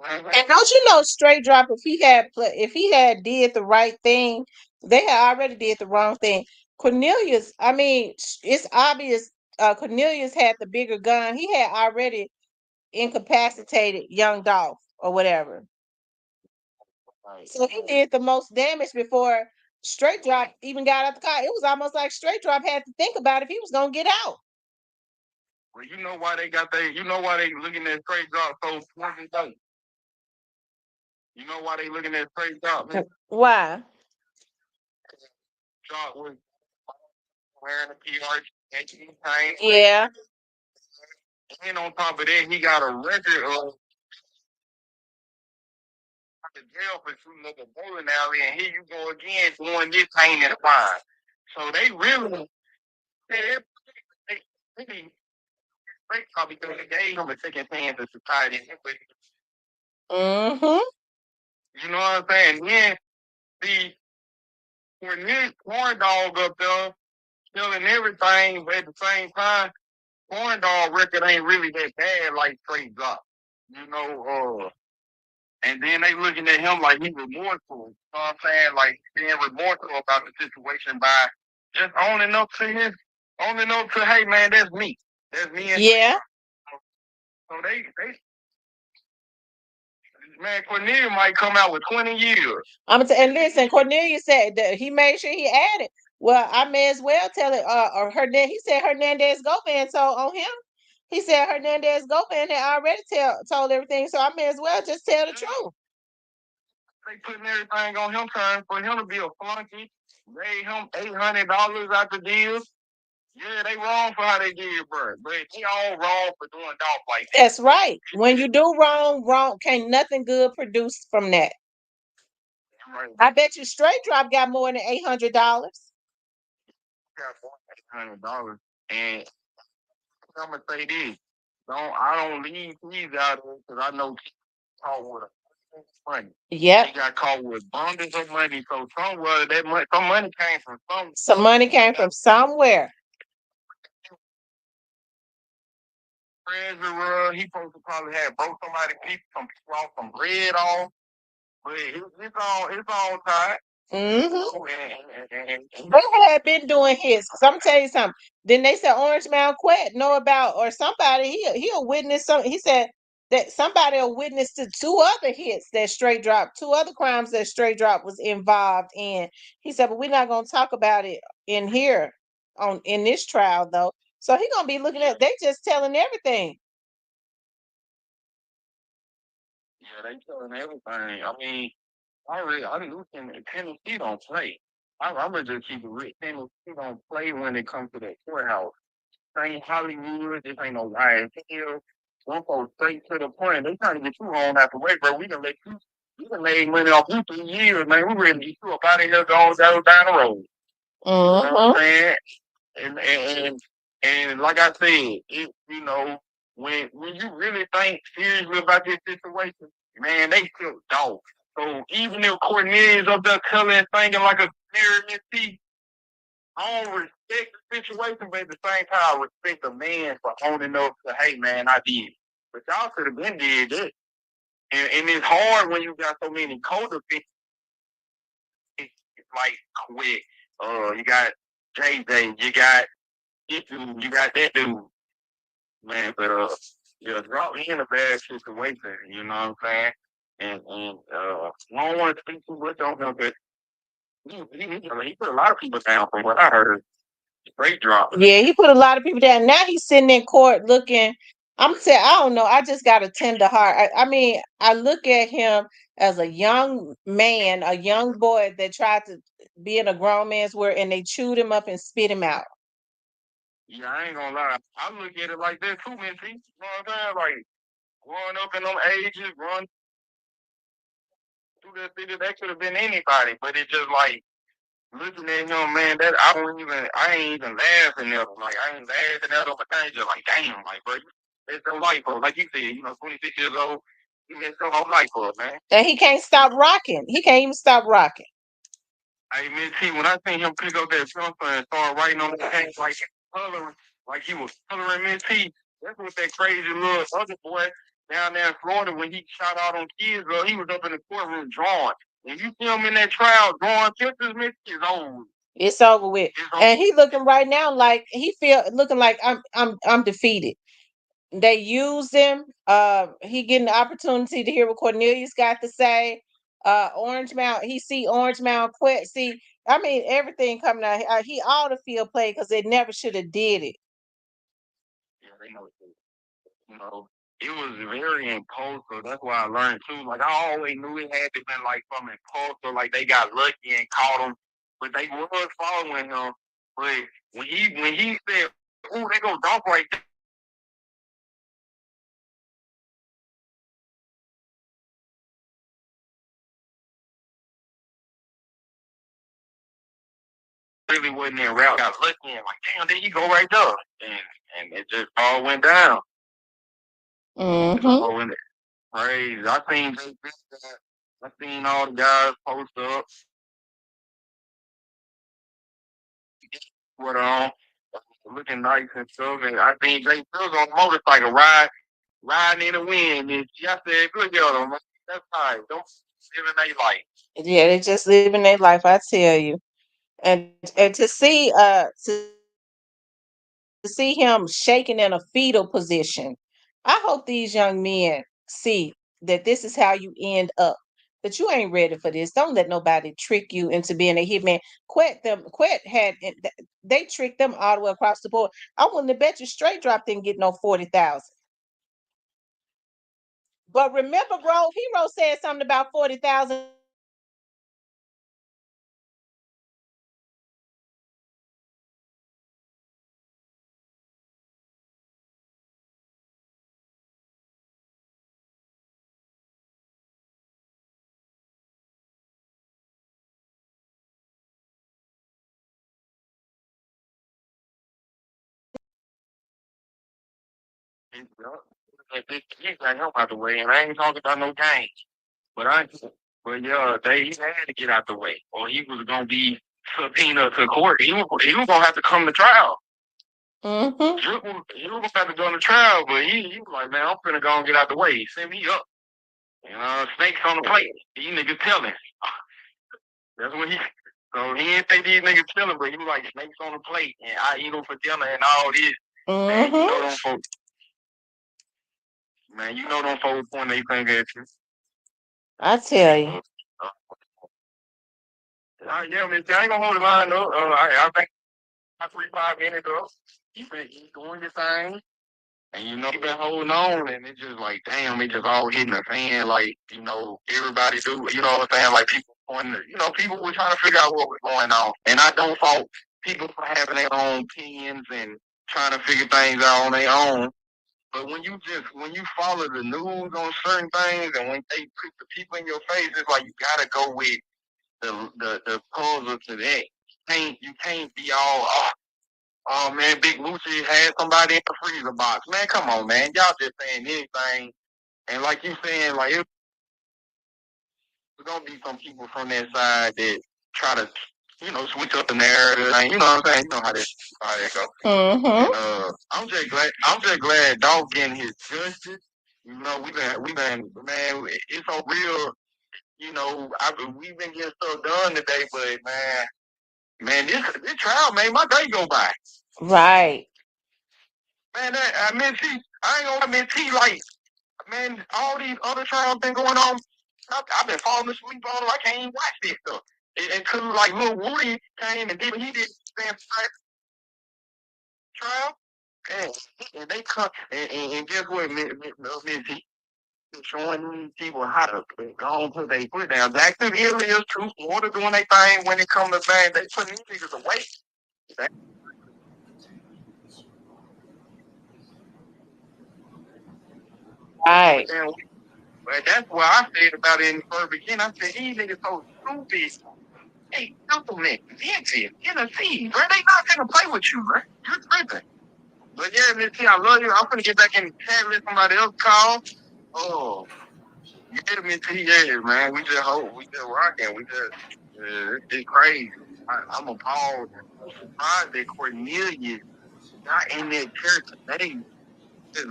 And don't you know, straight drop, if he had did the right thing, they had already did the wrong thing. Cornelius, I mean, it's obvious Cornelius had the bigger gun. He had already incapacitated young Dolph or whatever. So he did the most damage before straight drop even got out the car. It was almost like straight drop had to think about if he was gonna get out. Well, you know why they looking at straight drop so fucking dope. You know why they looking at straight drop, man? Why? Drop was wearing a PR chain. Yeah. And on top of that, he got a record of the jail for shooting up a bowling alley, and here you go again doing this pain in the fine. So they really, they probably because they gave him a second chance in society. Mm-hmm. You know what I'm saying? Then the when this corn dog up there killing everything, but at the same time, corn dog record ain't really that bad like straight drop. You know, and then they looking at him like he remorseful. You know what I'm saying? Like being remorseful about the situation by just owning up to, hey man, that's me. That's me. Yeah. So they man, Cornelius might come out with 20 years. And listen, Cornelius said that he made sure he added. Well, I may as well tell it. Or Hernandez. He said Hernandez Govan told on him. He said Hernandez Govan had already told everything, so I may as well just tell the truth. They putting everything on him, trying for him to be a flunky. Gave him $800 out the deal. Yeah, they wrong for how they did, bro. But they all wrong for doing dog like that. That's right. When you do wrong, can't nothing good produce from that. Right. I bet you straight drop got more than $800. Got $800, and I'm gonna say this: I don't leave these out there because I know caught with money. Yep. He got caught with bundles of money, so somewhere some money came from somewhere. Some money came from somewhere. Treasurer, he supposed to probably have broke some people off some bread off, but it's all tied. Mm-hmm. They had been doing his. Cause I'm tell you something. Then they said Orange Mound Quet know about, or somebody he'll witness some. He said that somebody will witness to 2 other hits that straight drop, 2 other crimes that straight drop was involved in. He said, but we're not gonna talk about it in here in this trial though. So he gonna be looking at. They just telling everything. Yeah, they telling everything. I mean, I knew Tennessee don't play. I'm gonna just keep it real. Tennessee don't play when it comes to that courthouse. ain't Hollywood. This ain't no Ryan Hill. One folks straight to the point. They trying to get you home out the way, bro. We done made money off you 3 years, man. We ready to get you up out of here, go down the road. You know what I'm saying? And like I said, when you really think seriously about this situation, man, they still dog. So even if Cornelius up there telling thinking like a canary, I don't respect the situation, but at the same time, I respect the man for owning up to, hey man, I did. But y'all could have been did that. And it's hard when you got so many codependents. It's like quick. You got JJ, you got this dude, you got that dude. Man, but yeah, drop me in a bad situation, you know what I'm saying? And I don't want to speak too much on him, but he put a lot of people down from what I heard. Straight drop. Yeah, he put a lot of people down. Now he's sitting in court looking. I'm saying, I don't know. I just got a tender heart. I mean, I look at him as a young man, a young boy that tried to be in a grown man's world, and they chewed him up and spit him out. Yeah, I ain't gonna lie. I look at it like that too, man. You know what I'm saying? Like, growing up in them ages, growing through that city, that could have been anybody. But it's just like, looking at him, man, that I ain't even laughing at him. Like, I ain't laughing at him, but I ain't just like, damn, like, bro, it's your life, bro. Like you said, 26 years old, you messed your whole life up, man. And he can't stop rocking. He can't even stop rocking. Hey, Miss T, when I seen him pick up that pencil and start writing on the page like coloring, like he was coloring Miss T, that's what that crazy little other boy down there in Florida when he shot out on kids, bro, he was up in the courtroom drawing. When you see him in that trial drawing pictures, Miss T, it's over. It's over with. And he looking right now like he looking like I'm defeated. They used him. He getting the opportunity to hear what Cornelius got to say. Orange Mound, he see Orange Mound quit. See, I mean everything coming out. He ought to feel played because they never should have did it. Yeah, they know it was very impulsive. That's why I learned too. Like I always knew it had to been like from impulsive, like they got lucky and caught him, but they was following him. But when he said, "Ooh, they go dunk right there," really wasn't in route. Got lucky and like, damn, there you go right there, and it just all went down. All went crazy. I seen all the guys post up. What on? Looking nice and stuff, and I think they still on a motorcycle riding in the wind. And I said, good girl, man. That's fine. Don't live in their life. Yeah, they just living their life, I tell you. And to see him shaking in a fetal position, I hope these young men see that this is how you end up. That you ain't ready for this. Don't let nobody trick you into being a hitman. They tricked them all the way across the board. I wouldn't have bet you Straight Drop didn't get no 40,000. But remember, bro, Hero said something about 40,000. He got help out the way, and I ain't talking about no games. But yeah, he had to get out the way, or he was gonna be subpoenaed to court. He was gonna have to come to trial. He was gonna have to go to trial, but he was like, man, I'm finna go and get out the way. Send me up. Snakes on the plate. These niggas telling. That's what so he didn't say these niggas telling, but he was like, snakes on the plate, and I eat them for dinner and all this. Man, you know them folks. Man, you know them folks when they think at you. I tell you. Yeah, man, I ain't gonna hold the line though. I think 3-5 minutes though. He's doing his thing. And he been holding on, and it's just like, damn, it just all hitting the fan. Like, everybody do, you know what I'm saying? Like, people people were trying to figure out what was going on. And I don't fault people for having their own opinions and trying to figure things out on their own. But when you follow the news on certain things, and when they put the people in your face, it's like you gotta go with the puzzle to that. You can't be all oh man, Big Lucci had somebody in the freezer box. Man, come on, man, y'all just saying anything. And like you saying, like it's gonna be some people from that side that try to, switch up the narrative. And you know what I'm saying? You know how that go. Mm-hmm. And, I'm just glad Dog getting his justice. You know, we've been, man, it's so real. You know, we've been getting stuff done today, but man, this trial made my day go by. Right. Man, I ain't gonna Miss T, like, man, all these other trials been going on. I've been falling asleep on them. I can't even watch this stuff. Until like Lil Woody came and he did the trial. And they come and guess what, Miss T? Showing these people how to go on put their foot down. Jacksonville is true. Florida doing their thing when it comes to bang. They putting these niggas away. Right. But that's what I said about it in the first beginning. I said, these niggas so stupid. Hey, Councilman, Tennessee, bro, they not gonna play with you, bro. You're tripping. But yeah, Miss T, I love you. I'm gonna get back in the chat, let somebody else call. Oh, yeah, Miss T, yeah, man. We just rocking. It's crazy. I'm appalled. I'm surprised that Cornelius not in that church today. Just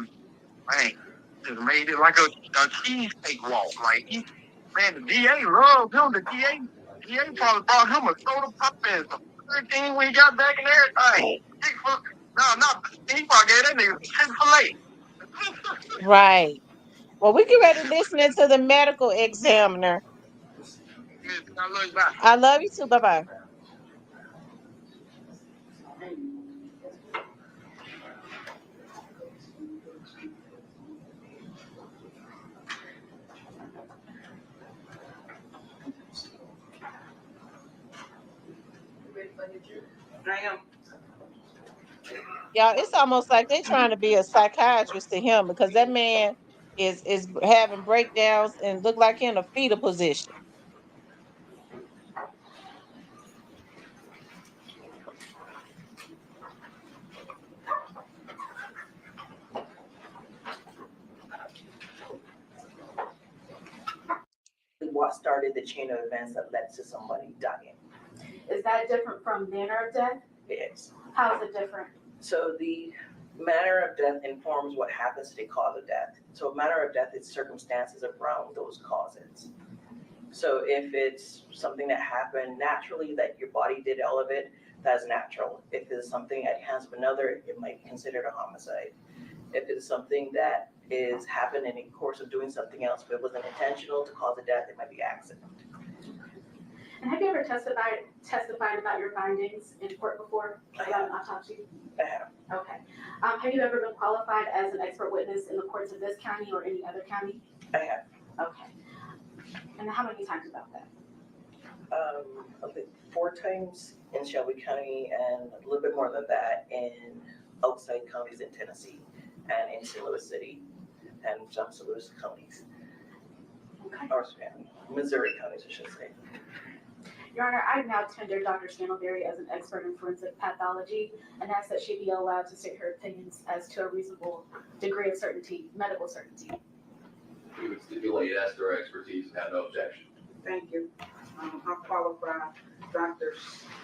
made it like a cheesecake walk. Like, the DA loved him. The DA probably brought him a soda pop and some 13 when he got back and everything. He probably gave that nigga Chick-fil-A. Right. Well, we get ready listening to the medical examiner. I love you. Bye. I love you too. Bye-bye. I am. Y'all, it's almost like they're trying to be a psychiatrist to him because that man is having breakdowns and look like in a fetal position. What started the chain of events that led to somebody dying. Is that different from manner of death? It is. How is it different? So the manner of death informs what happens to the cause of death. So manner of death is circumstances around those causes. So if it's something that happened naturally, that your body did all of it, that's natural. If it's something at the hands of another, it might be considered a homicide. If it's something that is happened in the course of doing something else, but it wasn't intentional to cause a death, it might be accident. And have you ever testified about your findings in court before about an autopsy? I have. Okay. Have you ever been qualified as an expert witness in the courts of this county or any other county? I have. Okay. And how many times about that? I think 4 times in Shelby County and a little bit more than that in outside counties in Tennessee and in St. Louis City and some St. Louis counties. Okay. Or Missouri counties, I should say. Your Honor, I now tender Dr. Scantlebury as an expert in forensic pathology and ask that she be allowed to state her opinions as to a reasonable degree of certainty, medical certainty. We would stipulate as to her expertise and have no objection. Thank you. I qualify Dr.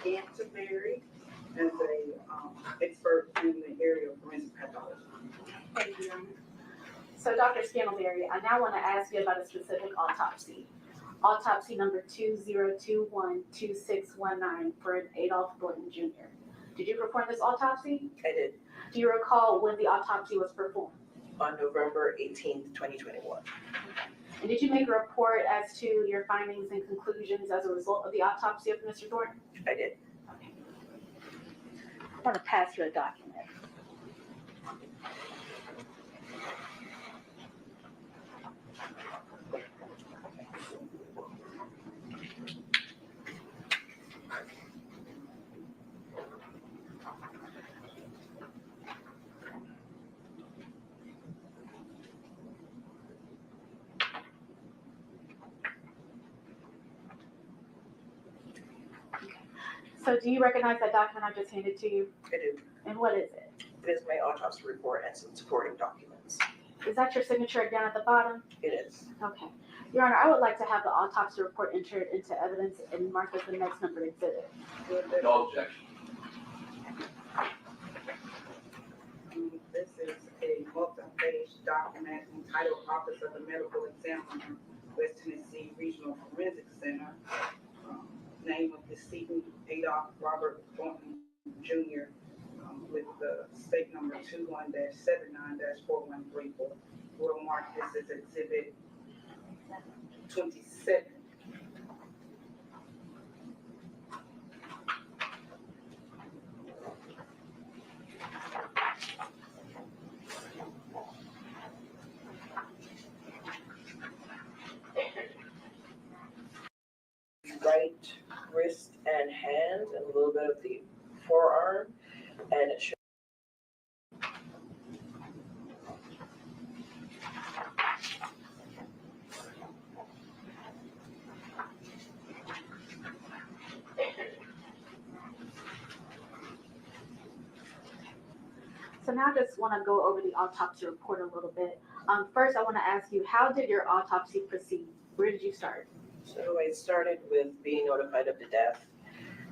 Scantlebury as a expert in the area of forensic pathology. Thank you, Your Honor. So, Dr. Scantlebury, I now want to ask you about a specific autopsy. Autopsy number 2021-2619 for an Adolph Thornton Jr. Did you perform this autopsy? I did. Do you recall when the autopsy was performed? On November 18th, 2021. And did you make a report as to your findings and conclusions as a result of the autopsy of Mr. Thornton? I did. Okay. I want to pass you a document. So do you recognize that document I just handed to you? I do. And what is it? It is my autopsy report and some supporting documents. Is that your signature down at the bottom? It is. Okay. Your Honor, I would like to have the autopsy report entered into evidence and marked as the next numbered exhibit. No objection. This is a multi-page document entitled Office of the Medical Examiner, West Tennessee Regional Forensic Center. Name of decedent Adolph Robert Thornton Jr. With the state number 21-79-4134. We'll mark this as exhibit 27. Right wrist and hand and a little bit of the forearm, and it should. So now I just want to go over the autopsy report a little bit. First, I want to ask you, how did your autopsy proceed? Where did you start? So I started with being notified of the death,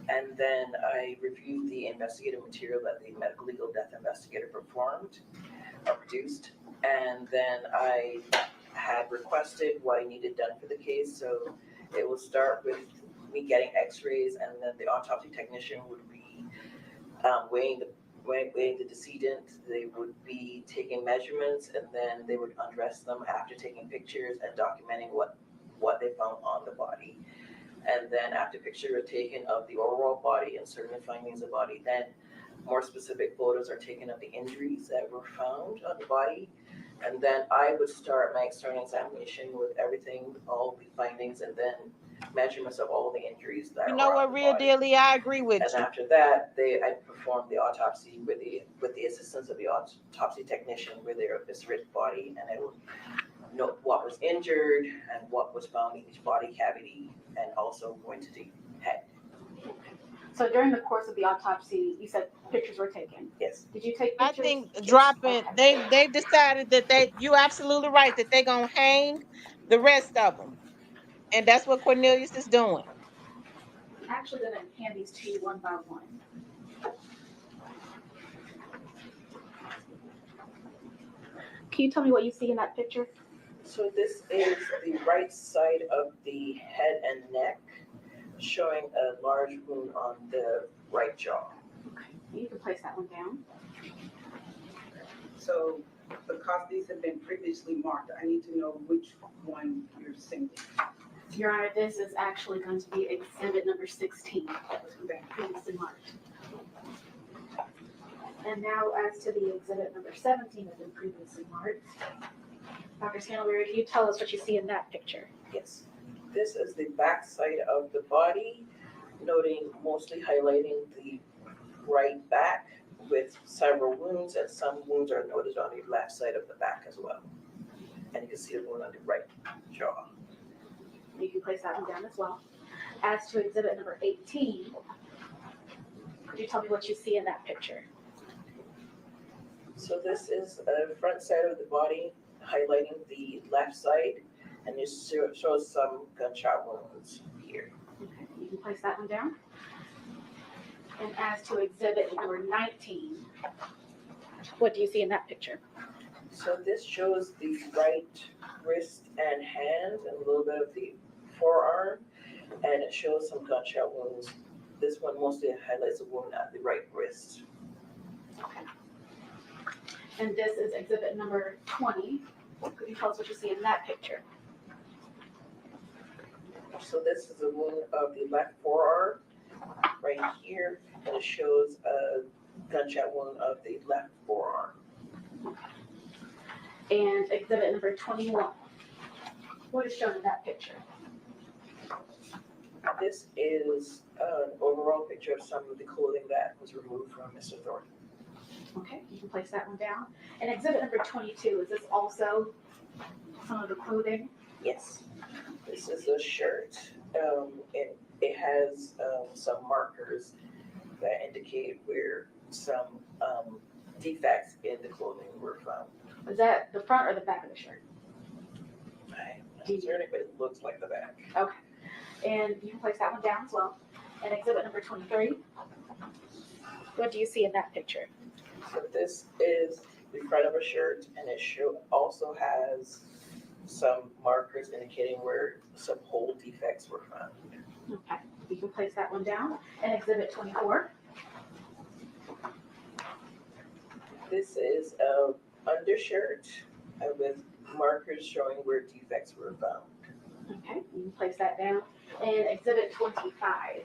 and then I reviewed the investigative material that the medical legal death investigator performed or produced, and then I had requested what I needed done for the case. So it will start with me getting x-rays, and then the autopsy technician would be weighing the decedent. They would be taking measurements, and then they would undress them after taking pictures and documenting what they found on the body. And then after pictures are taken of the overall body and certain findings of the body, then more specific photos are taken of the injuries that were found on the body. And then I would start my external examination with everything, all the findings, and then measurements of all the injuries that You know were on what, the real body. dearly, I agree with And you. after that, I performed the autopsy with the assistance of the autopsy technician with their eviscerated body, and I would note what was injured and what was found in each body cavity, and also going to the head. So during the course of the autopsy, you said pictures were taken. Yes. Did you take I pictures? think Yes. dropping, Okay. they've decided that you're absolutely right, that they're gonna hang the rest of them. And that's what Cornelius is doing. I'm actually gonna hand these to you one by one. Can you tell me what you see in that picture? So this is the right side of the head and neck, showing a large wound on the right jaw. Okay, you can place that one down. So because these have been previously marked, I need to know which one you're sending. Your Honor, this is actually going to be exhibit number 16 that was previously marked. And now as to the exhibit number 17 that has been previously marked. Dr. Scantlebury, can you tell us what you see in that picture? Yes. This is the back side of the body, mostly highlighting the right back with several wounds, and some wounds are noted on the left side of the back as well. And you can see the wound on the right jaw. You can place that one down as well. As to exhibit number 18, could you tell me what you see in that picture? So this is a front side of the body, highlighting the left side, and it shows some gunshot wounds here. Okay, you can place that one down. And as to exhibit number 19, what do you see in that picture? So this shows the right wrist and hand and a little bit of the forearm, and it shows some gunshot wounds. This one mostly highlights a wound at the right wrist. Okay. And this is exhibit number 20. Could you tell us what you see in that picture? So this is a wound of the left forearm right here, and it shows a gunshot wound of the left forearm. And exhibit number 21. What is shown in that picture? This is an overall picture of some of the clothing that was removed from Mr. Thornton. Okay, you can place that one down. And exhibit number 22, is this also some of the clothing? Yes. This is a shirt. it has some markers that indicate where some defects in the clothing were found. Is that the front or the back of the shirt? I'm not certain, but it looks like the back. Okay. And you can place that one down as well. And exhibit number 23. What do you see in that picture? So this is the front of a shirt, and it also has some markers indicating where some hole defects were found. Okay. You can place that one down. And exhibit 24. This is a undershirt with markers showing where defects were found. Okay. You can place that down. And exhibit 25.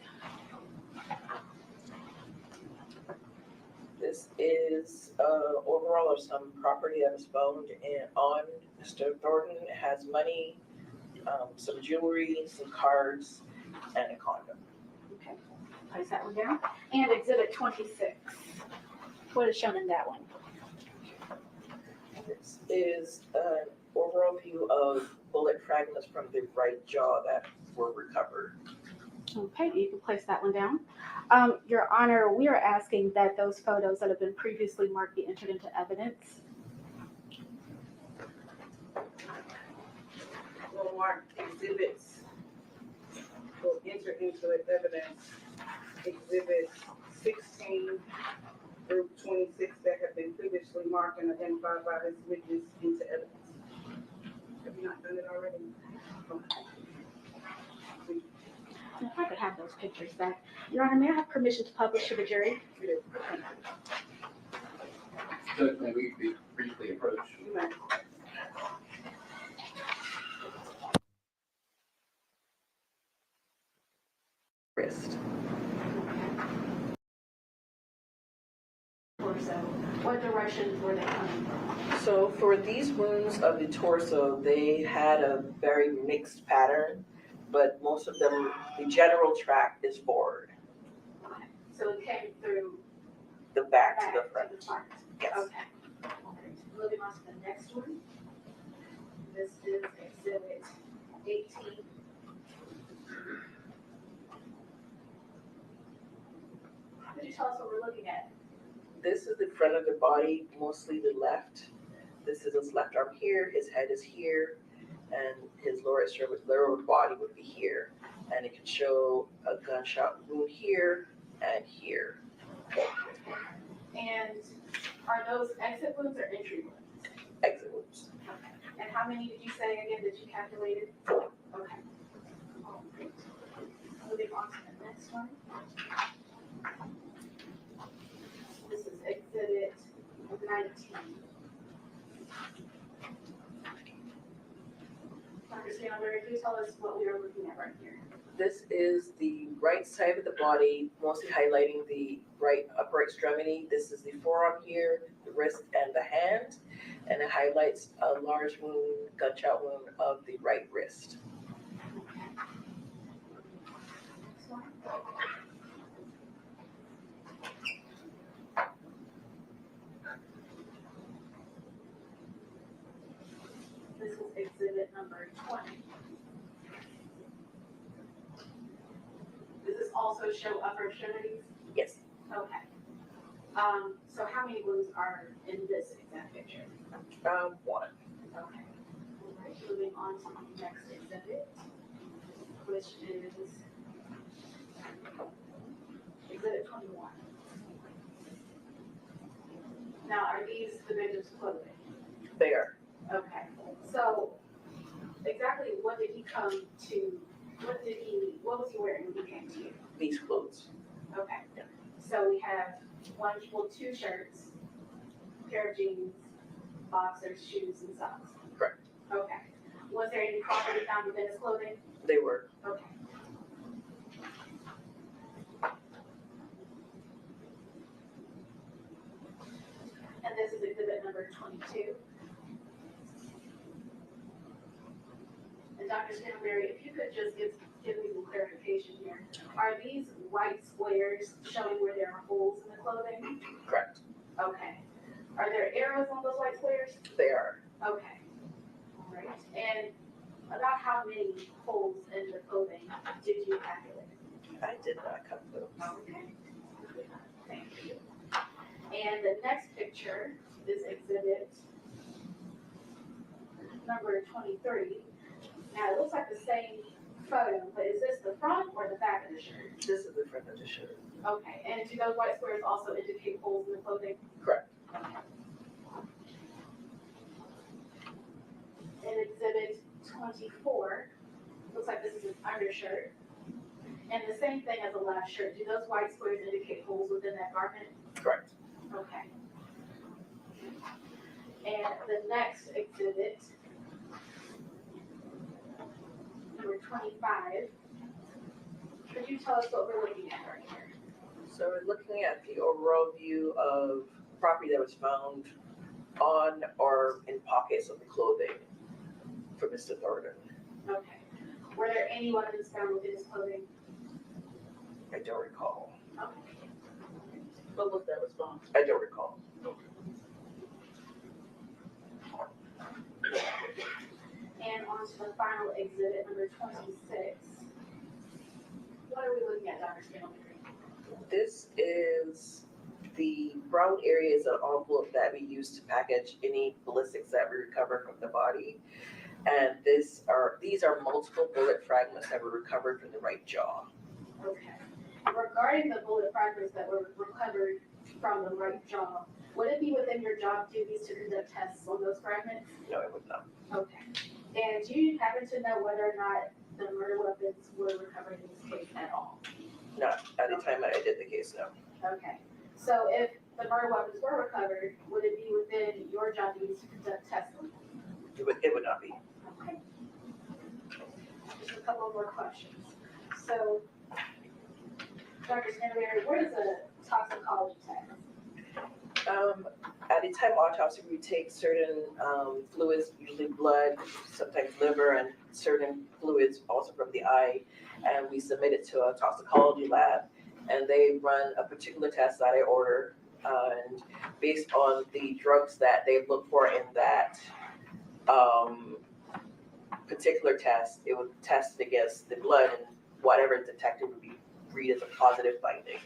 This is overall of some property that was found on Mr. Thornton. It has money, some jewelry, some cards, and a condom. Okay. Place that one down. And exhibit 26. What is shown in that one? This is an overall view of bullet fragments from the right jaw that were recovered. Okay, you can place that one down. Your Honor, we are asking that those photos that have been previously marked be entered into evidence. Will mark exhibits, will enter into evidence exhibits 16 through 26 that have been previously marked and identified by this witness into evidence. Have you not done it already? And if I could have those pictures back. Your Honor, may I have permission to publish to the jury? Judge, may we be briefly approached? You may. Wrist. Torso. What directions were they coming from? So for these wounds of the torso, they had a very mixed pattern, but most of them, the general track is forward, So it came through the back back to the front. Yes. Okay. Okay. Moving on to the next one. This is exhibit 18. Could you tell us what we're looking at? This is the front of the body, mostly the left. This is his left arm here, his head is here, and his lower body would be here. And it can show a gunshot wound here and here. And are those exit wounds or entry wounds? Exit wounds. Okay. And how many did you say again that you calculated? 4. Okay. All right. Moving on to the next one. This is exhibit 19. Dr. Scanlon, can you tell us what we are looking at right here? This is the right side of the body, mostly highlighting the right upper extremity. This is the forearm here, the wrist, and the hand. And it highlights a large wound, gunshot wound of the right wrist. Next one. This is exhibit number 20. Does this also show upper extremities? Yes. Okay. So how many wounds are in this exact picture? 1. Okay. All right, moving on to the next exhibit, which is exhibit 21. Now, are these the victim's clothing? They are. Okay, so exactly what did he come to, what was he wearing when he came to you? These clothes. Okay, so we have two shirts, pair of jeans, boxers, shoes, and socks. Correct. Okay. Was there any property found within his clothing? They were. Okay. And this is exhibit number 22. And Dr. Stanberry, if you could just give me some clarification here. Are these white squares showing where there are holes in the clothing? Correct. Okay. Are there arrows on those white squares? They are. Okay. All right. And about how many holes in the clothing did you calculate? I did not cut those. Okay. Thank you. And the next picture is exhibit number 23. Now, it looks like the same photo, but is this the front or the back of the shirt? This is the front of the shirt. Okay, and do those white squares also indicate holes in the clothing? Correct. Okay. In exhibit 24, looks like this is an undershirt. And the same thing as the last shirt. Do those white squares indicate holes within that garment? Correct. Okay. And the next exhibit, number 25, could you tell us what we're looking at right here? So we're looking at the overall view of property that was found on or in pockets of the clothing for Mr. Thornton. Okay. Were there any weapons found within his clothing? I don't recall. Okay. What was that response? I don't recall. And on to the final exhibit, number 26. What are we looking at, Dr. Spindleberry? This is the brown area is an envelope that we use to package any ballistics that we recover from the body. And these are multiple bullet fragments that were recovered from the right jaw. Okay. Regarding the bullet fragments that were recovered from the right jaw, would it be within your job duties to conduct tests on those fragments? No, it would not. Okay. And do you happen to know whether or not the murder weapons were recovered in this case at all? Not at the time I did the case, no. Okay. So if the murder weapons were recovered, would it be within your job duties to conduct tests on them? It would not be. Okay. Just a couple more questions. So, Dr. Spindleberry, what is a toxicology test? At the time of autopsy, we take certain fluids, usually blood, sometimes liver, and certain fluids also from the eye, and we submit it to a toxicology lab, and they run a particular test that I order, and based on the drugs that they look for in that particular test, it would test against the blood, and whatever is detected would be read as a positive finding.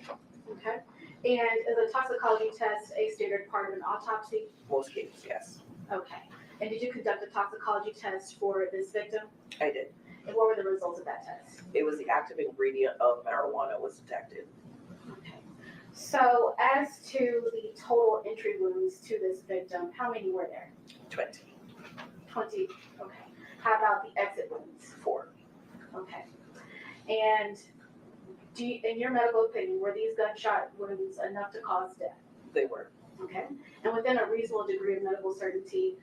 Okay. And is a toxicology test a standard part of an autopsy? Most cases, yes. Okay. And did you conduct a toxicology test for this victim? I did. And what were the results of that test? It was the active ingredient of marijuana was detected. Okay. So as to the total entry wounds to this victim, how many were there? 20. 20. Okay. How about the exit wounds? 4. Okay. And do you, in your medical opinion, were these gunshot wounds enough to cause death? They were. Okay. And within a reasonable degree of medical certainty,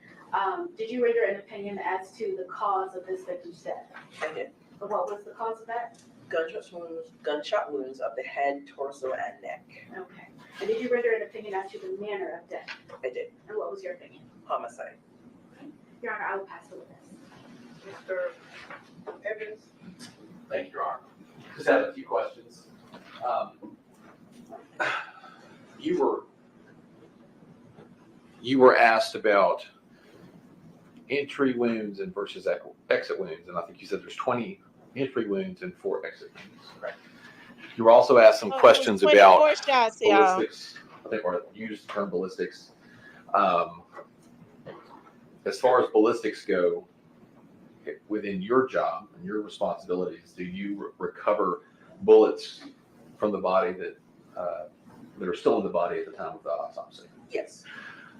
did you render an opinion as to the cause of this victim's death? I did. And what was the cause of that? Gunshot wounds of the head, torso, and neck. Okay. And did you render an opinion as to the manner of death? I did. And what was your opinion? Homicide. Your Honor, I will pass the witness. Mr. Evans? Thank you, Your Honor. Just have a few questions. You were asked about entry wounds and versus exit wounds, and I think you said there's 20 entry wounds and 4 exit wounds. Right. You were also asked some questions about ballistics. I think or used the term ballistics. As far as ballistics go, within your job and your responsibilities, do you recover bullets from the body that are still in the body at the time of the autopsy? Yes.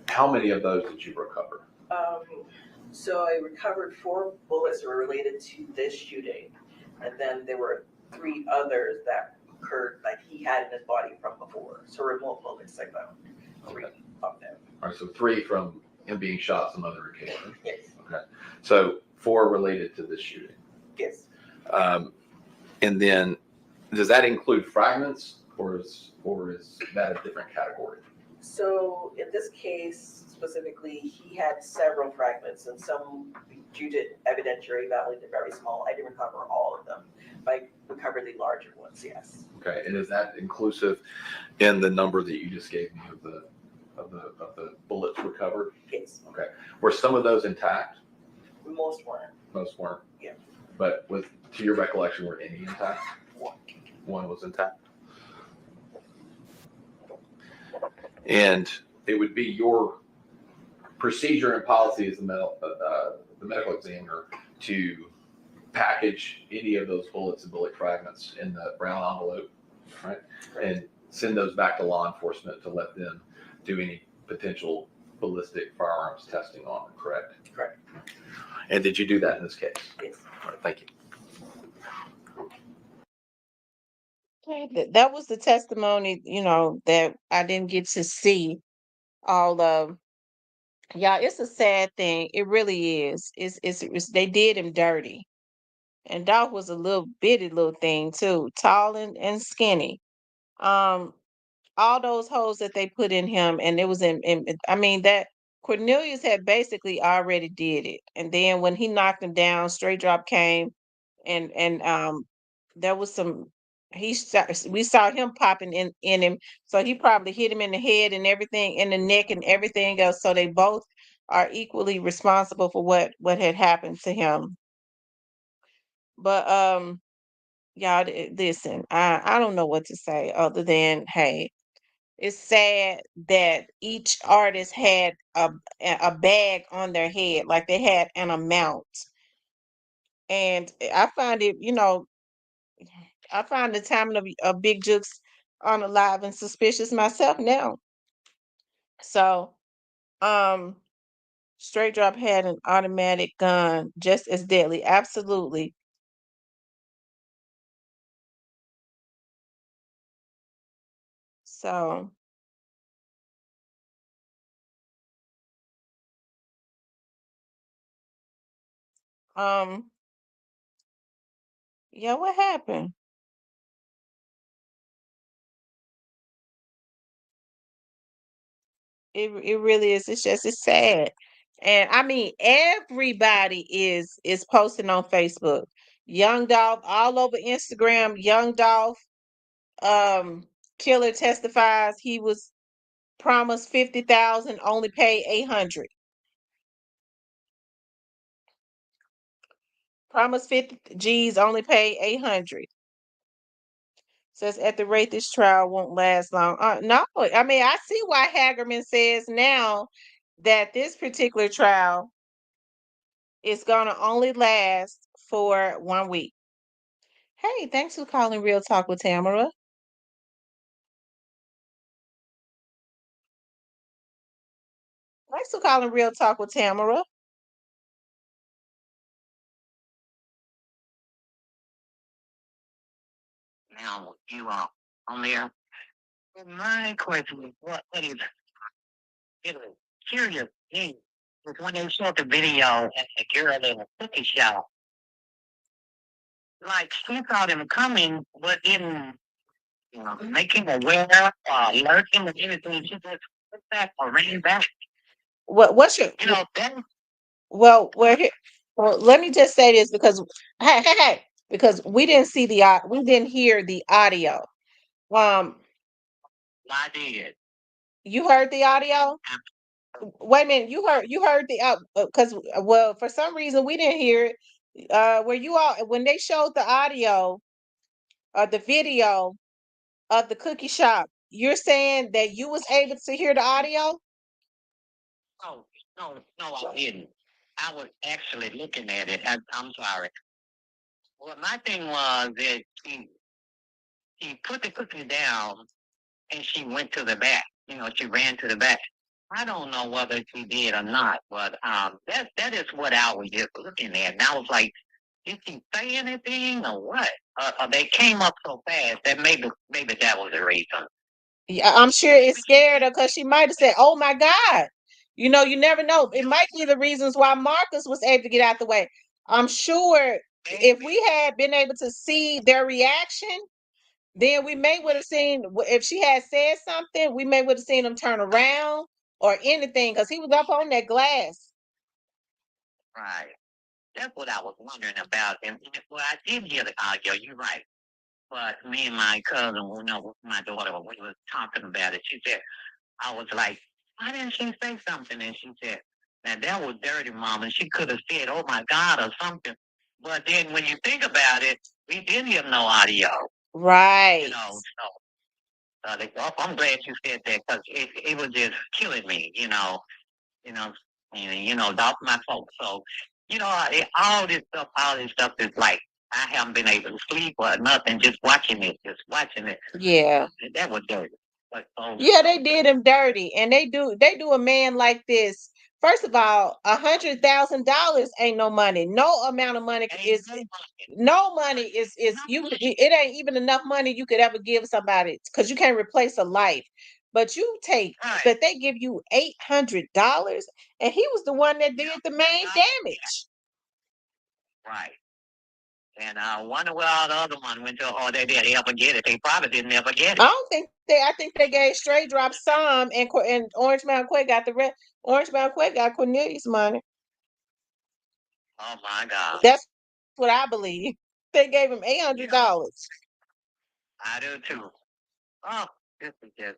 How many of those did you recover? So I recovered 4 bullets that were related to this shooting, and then there were 3 others that occurred like he had in his body from before. So remote bullets I found 3 of them. All right, so 3 from him being shot some other occasion. Yes. Okay, so 4 related to this shooting. Yes. And then, does that include fragments, or is that a different category? So in this case specifically, he had several fragments, and some due to evidentiary value, they're very small. I didn't recover all of them, but I recovered the larger ones. Yes. Okay, and is that inclusive in the number that you just gave me of the bullets recovered? Yes. Okay, were some of those intact? Most weren't. Most weren't. Yeah. But to your recollection, were any intact? 1. one was intact. And it would be your procedure and policy as the medical examiner to package any of those bullets and bullet fragments in the brown envelope, right? And send those back to law enforcement to let them do any potential ballistic firearms testing on them, correct? Correct. And did you do that in this case? Yes. All right, thank you. Okay, that was the testimony, that I didn't get to see all of. Yeah, it's a sad thing. It really is. It's they did him dirty. And Dolph was a little bitty little thing too, tall and skinny. Um, all those holes that they put in him, and it was I mean, that Cornelius had basically already did it. And then when he knocked him down, Straight Drop came and there was some we saw him popping in him, so he probably hit him in the head and everything, in the neck and everything else. So they both are equally responsible for what had happened to him. But y'all, listen, I don't know what to say other than, hey, it's sad that each artist had a bag on their head, like they had an amount. And I find it, I find the timing of Big Jukes unalive and suspicious myself now. So, um, Straight Drop had an automatic gun just as deadly. Absolutely. So, um, yeah, what happened? It really is. It's sad. And I mean, everybody is posting on Facebook. Young Dolph all over Instagram. Young Dolph, killer testifies he was promised 50,000, only paid 800. Promised 50 G's, only paid 800. Says at the rate this trial won't last long. No, I mean, I see why Hagerman says now that this particular trial is gonna only last for 1 week. Hey, thanks for calling Real Talk with Tamara. Thanks for calling Real Talk with Tamara. Now you are on there. My question is, what is it? Was curious thing was when they showed the video at the girl in the cookie shop. Like she saw them coming, but didn't make him aware alert him of anything. She just put back or ran back. What's your That well, let me just say this because hey, because we didn't see we didn't hear the audio. Um, I did. you heard the audio? Wait a minute, you heard the because well, for some reason we didn't hear it. Were you all when they showed the audio or the video of the cookie shop? You're saying that you was able to hear the audio? No, no, I didn't. I was actually looking at it. I'm sorry. Well, my thing was that she put the cookie down and she went to the back. She ran to the back. I don't know whether she did or not, but that is what I was just looking at. And I was like, did she say anything or what? They came up so fast that maybe that was the reason. Yeah, I'm sure it scared her because she might have said, "Oh my God." You never know. It might be the reasons why Marcus was able to get out the way. I'm sure if we had been able to see their reaction, then we may would have seen if she had said something, we may would have seen him turn around or anything because he was up on that glass. Right. That's what I was wondering about. And well, I did hear the audio. You're right. But me and my cousin, my daughter, we were talking about it. She said, I was like, why didn't she say something? And she said, now that was dirty, Mom. And she could have said, oh my God, or something. But then when you think about it, we didn't hear no audio. Right. You know, so I'm glad you said that because it was just killing me, you know, that's my folks. So, all this stuff is like I haven't been able to sleep or nothing, just watching it. Yeah. That was dirty. But Yeah, they did him dirty, and they do a man like this. First of all, $100,000 ain't no money. No amount of money is no money is you. It ain't even enough money you could ever give somebody because you can't replace a life. But you take, but they give you $800, and he was the one that did the main damage. Right. And I wonder where all the other ones went to, or they didn't ever get it. They probably didn't ever get it. I think they gave Straight Drop some, and Orange Mountain Quay got the rest. Orange Mountain Quay got Cornelius money. Oh my God. That's what I believe. They gave him $800. I do too. Oh, this is just.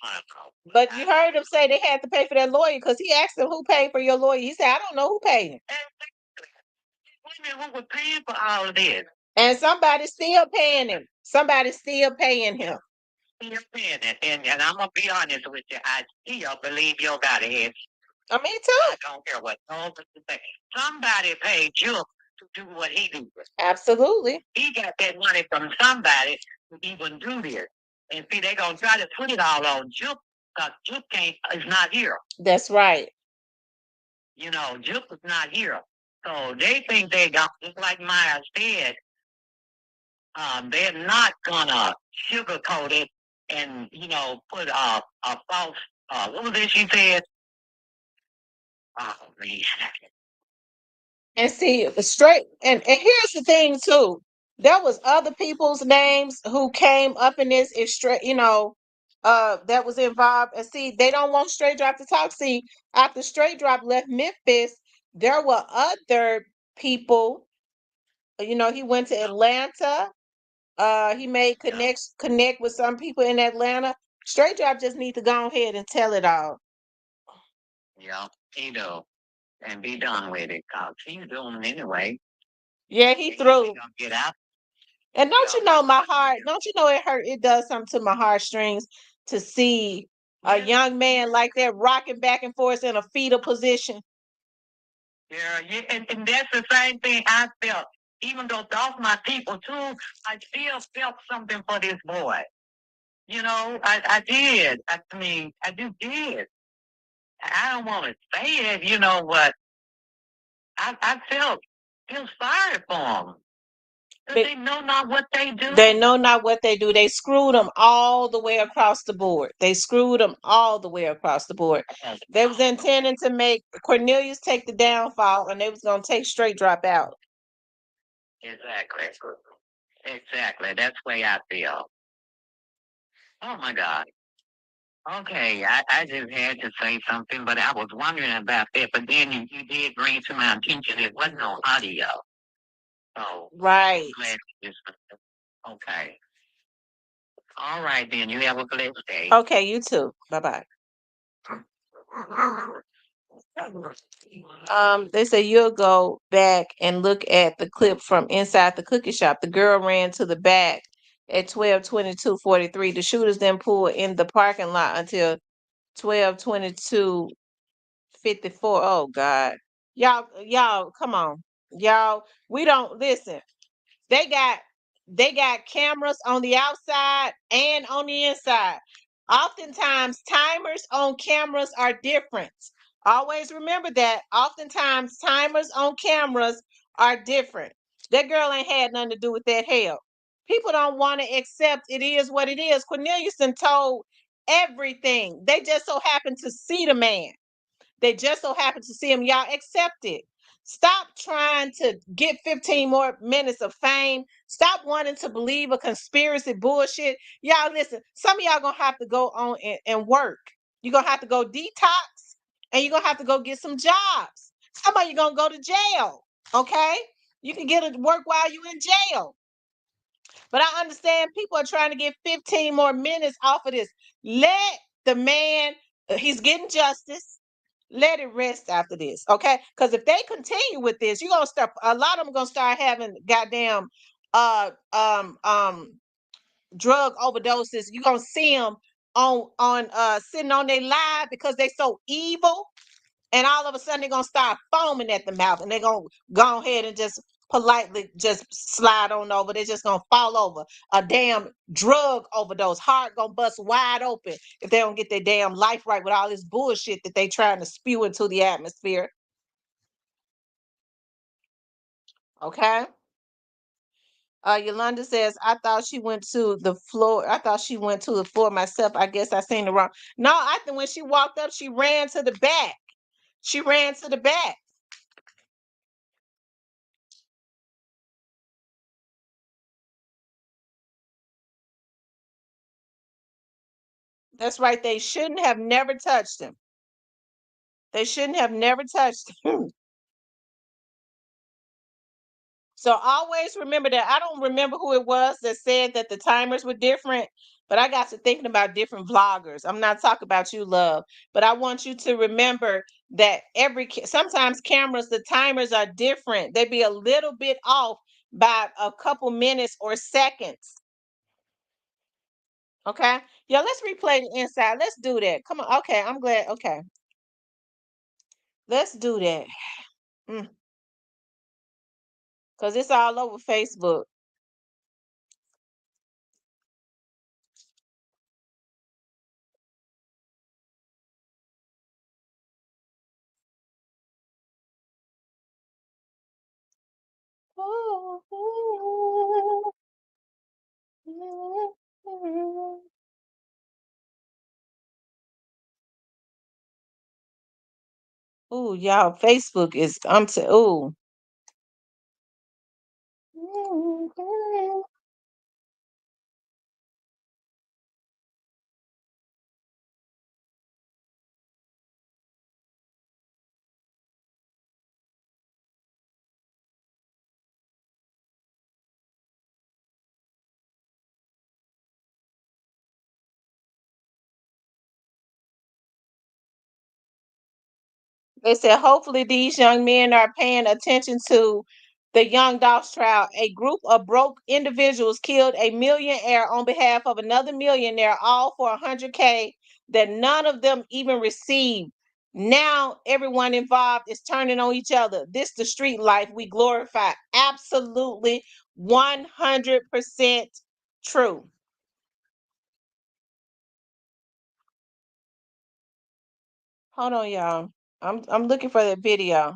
I don't know. But you heard him say they had to pay for that lawyer because he asked them who paid for your lawyer. He said, I don't know who paid him. Wait a minute, who was paying for all of this? And somebody's still paying him. Somebody's still paying him. Still paying it. And I'm going to be honest with you. I still believe your God is. Me too. I don't care what nobody say. Somebody paid you to do what he did. Absolutely. He got that money from somebody to even do this. And see, they're going to try to put it all on Juke because Juke is not here. That's right. Juke is not here. So they think they got, just like Maya said, they're not going to sugarcoat it and, put a false, what was it she said? Oh, man. And see, straight, and here's the thing too. There was other people's names who came up in this that was involved. And see, they don't want Straight Drop to talk. See, after Straight Drop left Memphis, there were other people. He went to Atlanta. He made connect with some people in Atlanta. Straight Drop just need to go ahead and tell it all. Yeah, he do. And be done with it, cause he's doing it anyway. Yeah, he threw. Get out. And don't you know my heart? Don't you know it hurt? It does something to my heartstrings to see a young man like that rocking back and forth in a fetal position. Yeah, and that's the same thing I felt. Even though those my people too, I still felt something for this boy. I did. I mean, I just did. I don't want to say it, but I feel sorry for him. They know not what they do. They know not what they do. They screwed them all the way across the board. They screwed them all the way across the board. They was intending to make Cornelius take the downfall, and they was going to take Straight Drop out. Exactly. That's the way I feel. Oh, my God. Okay, I just had to say something, but I was wondering about that. But then you did bring to my attention it wasn't on audio. So right. Okay. All right, then. You have a blessed day. Okay, you too. Bye-bye. They say you'll go back and look at the clip from inside the cookie shop. The girl ran to the back at 12:22:43. The shooters then pulled in the parking lot until 12:22:54. Oh God. Y'all, come on. Y'all, we don't listen. They got cameras on the outside and on the inside. Oftentimes, timers on cameras are different. Always remember that. Oftentimes, timers on cameras are different. That girl ain't had nothing to do with that hell. People don't want to accept it is what it is. Corneliuson told everything. They just so happen to see the man. They just so happen to see him. Y'all accept it. Stop trying to get 15 more minutes of fame. Stop wanting to believe a conspiracy bullshit. Y'all listen, some of y'all gonna have to go on and work. You're gonna have to go detox and you're gonna have to go get some jobs. Some of you gonna go to jail. Okay? You can get to work while you're in jail. But I understand people are trying to get 15 more minutes off of this. Let the man, he's getting justice. Let it rest after this, okay? Because if they continue with this, you're gonna start. A lot of them gonna start having goddamn drug overdoses, you're gonna see them on sitting on their live because they so evil, and all of a sudden they're gonna start foaming at the mouth, and they're gonna go ahead and just politely just slide on over. They're just gonna fall over. A damn drug overdose, heart gonna bust wide open if they don't get their damn life right with all this bullshit that they trying to spew into the atmosphere. Okay. Yolanda says, I thought she went to the floor. I thought she went to the floor myself. I guess I seen the wrong. No, I think when she walked up, she ran to the back. She ran to the back. That's right. They shouldn't have never touched him. They shouldn't have never touched him. So always remember that. I don't remember who it was that said that the timers were different, but I got to thinking about different vloggers. I'm not talking about you, love, but I want you to remember that sometimes cameras, the timers are different. They be a little bit off by a couple minutes or seconds. Okay. Yeah, let's replay the inside. Let's do that. Come on. Okay, I'm glad. Okay. Let's do that. Because it's all over Facebook. Oh, y'all, Facebook is ooh. They said hopefully these young men are paying attention to the Young Dogs trial. A group of broke individuals killed a millionaire on behalf of another millionaire, all for $100K that none of them even received. Now everyone involved is turning on each other. This the street life we glorify. Absolutely 100% true. Hold on, y'all. I'm looking for that video.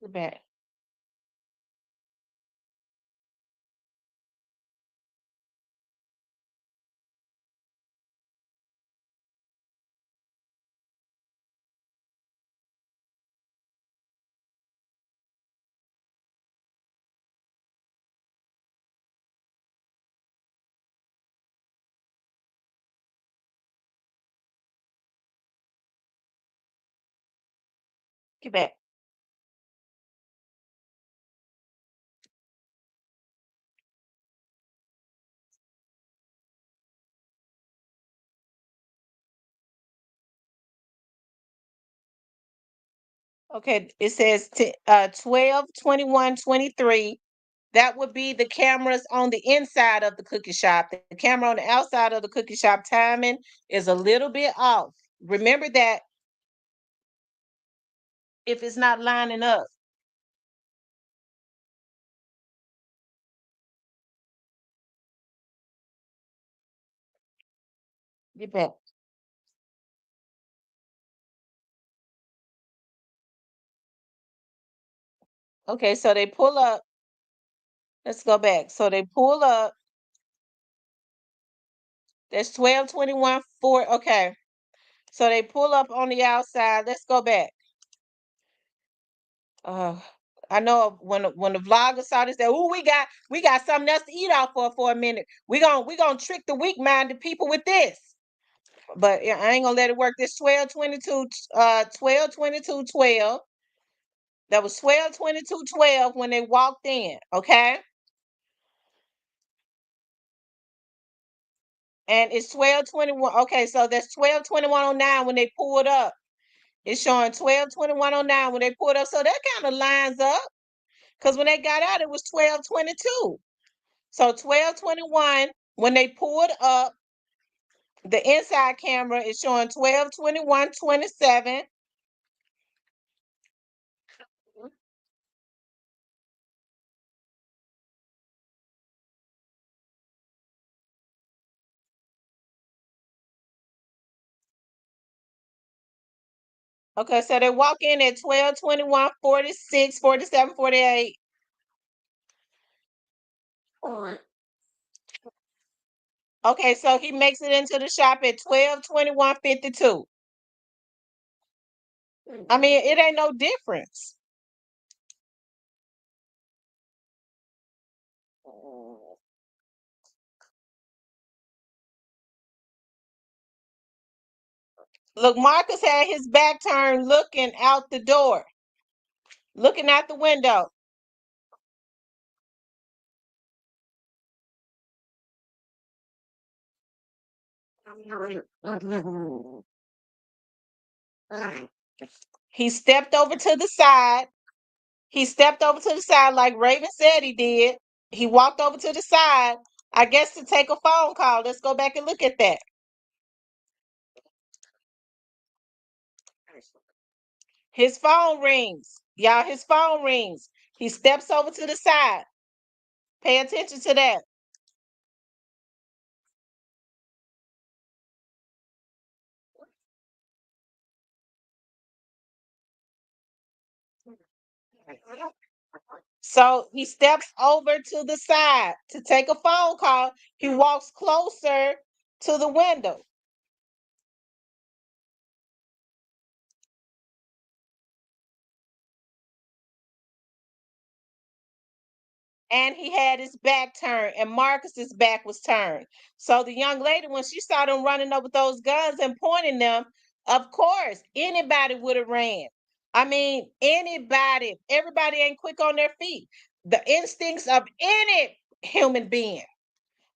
The back. Get back. Okay, it says 12, 21, 23. That would be the cameras on the inside of the cookie shop. The camera on the outside of the cookie shop timing is a little bit off. Remember that if it's not lining up. Get back. Okay, so they pull up. Let's go back. So they pull up. There's 12, 21, 4. Okay. So they pull up on the outside. Let's go back. I know when the vloggers saw this, they oh we got something else to eat off for a minute. We gonna trick the weak minded people with this. But yeah, I ain't gonna let it work. This 12, 22, 12, 22, 12. That was 12, 22, 12 when they walked in. Okay. And it's 12, 21. Okay, so that's 12, 2109 when they pulled up. It's showing 12, 2109 when they pulled up. So that kind of lines up. Because when they got out, it was 12, 22. So 12, 21 when they pulled up, the inside camera is showing 12, 21, 27. Okay, so they walk in at 12, 21, 46, 47, 48. Okay, so he makes it into the shop at 12, 21, 52. I mean, it ain't no difference. Look, Marcus had his back turned looking out the door, looking out the window. He stepped over to the side. He stepped over to the side like Raven said he did. He walked over to the side, I guess to take a phone call. Let's go back and look at that. His phone rings. Y'all, his phone rings. He steps over to the side. Pay attention to that. So he steps over to the side to take a phone call. He walks closer to the window. And he had his back turned, and Marcus's back was turned. So the young lady, when she saw them running up with those guns and pointing them, of course, anybody would have ran. I mean, anybody, everybody ain't quick on their feet. The instincts of any human being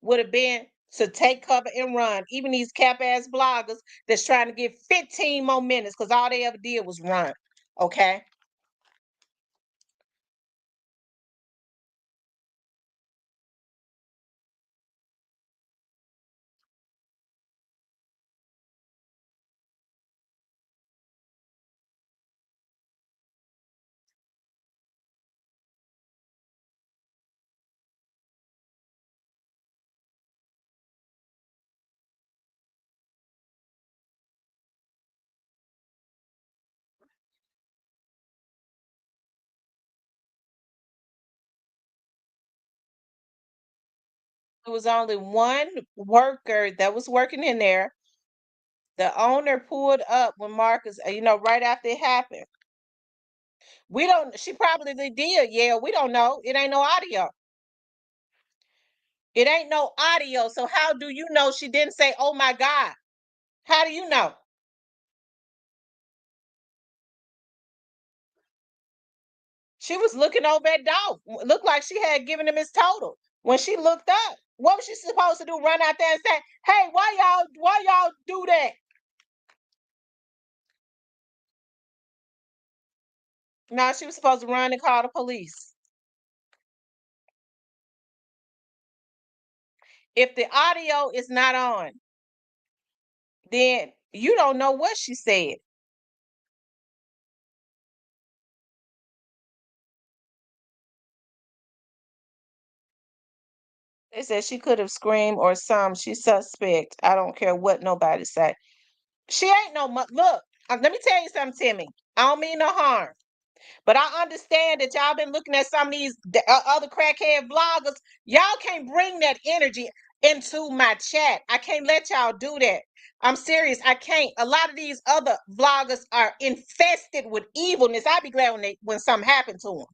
would have been to take cover and run. Even these cap ass bloggers that's trying to get 15 more minutes because all they ever did was run. Okay. There was only one worker that was working in there. The owner pulled up when Marcus, right after it happened. We don't, she probably did. Yeah, we don't know. It ain't no audio. It ain't no audio. So how do you know she didn't say, oh my God? How do you know? She was looking over at Dolph. Looked like she had given him his total. When she looked up, what was she supposed to do? Run out there and say, "Hey, why y'all do that?" No, she was supposed to run and call the police. If the audio is not on, then you don't know what she said. They said she could have screamed or some. She's suspect. I don't care what nobody say. She ain't no look. Let me tell you something, Timmy. I don't mean no harm, but I understand that y'all been looking at some of these other crackhead vloggers. Y'all can't bring that energy into my chat. I can't let y'all do that. I'm serious. I can't. A lot of these other vloggers are infested with evilness. I'd be glad when something happened to them.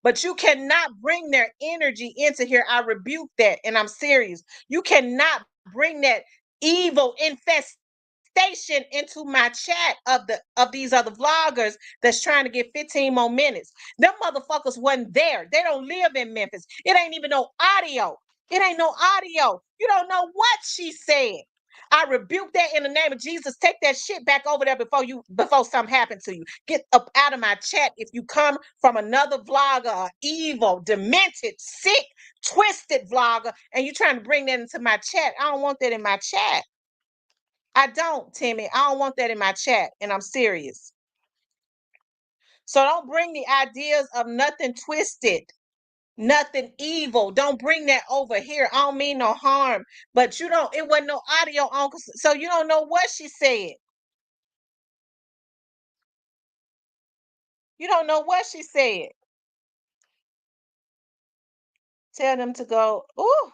But you cannot bring their energy into here. I rebuke that, and I'm serious. You cannot bring that evil infestation into my chat of these other vloggers that's trying to get 15 more minutes. Them motherfuckers wasn't there. They don't live in Memphis. It ain't even no audio. It ain't no audio. You don't know what she said. I rebuke that in the name of Jesus. Take that shit back over there before something happens to you. Get up out of my chat if you come from another vlogger, evil, demented, sick, twisted vlogger, and you trying to bring that into my chat. I don't want that in my chat. I don't, Timmy. I don't want that in my chat, and I'm serious. So don't bring the ideas of nothing twisted, nothing evil. Don't bring that over here. I don't mean no harm, but it wasn't no audio on, so you don't know what she said. You don't know what she said. Tell them to go, ooh,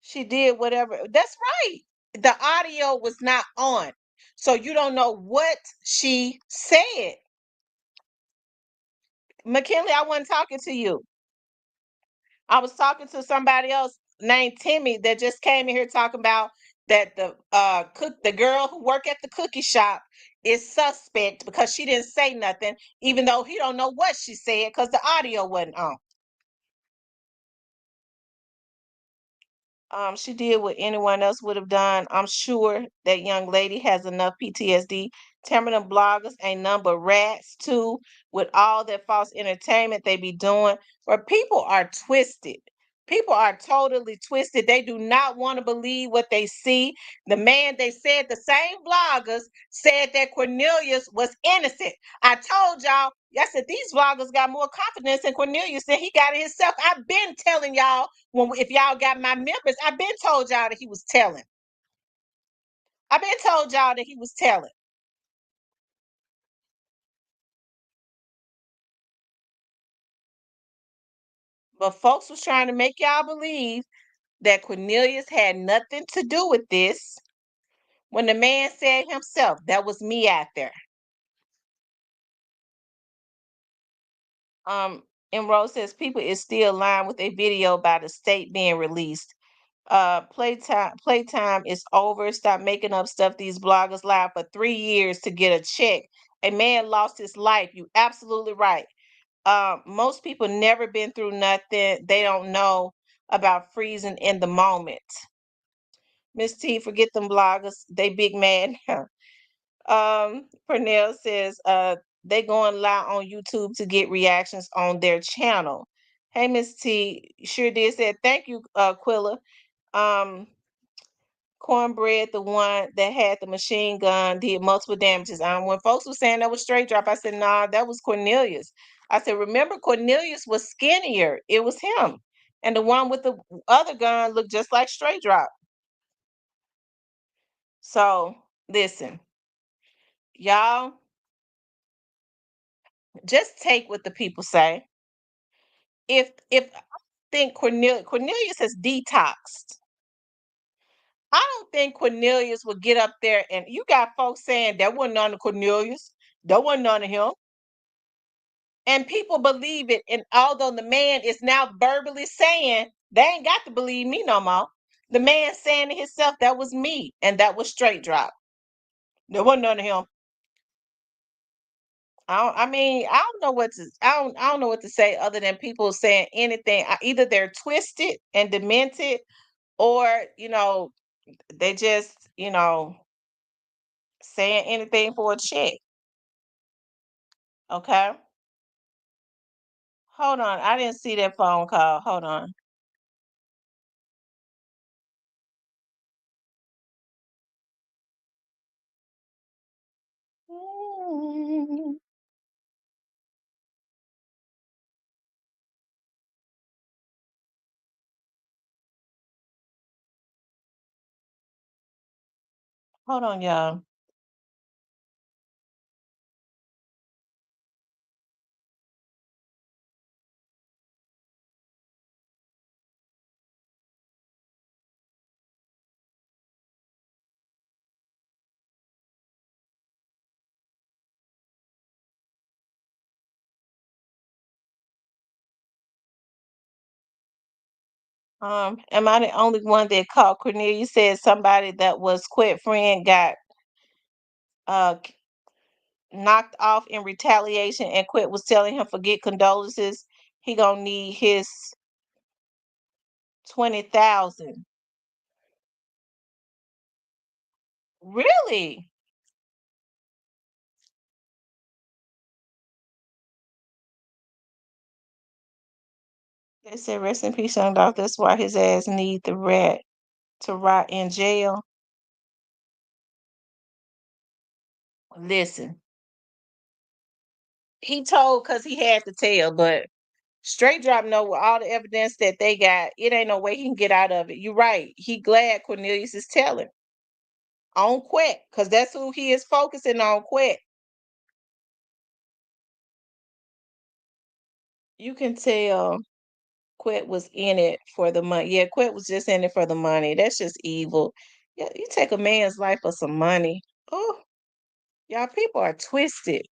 she did whatever. That's right. The audio was not on. So you don't know what she said. McKinley, I wasn't talking to you. I was talking to somebody else named Timmy that just came in here talking about that the girl who worked at the cookie shop is suspect because she didn't say nothing, even though he don't know what she said because the audio wasn't on. She did what anyone else would have done. I'm sure that young lady has enough PTSD. Terminal bloggers ain't none but rats too, with all that false entertainment they be doing. Where people are twisted. People are totally twisted. They do not want to believe what they see. They said the same bloggers said that Cornelius was innocent. I told y'all, I said these vloggers got more confidence in Cornelius than he got in himself. I've been telling y'all, if y'all got my members, I've been told y'all that he was telling. I've been told y'all that he was telling. But folks was trying to make y'all believe that Cornelius had nothing to do with this when the man said himself, that was me out there. And Rose says people is still lying with a video by the state being released. Playtime is over. Stop making up stuff. These bloggers lied for 3 years to get a check. A man lost his life. You absolutely right. Most people never been through nothing. They don't know about freezing in the moment. Miss T, forget them bloggers. They big mad. Pernell says they going live on YouTube to get reactions on their channel. Hey, Miss T, sure did said thank you, Quilla. Cornbread, the one that had the machine gun, did multiple damages. When folks were saying that was Straight Drop, I said, nah, that was Cornelius. I said, remember, Cornelius was skinnier. It was him. And the one with the other gun looked just like Straight Drop. So, listen, y'all, just take what the people say. If I think Cornelius has detoxed, I don't think Cornelius would get up there and you got folks saying that wasn't none of Cornelius, that wasn't none of him. And people believe it. And although the man is now verbally saying, they ain't got to believe me no more. The man saying to himself, that was me. And that was Straight Drop. There wasn't none of him. I mean, I don't know what to say other than people saying anything. Either they're twisted and demented, or they just saying anything for a check. Okay, hold on. I didn't see that phone call. Hold on. Mm, hold on, y'all. Am I the only one that called Cornelia? You said somebody that was quit friend got uh k- knocked off in retaliation, and Quit was telling him forget condolences. He gonna need his 20,000. Really? They said rest in peace, young dog. That's why his ass need the rat to rot in jail. Listen, he told because he had to tell, but Straight Drop know with all the evidence that they got, it ain't no way he can get out of it. You're right. He glad Cornelius is telling on Quet, because that's who he is focusing on, Quet. You can tell Quet was in it for the money. Yeah, Quet was just in it for the money. That's just evil. Yeah, you take a man's life for some money. Oh, y'all people are twisted.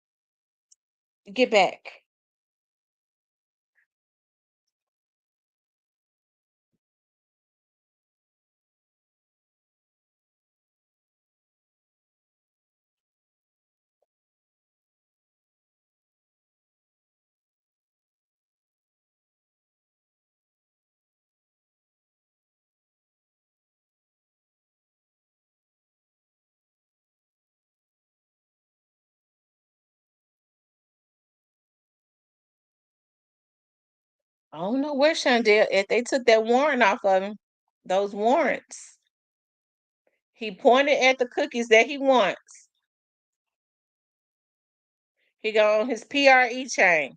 Get back. I don't know where Shondell if they took that warrant off of him. Those warrants. He pointed at the cookies that he wants. He got on his PRE chain.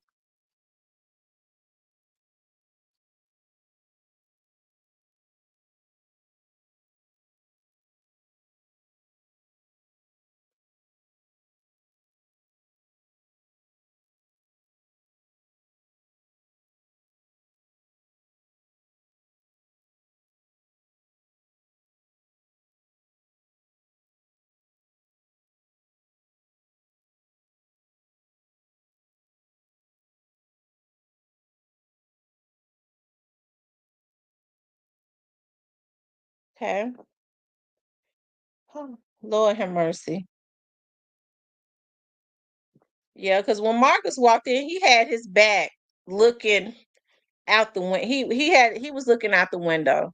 Okay. Oh, Lord have mercy. Yeah, because when Marcus walked in, he had his back looking out the window. He was looking out the window.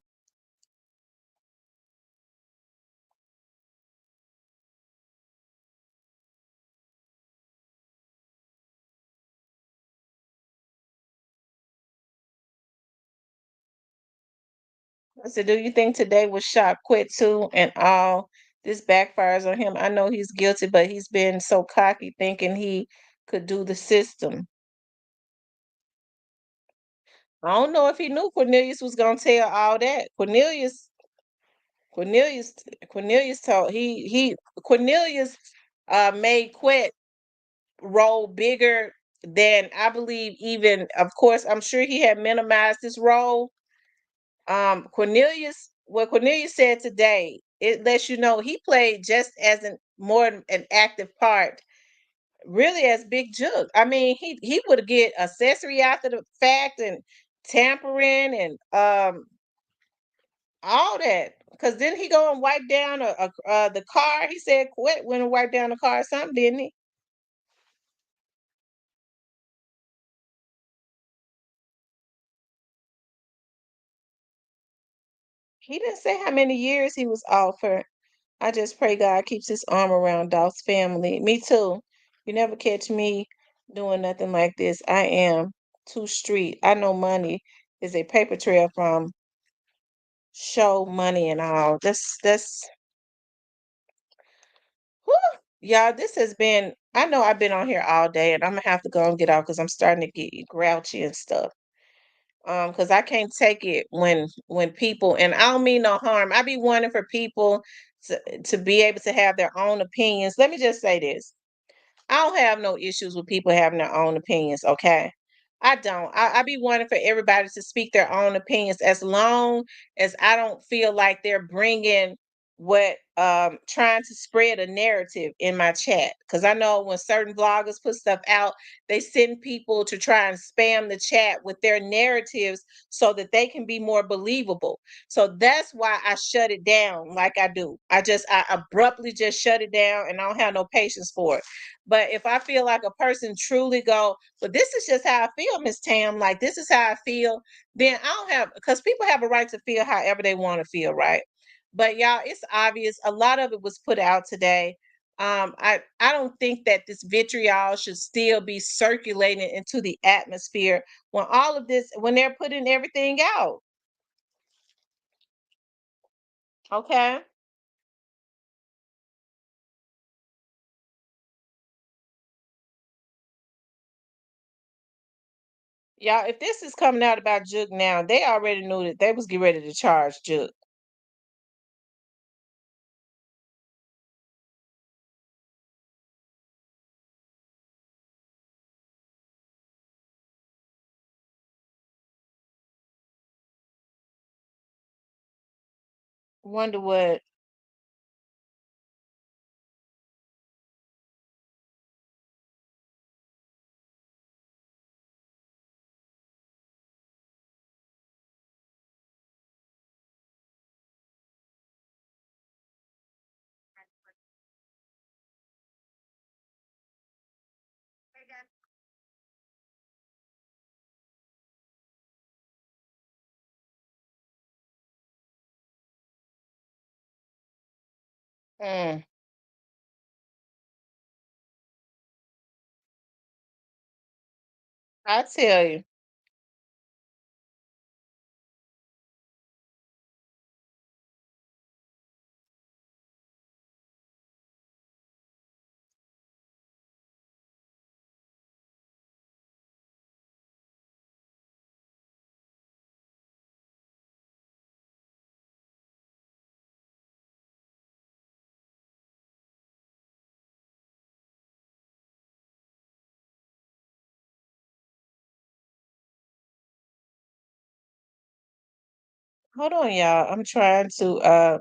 I said, "Do you think today was shot quit too, and all this backfires on him? I know he's guilty, but he's been so cocky, thinking he could do the system. I don't know if he knew Cornelius was gonna tell all that. Cornelius, Cornelius told Cornelius made Quit role bigger than I believe. Even of course, I'm sure he had minimized his role. Cornelius, what Cornelius said today, it lets you know he played just as an active part, really, as Big Jug. I mean, he would get accessory after the fact and tampering and all that. Cause didn't he go and wipe down the car? He said Quit went and wiped down the car or something, didn't he? He didn't say how many years he was offered. I just pray God keeps his arm around Dolph's family. Me too. You never catch me doing nothing like this. I am too street. I know money is a paper trail from show money and all. That's whew. Y'all, this has been I know I've been on here all day and I'm gonna have to go and get out because I'm starting to get grouchy and stuff. Because I can't take it when people, and I don't mean no harm. I be wanting for people to be able to have their own opinions. Let me just say this. I don't have no issues with people having their own opinions, okay? I don't. I be wanting for everybody to speak their own opinions as long as I don't feel like they're bringing what trying to spread a narrative in my chat, because I know when certain vloggers put stuff out, they send people to try and spam the chat with their narratives so that they can be more believable. So that's why I shut it down like I do. I abruptly just shut it down and I don't have no patience for it. But if I feel like a person truly go, but this is just how I feel, Miss Tam, like this is how I feel, then I don't have, because people have a right to feel however they want to feel, right? But y'all, it's obvious a lot of it was put out today. I don't think that this vitriol should still be circulating into the atmosphere when all of this, when they're putting everything out. Okay. Y'all, if this is coming out about Juke now, they already knew that they was getting ready to charge Juke. Wonder what. Mm, I tell you. Hold on, y'all. I'm trying to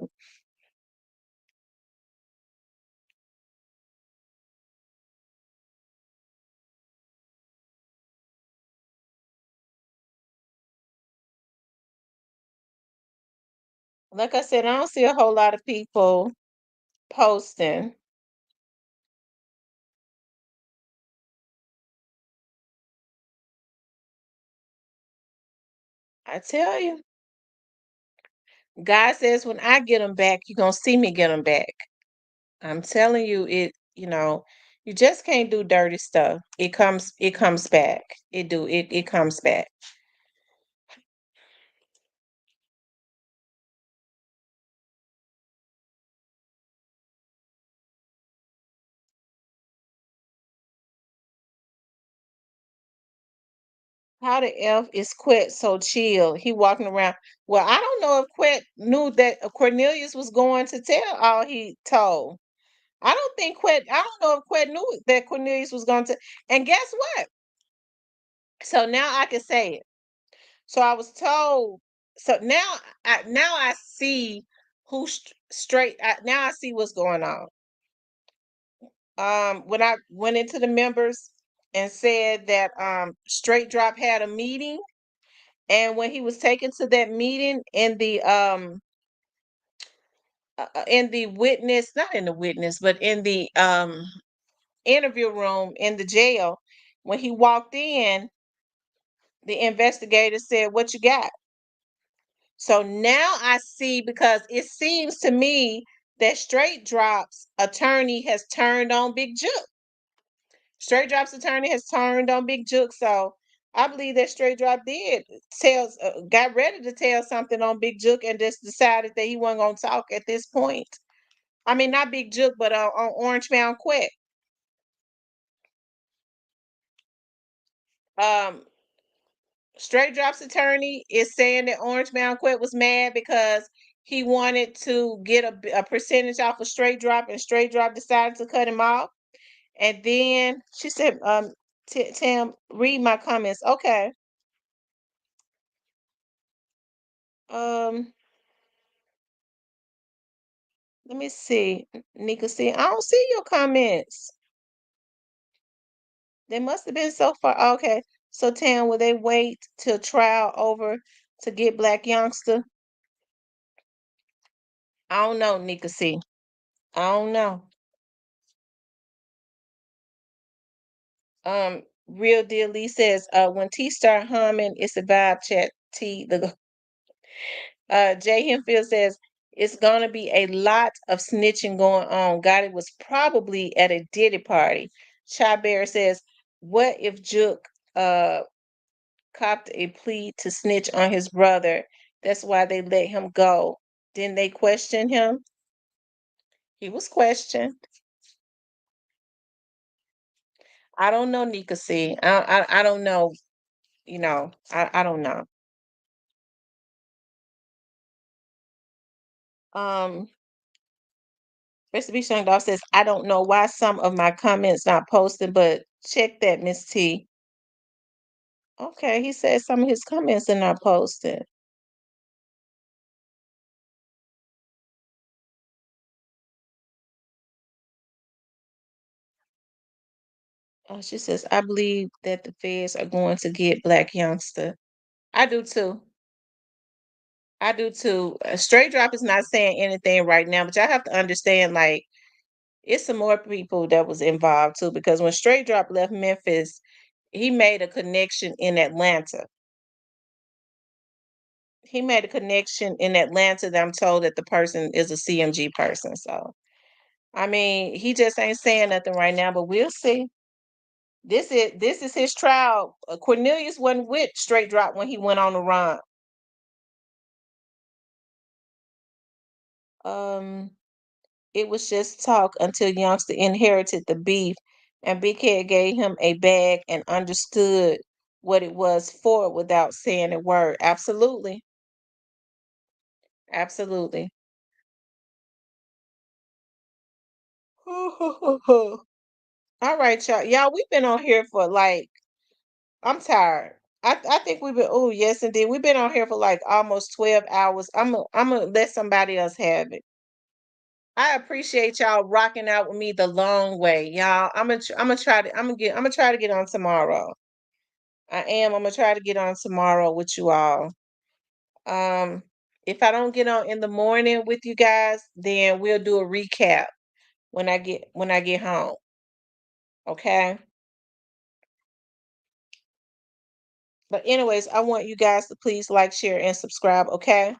like I said, I don't see a whole lot of people posting. I tell you. God says when I get them back, you're gonna see me get them back. I'm telling you, you just can't do dirty stuff. It comes back. It comes back. How the F is Quet so chill? He walking around. Well, I don't know if Quet knew that Cornelius was going to tell all he told. I don't know if Quet knew that Cornelius was going to. And guess what? So now I can say it. So I was told. So now I see now I see what's going on. When I went into the members and said that Straight Drop had a meeting, and when he was taken to that meeting in the witness, not in the witness, but in the interview room in the jail, when he walked in, the investigator said, "What you got?" So now I see, because it seems to me that Straight Drop's attorney has turned on Big Jook. Straight Drop's attorney has turned on Big Jook. So I believe that Straight Drop got ready to tell something on Big Jook and just decided that he wasn't going to talk at this point. I mean, not Big Jook, but on Orange Mound Quick. Straight Drop's attorney is saying that Orange Mound Quick was mad because he wanted to get a percentage off of Straight Drop, and Straight Drop decided to cut him off. And then she said, Tam, read my comments. Okay. Let me see. Nika, see, I don't see your comments. They must have been so far. Okay. So Tam, will they wait till trial over to get Black Youngster? I don't know, Nika, see. I don't know. Real Deal Lee says, when T start humming, it's a vibe chat. Jay Hempfield says, it's gonna be a lot of snitching going on. Gotti was probably at a Diddy party. Chai Bear says, what if Jook copped a plea to snitch on his brother? That's why they let him go. Didn't they question him? He was questioned. I don't know, Nika C. I don't know. I don't know. Mr. B. Shang Dog says, I don't know why some of my comments not posted, but check that, Miss T. Okay, he said some of his comments are not posted. She says, I believe that the feds are going to get Black Youngster. I do too. I do too. Straight Drop is not saying anything right now, but y'all have to understand, like, it's some more people that was involved too, because when Straight Drop left Memphis, he made a connection in Atlanta. He made a connection in Atlanta that I'm told that the person is a CMG person. So, I mean, he just ain't saying nothing right now, but we'll see. This is his trial. Cornelius wasn't with Straight Drop when he went on the run. It was just talk until Youngster inherited the beef, and Big Head gave him a bag and understood what it was for without saying a word. Absolutely. Absolutely. All right, y'all. Y'all, we've been on here for like, I'm tired. I think we've been, oh, yes, indeed. We've been on here for like almost 12 hours. I'm gonna let somebody else have it. I appreciate y'all rocking out with me the long way, y'all. I'm gonna try to get on tomorrow. I am. I'm gonna try to get on tomorrow with you all. Um, if I don't get on in the morning with you guys, then we'll do a recap when I get home. Okay. But anyways, I want you guys to please like, share, and subscribe, okay?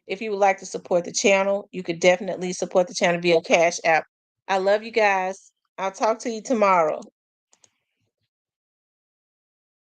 If you would like to support the channel, you could definitely support the channel via Cash App. I love you guys. I'll talk to you tomorrow.